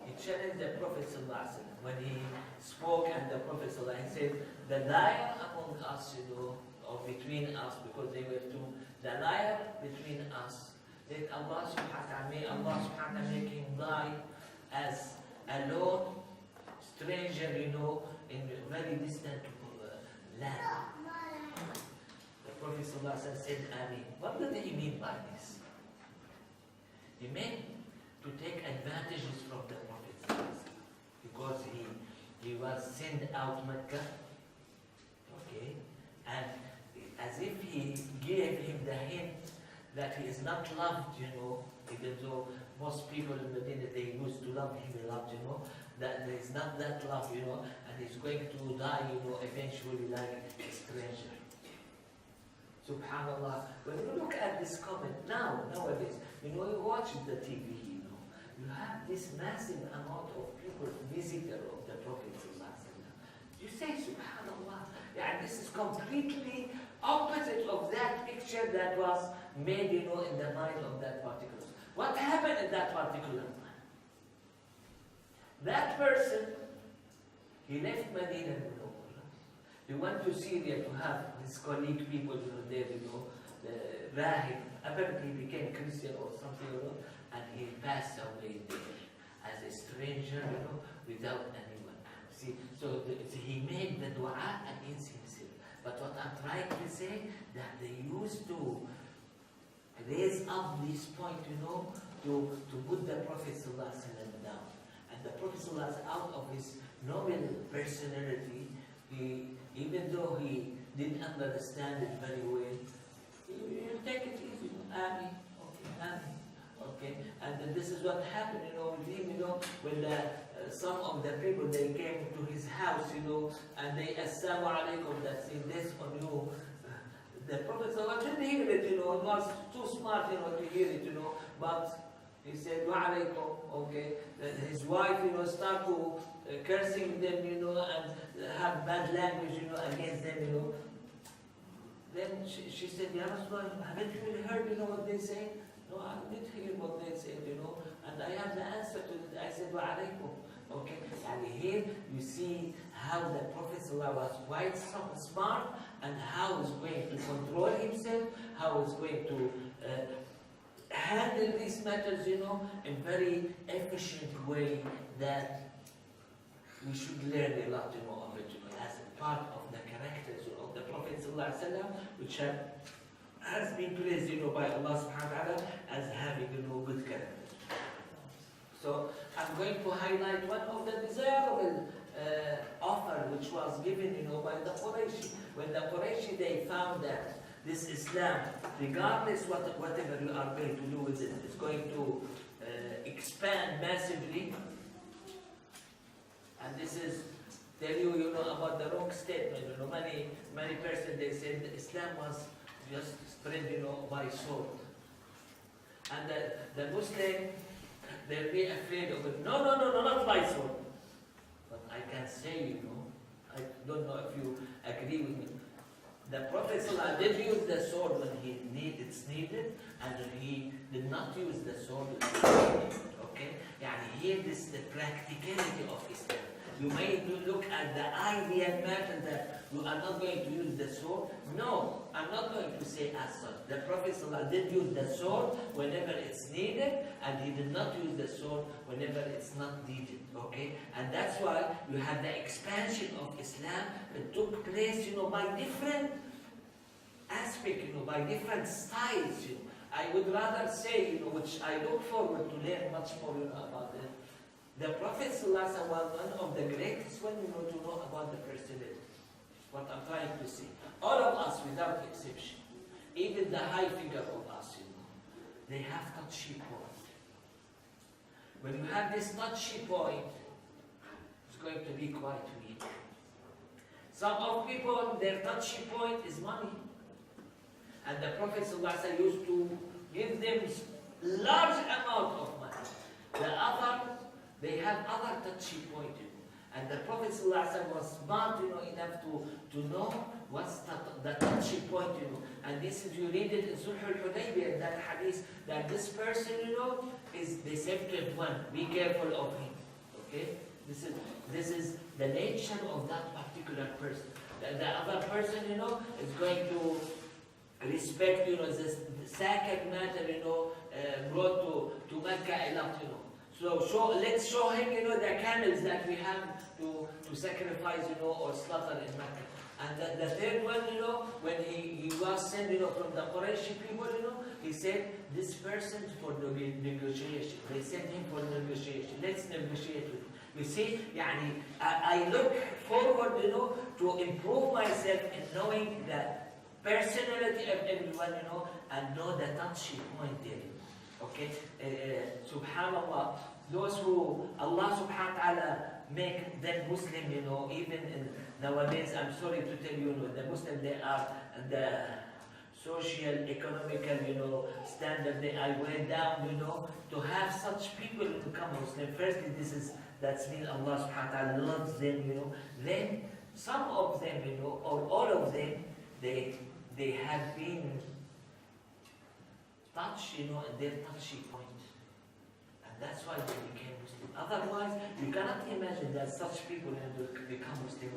He challenged the Prophet ﷺ when he spoke, and the Prophet ﷺ said, the liar among us, or between us, because they were two, the liar between us, let Allah subhanahu wa ta'ala, may Allah subhanahu wa ta'ala make him die as a lone stranger, in a very distant land. The Prophet ﷺ said, Ameen. What did he mean by this? He meant to take advantages from the Prophet ﷺ, because he was sent out Mecca, okay, and as if he gave him the hint that he is not loved, even though most people in Medina, they used to love him a lot, that there is not that love, and he's going to die, eventually like a stranger. Subhanallah, when you look at this comment nowadays, you watch the TV, you have this massive amount of people, visitor of the Prophet. You say, Subhanallah, this is completely opposite of that picture that was made, in the mind of that particular. What happened at that particular time? That person, he left Medina. He went to Syria to have his colleague people there, the Rahib. Apparently he became Christian or something, and he passed away there as a stranger, without anyone. See, so he made the dua against himself. But what I'm trying to say, that they used to raise up this point, to put the Prophet ﷺ down. And the Prophet ﷺ, out of his noble personality, even though he didn't understand it very well, you take it easy, Ameen, okay, Ameen, okay. And then this is what happened, with him, when some of the people, they came to his house, and they, Assalamu alaikum, that say this on you. The Prophet didn't hear it, it was too smart, to hear it, but he said, wa alaikum, okay. Then his wife, start to cursing them, and have bad language, against them, Then she said, Ya Rasulullah, haven't you really heard, what they say? No, I didn't hear what they said, and I have the answer to it. I said, wa alaikum. Okay, and here you see how the Prophet was quite smart, and how he's going to control himself, how he's going to handle these matters, in a very efficient way, that we should learn a lot, of it, as a part of the characters of the Prophet ﷺ, which has been praised, by Allah subhanahu wa ta'ala as having, good character. So I'm going to highlight one of the desirable offer which was given, by the Quraysh. When the Quraysh, they found that this Islam, regardless whatever you are going to do with it, is going to expand massively. And this is tell you, about the wrong statement. Many persons, they said Islam was just spread, by sword. And the Muslim, they'll be afraid of it. No, not by sword. But I can say, I don't know if you agree with me. The Prophet ﷺ did use the sword when it's needed, and he did not use the sword when it's needed. Okay? Here this is the practicality of Islam. You may look at the ideal matter that you are not going to use the sword. No, I'm not going to say as such. The Prophet ﷺ did use the sword whenever it's needed, and he did not use the sword whenever it's not needed. Okay? And that's why you have the expansion of Islam that took place, by different aspects, by different styles. I would rather say, which I look forward to learn much more, about it. The Prophet ﷺ was one of the greatest ones, to know about the personality. What I'm trying to say. All of us, without exception, even the high figure of us, they have touchy point. When you have this touchy point, it's going to be quite weak. Some of people, their touchy point is money. And the Prophet ﷺ used to give them large amount of money. The other, they have other touchy points. And the Prophet ﷺ was smart, enough to know what's the touchy point, And this is, you read it in Sulh al-Hudaybiyah, that hadith, that this person, is the deceptive one. Be careful of him. Okay? This is the nature of that particular person. The other person, is going to respect, this sacred matter, brought to Mecca a lot, So let's show him, the camels that we have to sacrifice, or slaughter in Mecca. And the third one, when he was sent, from the Quraysh people, he said, this person for negotiation. They sent him for negotiation. Let's negotiate with him. You see, I look forward, to improve myself in knowing the personality of everyone, and know the touchy point there. Okay? Subhanallah, those who Allah subhanahu wa ta'ala make them Muslim, even nowadays, I'm sorry to tell you, the Muslim, they are the social, economical, standard, they are way down, to have such people become Muslim. Firstly, that's mean Allah subhanahu wa ta'ala loves them, Then, some of them, or all of them, they have been touched, in their touchy point. And that's why they became Muslim. Otherwise, you cannot imagine that such people will become Muslim,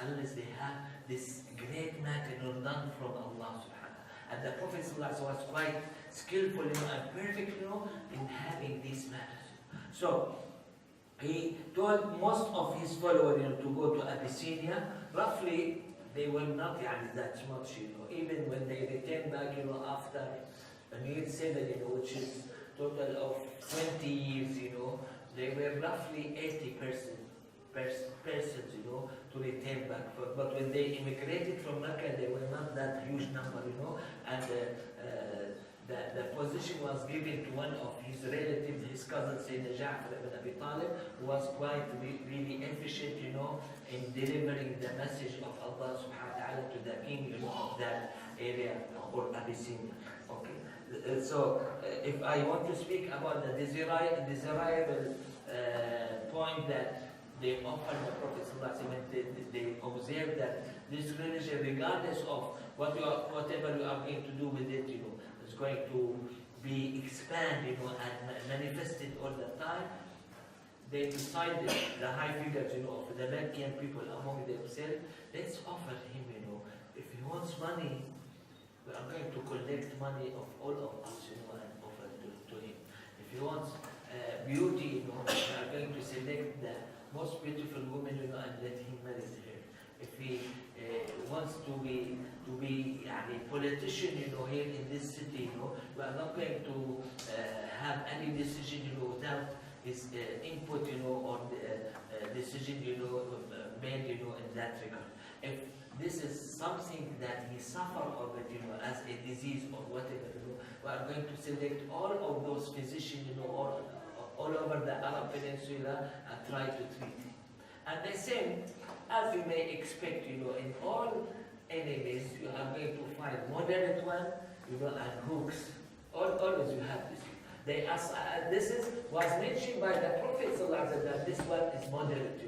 unless they have this great matter done from Allah subhanahu wa ta'ala. And the Prophet was quite skillful, and perfect, in having these matters. So, he told most of his followers, to go to Abyssinia. Roughly, they were not that much, Even when they returned back, after year 7, which is total of 20 years, they were roughly 80 persons, to return back. But when they immigrated from Mecca, they were not that huge number, and the position was given to one of his relatives, his cousin, Sayyidina Ja'far ibn Abi Talib, who was quite really efficient, in delivering the message of Allah subhanahu wa ta'ala to the king, of that area, or Abyssinia. Okay. So, if I want to speak about the desirable point that they offer the Prophet ﷺ, they observe that this religion, regardless of whatever you are going to do with it, is going to be expanded, and manifested all the time. They decided, the high figures, of the Meccan people among themselves, let's offer him, if he wants money, we are going to collect money of all of us, and offer to him. If he wants beauty, we are going to select the most beautiful woman, and let him marry her. If he wants to be a politician, here in this city, we are not going to have any decision, without his input, or the decision, made, in that regard. If this is something that he suffered of it, as a disease or whatever, we are going to select all of those physicians, all over the Arab Peninsula, and try to treat him. And the same, as you may expect, in all enemies, you are going to find moderate one, and hooks. Always you have this. This was mentioned by the Prophet that this one is moderate,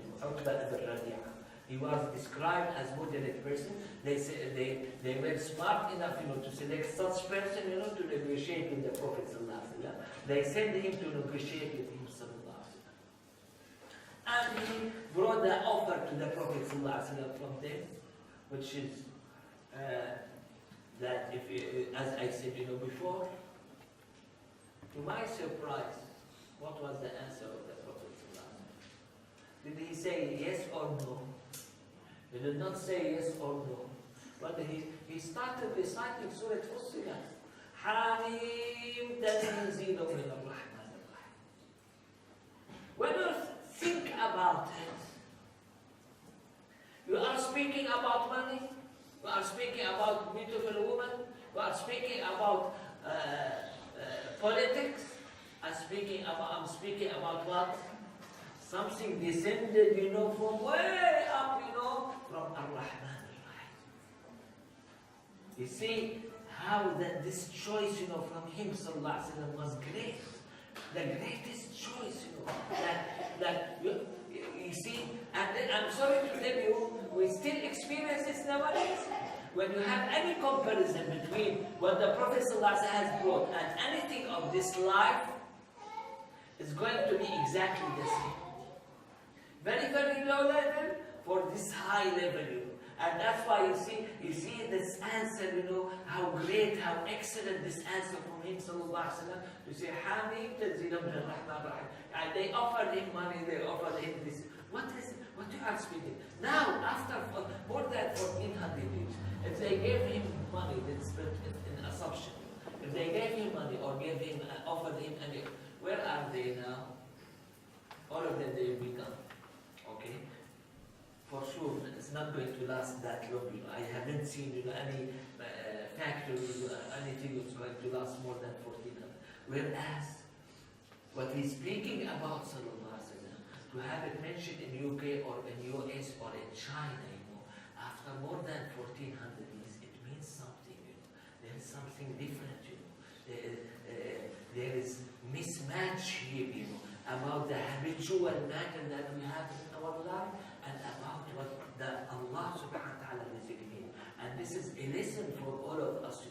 He was described as moderate person. They say they were smart enough, to select such person, to negotiate with the Prophet They sent him to negotiate with him And he brought the offer to the Prophet from them, which is that as I said, before, to my surprise, what was the answer of the Prophet? Did he say yes or no? He did not say yes or no. But he started reciting Surah Fussilat. Hamim tanzilu min ar-Rahman ar-Rahim. When you think about it, you are speaking about money, you are speaking about beautiful women, you are speaking about politics, I'm speaking about what? Something descended, from way up, from Ar-Rahman Ar-Rahim. You see how this choice, from him, was great. The greatest choice, that you see, and then I'm sorry to tell you, we still experience this nowadays. When you have any comparison between what the Prophet has brought and anything of this life, it's going to be exactly the same. Very, very low level for this high level, And that's why you see this answer, how great, how excellent this answer from him, sallallahu alaihi wasallam. You say, Hamim tanzilum min ar-Rahman ar-Rahim. And they offered him money, they offered him this What you are speaking? Now, after more than 1400 years, if they gave him money, that's an assumption. If they gave him money or offered him any, where are they now? All of them, they will be gone. Okay? For sure, it's not going to last that long. I haven't seen any factory, anything that's going to last more than 1400. Whereas, what he's speaking about, sallallahu alaihi wasallam, to have it mentioned in UK or in US or in China, after more than 1400 years, it means something. There is something different. There is mismatch here, about the habitual matter that we have in our life and about what Allah subhanahu wa ta'ala designated. And this is a lesson for all of us,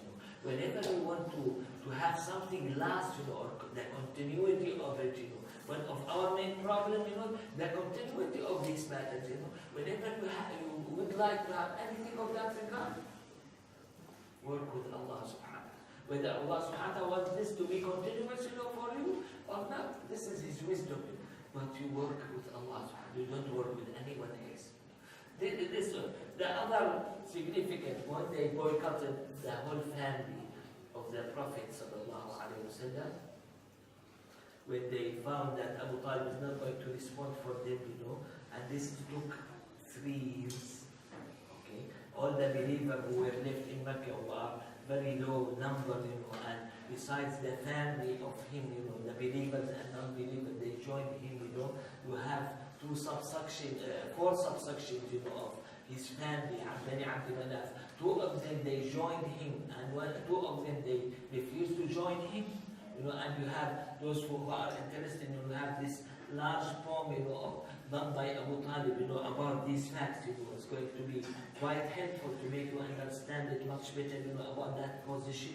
Whenever we want to have something last, or the continuity of it, one of our main problems, the continuity of these matters, Whenever you would like to have anything of that regard, work with Allah subhanahu wa ta'ala. Whether Allah subhanahu wa ta'ala wants this to be continuous, for you or not, this is His wisdom. But you work with Allah subhanahu wa ta'ala. You don't work with anyone else. The other significant one, they boycotted the whole family of the Prophet sallallahu alaihi wasallam when they found that Abu Talib is not going to respond for them, and this took 3 years. Okay, all the believers who were left in Mecca were very low number, and besides the family of him, the believers and non-believers, they joined him, You have 4 subsections, of his family, Bani Abd Manaf. 2 of them, they joined him, and 2 of them, they refused to join him. And you have those who are interested, you have this large poem, done by Abu Talib, about these facts, It's going to be quite helpful to make you understand it much better, about that position.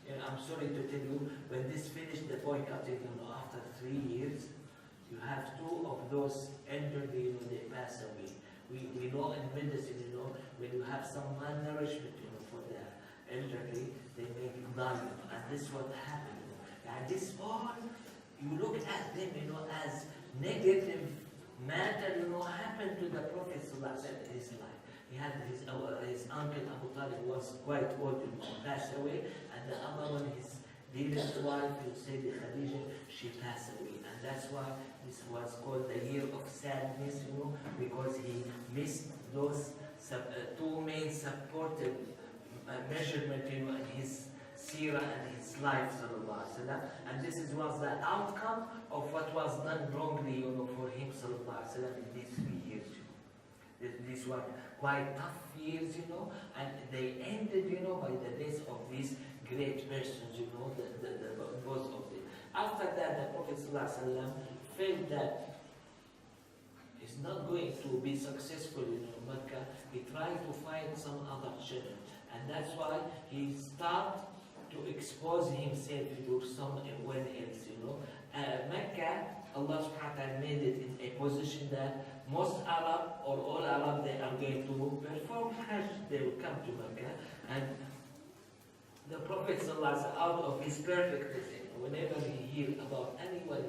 And I'm sorry to tell you, when this finished, the boycotting, after 3 years, you have 2 of those elderly, they pass away. We know in medicine, when you have some malnourishment, for the elderly, they may die, and this is what happened. And this all, you look at them, as negative matter, happened to the Prophet in his life. He had his uncle Abu Talib was quite old, passed away, and the other one, his dearest wife, Sayyida Khadija, she passed away. And that's why this was called the year of sadness, because he missed those 2 main supportive measurement, in his seerah and his life, sallallahu alaihi wasallam. And this was the outcome of what was done wrongly, for him, sallallahu alaihi wasallam, in these 3 years. These were quite tough years, and they ended, by the death of these great persons, both of them. After that, the Prophet sallallahu alaihi wasallam felt that he's not going to be successful in Mecca. He tried to find some other channel, and that's why he started to expose himself to someone else, Mecca, Allah subhanahu wa ta'ala made it in a position that most Arab or all Arab, they are going to perform Hajj. They will come to Mecca, and the Prophet sallallahu alaihi wasallam, out of his perfectness, whenever he hears about anyone,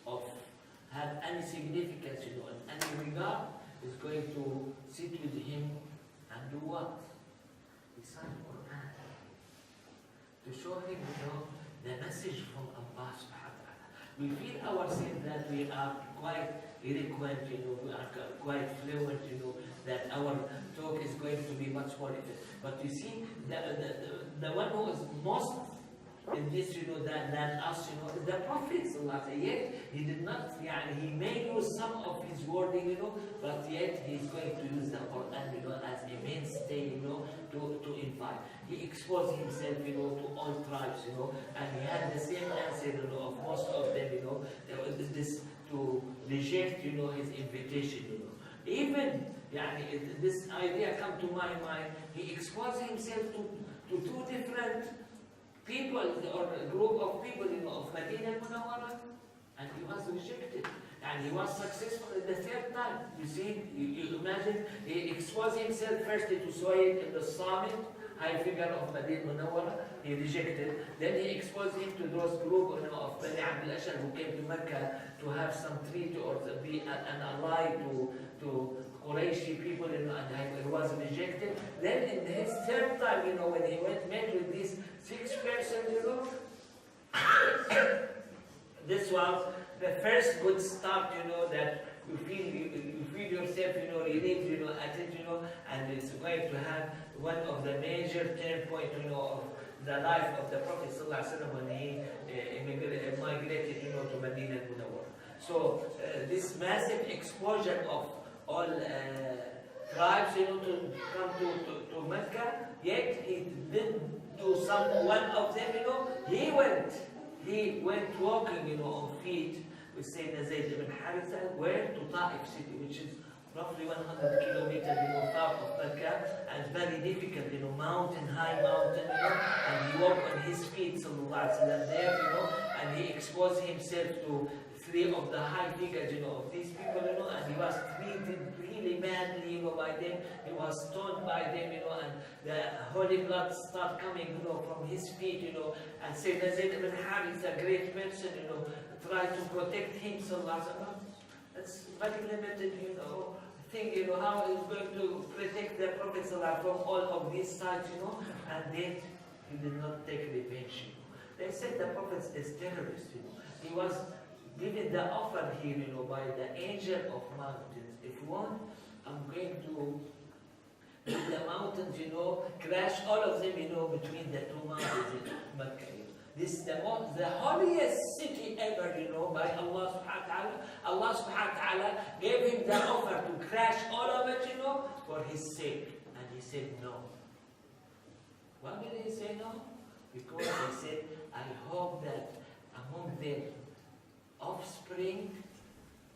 of have any significance, in any regard, is going to sit with him and do what? Recite Quran. To show him, the message from Allah subhanahu wa ta'ala. We feel ourselves that we are quite eloquent, we are quite fluent, that our talk is going to be much more effective. But you see, the one who is most in this, than us, is the Prophet. Yet he did not, he may use some of his wording, but yet he's going to use the Quran, as a mainstay, to invite. He exposed himself, to all tribes, and he had the same answer, of most of them, this to reject, his invitation, Even, this idea come to my mind. He exposed himself to 2 different people or a group of people, of Medina al-Munawwara, and he was rejected. And he was successful in the 3rd time. You see, you imagine, he exposed himself first to Suhail in the Summit, high figure of Madinah Munawwara, he rejected. Then he exposed him to those group of Bani Abd al-Ashar who came to Mecca to have some treaty or to be an ally to Qurayshi people, and he was rejected. Then in his third time, when he met with these 6 persons, this was the first good start, that you feel yourself, relieved, at it, and it's going to have one of the major turn point, of the life of the Prophet ﷺ when he migrated, to Medina al-Munawwara. So this massive exposure of all tribes, to come to Mecca, yet he didn't do one of them, he went walking, on feet with Sayyidina Zayd ibn Haritha, where to Ta'if city, which is roughly 100 kilometers, south of Mecca, and very difficult, high mountain, and he walked on his feet, sallallahu alaihi wasallam, there, and he exposed himself to 3 of the high figures, of these people, and he was treated really badly, by them. He was stoned by them, and the holy blood started coming, from his feet, and Sayyidina Zayd ibn Haritha, a great person, tried to protect him, sallallahu alaihi wasallam. It's very limited, thing, how he's going to protect the Prophet sallallahu from all of these sides, and then he did not take revenge. They said the Prophet is terrorist, He was given the offer here, by the angel of mountains. If you want, I'm going to make the mountains, crash all of them, between the 2 mountains in Mecca. This is the holiest city ever, by Allah subhanahu wa ta'ala. Allah subhanahu wa ta'ala gave him the offer to crash all of it, for his sake. And he said no. Why did he say no? Because he said, I hope that among their offspring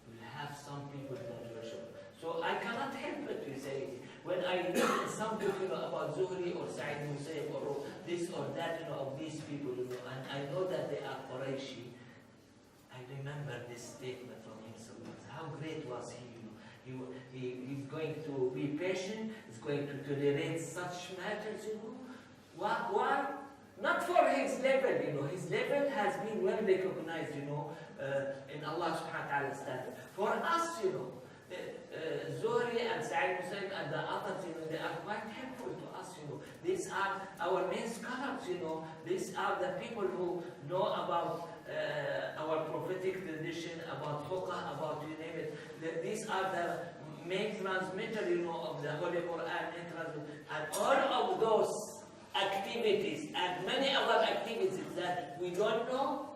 will have some people that worship. So I cannot help but to say, when I read some book, about Zuhri or Sa'id Musayyib or this or that, of these people, and I know that they are Qurayshi, I remember this statement from him. So how great was he? He's going to be patient. He's going to tolerate such matters. Why? Not for his level. His level has been well recognized. In Allah Subhanahu wa Taala's standard. For us, Zuhri and Sa'id Musayyib and the others, they are quite helpful to us, These are our main scholars, These are the people who know about our prophetic tradition, about Fuqah, about you name it. These are the main transmitter, of the Holy Quran, and all of those activities and many other activities that we don't know,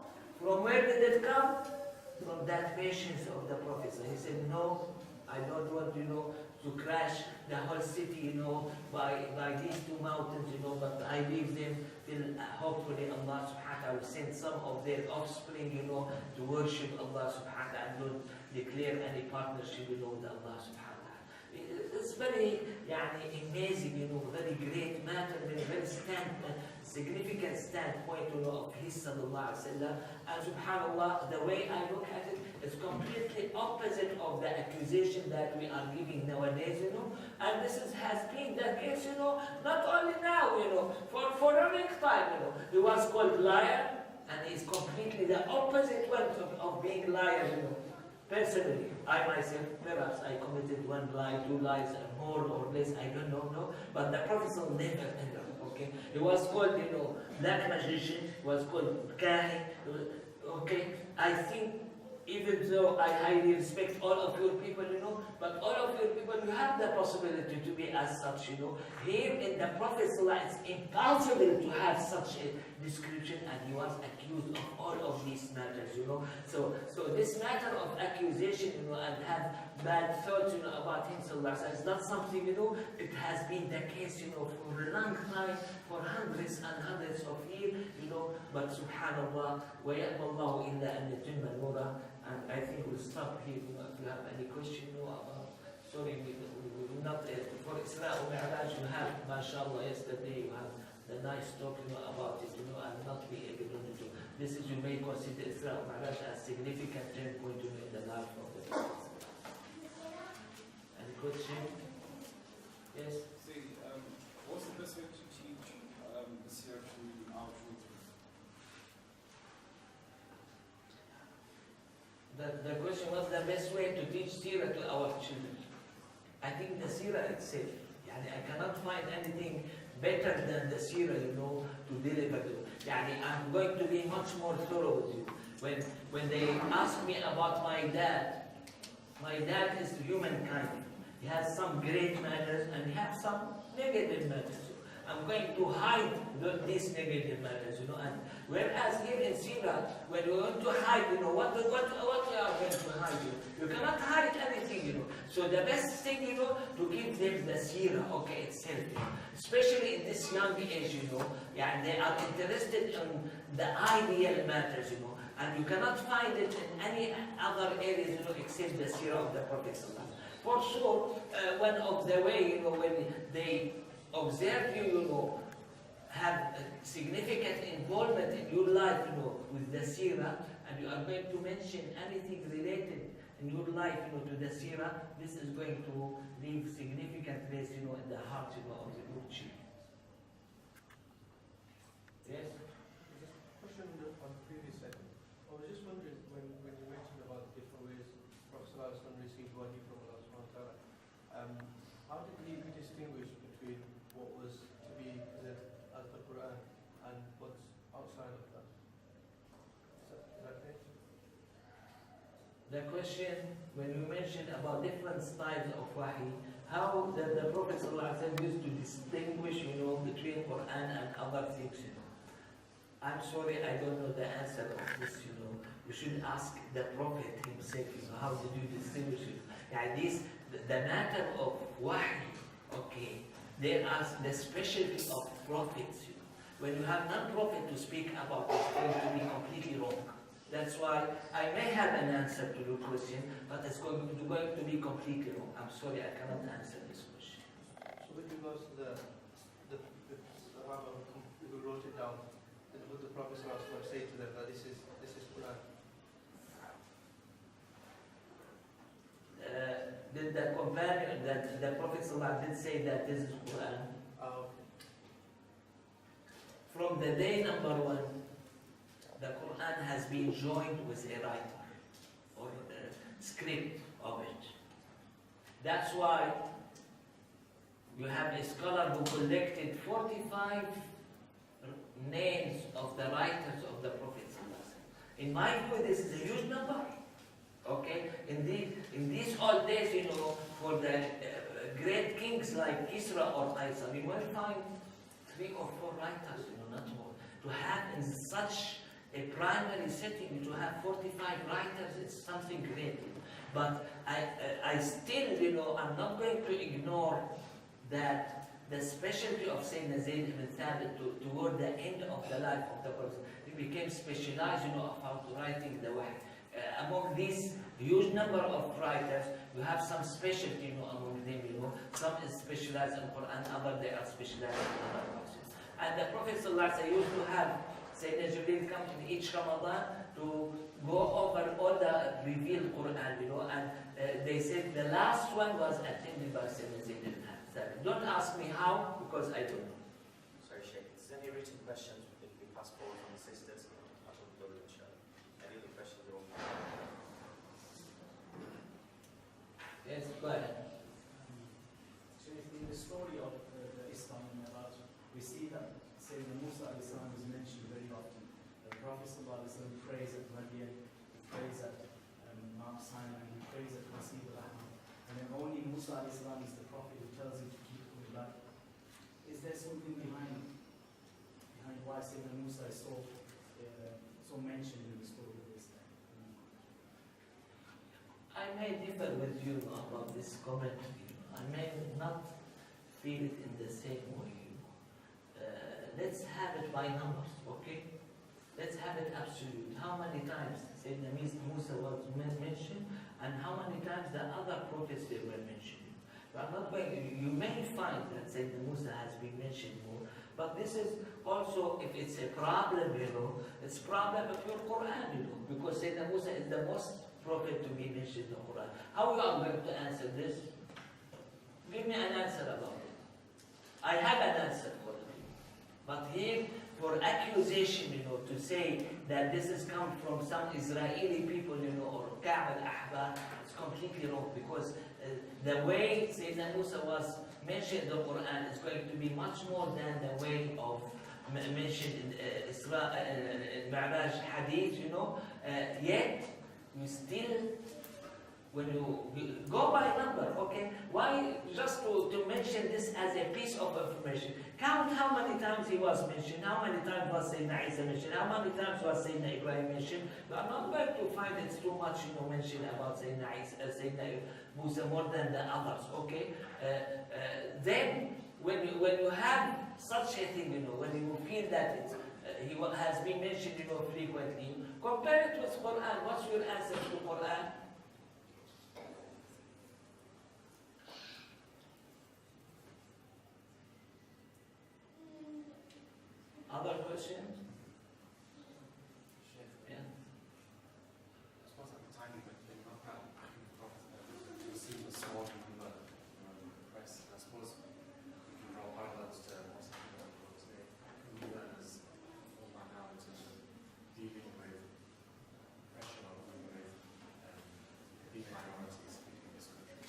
from where did it come? From that patience of the Prophet. So he said, no, I don't want, to crash the whole city, by these 2 mountains, but I leave them till hopefully Allah subhanahu wa ta'ala will send some of their offspring, to worship Allah subhanahu wa ta'ala and don't declare any partnership, with Allah subhanahu wa ta'ala. It's very amazing, very great matter, very significant standpoint, of his sallallahu alaihi wasallam. And subhanallah, the way I look at it is completely opposite of the accusation that we are giving nowadays, And this has been the case, not only now, for a long time, He was called liar, and he's completely the opposite one of being liar, Personally, I myself, perhaps I committed 1 lie, 2 lies, more or less, I don't know, no. But the Prophet never ever, okay? He was called, black magician, he was called kahin, okay? I think, even though I highly respect all of your people, but all of your people, you have the possibility to be as such, Here in the Prophet's life, it's impossible to have such a description, and he was accused of all of these matters, So this matter of accusation, and have bad thoughts, about him, is not something, it has been the case, for a long time, for hundreds and hundreds of years, but subhanallah, وَيَأْبَى اللَّهُ إِلَّا أَنْ يَتِمَّ نُورَهُ. And I think we'll stop here. If you have any question, sorry, we will not. For Isra or Mi'raj, you have, mashallah, yesterday, you have the nice talk, about it, and not be able to do. This is, you may consider Isra or Mi'raj as significant turn point, in the life of the Prophet. Any question? Yes? See, what's the best way to teach here to our children? The question was the best way to teach Sirah to our children. I think the Sirah itself. I cannot find anything better than the Sirah, to deliver to. I'm going to be much more thorough with you. When they ask me about my dad is humankind. He has some great manners and he has some negative manners. I'm going to hide these negative manners, and whereas here in Sirah, when you want to hide, what you are going to hide? You cannot hide anything, So the best thing, to give them the Sirah, itself, especially in this young age, they are interested in the ideal matters, and you cannot find it in any other areas, except the Sirah of the Prophet. For sure, one of the way, when they observe you, have a significant involvement in your life, with the Sirah, and you are going to mention anything related in your life, to the Sirah, this is going to leave significant place, in the heart, of the good children. Yes? Question on the previous segment. I was just wondering when you mentioned about the different ways Prophet received wahi from Allah subhanahu wa ta'ala, how did he distinguish between what was to be presented as the Quran and what's outside of that? Is that it? The question, when you mentioned about different styles of wahi, how the Prophet ﷺ used to distinguish, between Quran and other things, I'm sorry, I don't know the answer of this, You should ask the Prophet himself, how did you distinguish it? The matter of wahi, there are the specialty of prophets, When you have non-prophet to speak about it, it's going to be completely wrong. That's why I may have an answer to your question, but it's going to be completely wrong. I'm sorry, I cannot answer this question. So with regards to the Sahaba who wrote it down, would the Prophet say to them that this is Quran? Did the companion, that the Prophet did say that this is Quran? From the day number one, the Quran has been joined with a writer or a script of it. That's why you have a scholar who collected 45 names of the writers of the Prophet. In my view, this is a huge number. In these old days, for the great kings like Kisra or Qaisar, you will find 3 or 4 writers, not more. To have in such a primary setting, to have 45 writers, it's something great. But I still, I'm not going to ignore that the specialty of Sayyidina Zayd ibn Thabit toward the end of the life of the Prophet, he became specialized, about writing the wahi. Among these huge number of writers, you have some specialty, among them, some is specialized in Quran, other they are specialized in other verses. And the Prophet ﷺ used to have Sayyidina Jibreel come in each Ramadan to go over all the revealed Quran, and they said the last one was attended by Sayyidina Zayd ibn Thabit. Don't ask me how, because I don't know. Sorry, Shaykh. Is there any written questions if we pass forward from the sisters? Any other questions or? Yes, go ahead. So in the story of the Islam about, we see that Sayyidina Musa Islam is mentioned very often. The Prophet prays at Madian, he prays at Mount Sinai, he prays at Masjid al-Ahmad. And then only Musa Islam is the Prophet who tells him to keep good life. Is there something behind why Sayyidina Musa is so mentioned in the story of Islam? I may differ with you about this comment. I may not feel it in the same way. Let's have it by numbers, okay? Let's have it absolute. How many times Sayyidina Musa was mentioned, and how many times the other prophets they were mentioned. You may find that Sayyidina Musa has been mentioned more, but this is also, if it's a problem, it's a problem of your Quran, because Sayyidina Musa is the most prophet to be mentioned in the Quran. How you are going to answer this? Give me an answer about it. I have an answer for it. But here, for accusation, to say that this has come from some Israeli people, or Ka'b al-Ahbar, it's completely wrong, because the way Sayyidina Musa was mentioned in the Quran is going to be much more than the way of mentioned in Mi'raj hadith, yet you still, when you go by number, okay, why just to mention this as a piece of information? Count how many times he was mentioned, how many times was Sayyidina Isa mentioned, how many times was Sayyidina Ibrahim mentioned. You are not going to find it's too much, mentioned about Sayyidina Isa, Sayyidina Musa more than the others, okay? Then, when you have such a thing, when you feel that he has been mentioned, frequently, compare it with Quran. What's your answer to Quran? Other questions? Yeah. I suppose at the time when they looked at the Prophet, it seemed a small number in the press. I suppose we can draw parallels to what's happening in the world today. Can we learn as Ummah now in terms of dealing with pressure or dealing with being minorities in this country?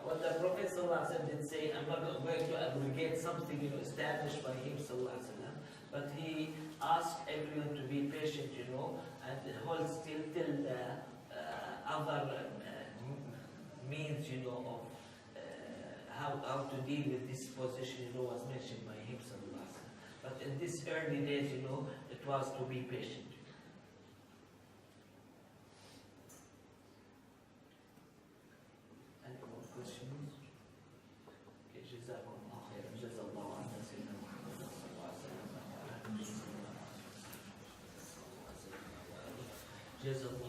What the Prophet ﷺ did say, I'm not going to abrogate something established by him ﷺ, but he asked everyone to be patient, and hold still till the other means, of how to deal with this position, was mentioned by him ﷺ. But in these early days, it was to be patient. Any more questions? Okay, Jazakumullah khairan. Jazallahu anna sayyidina Muhammad sallallahu alaihi wasallam. Jazallahu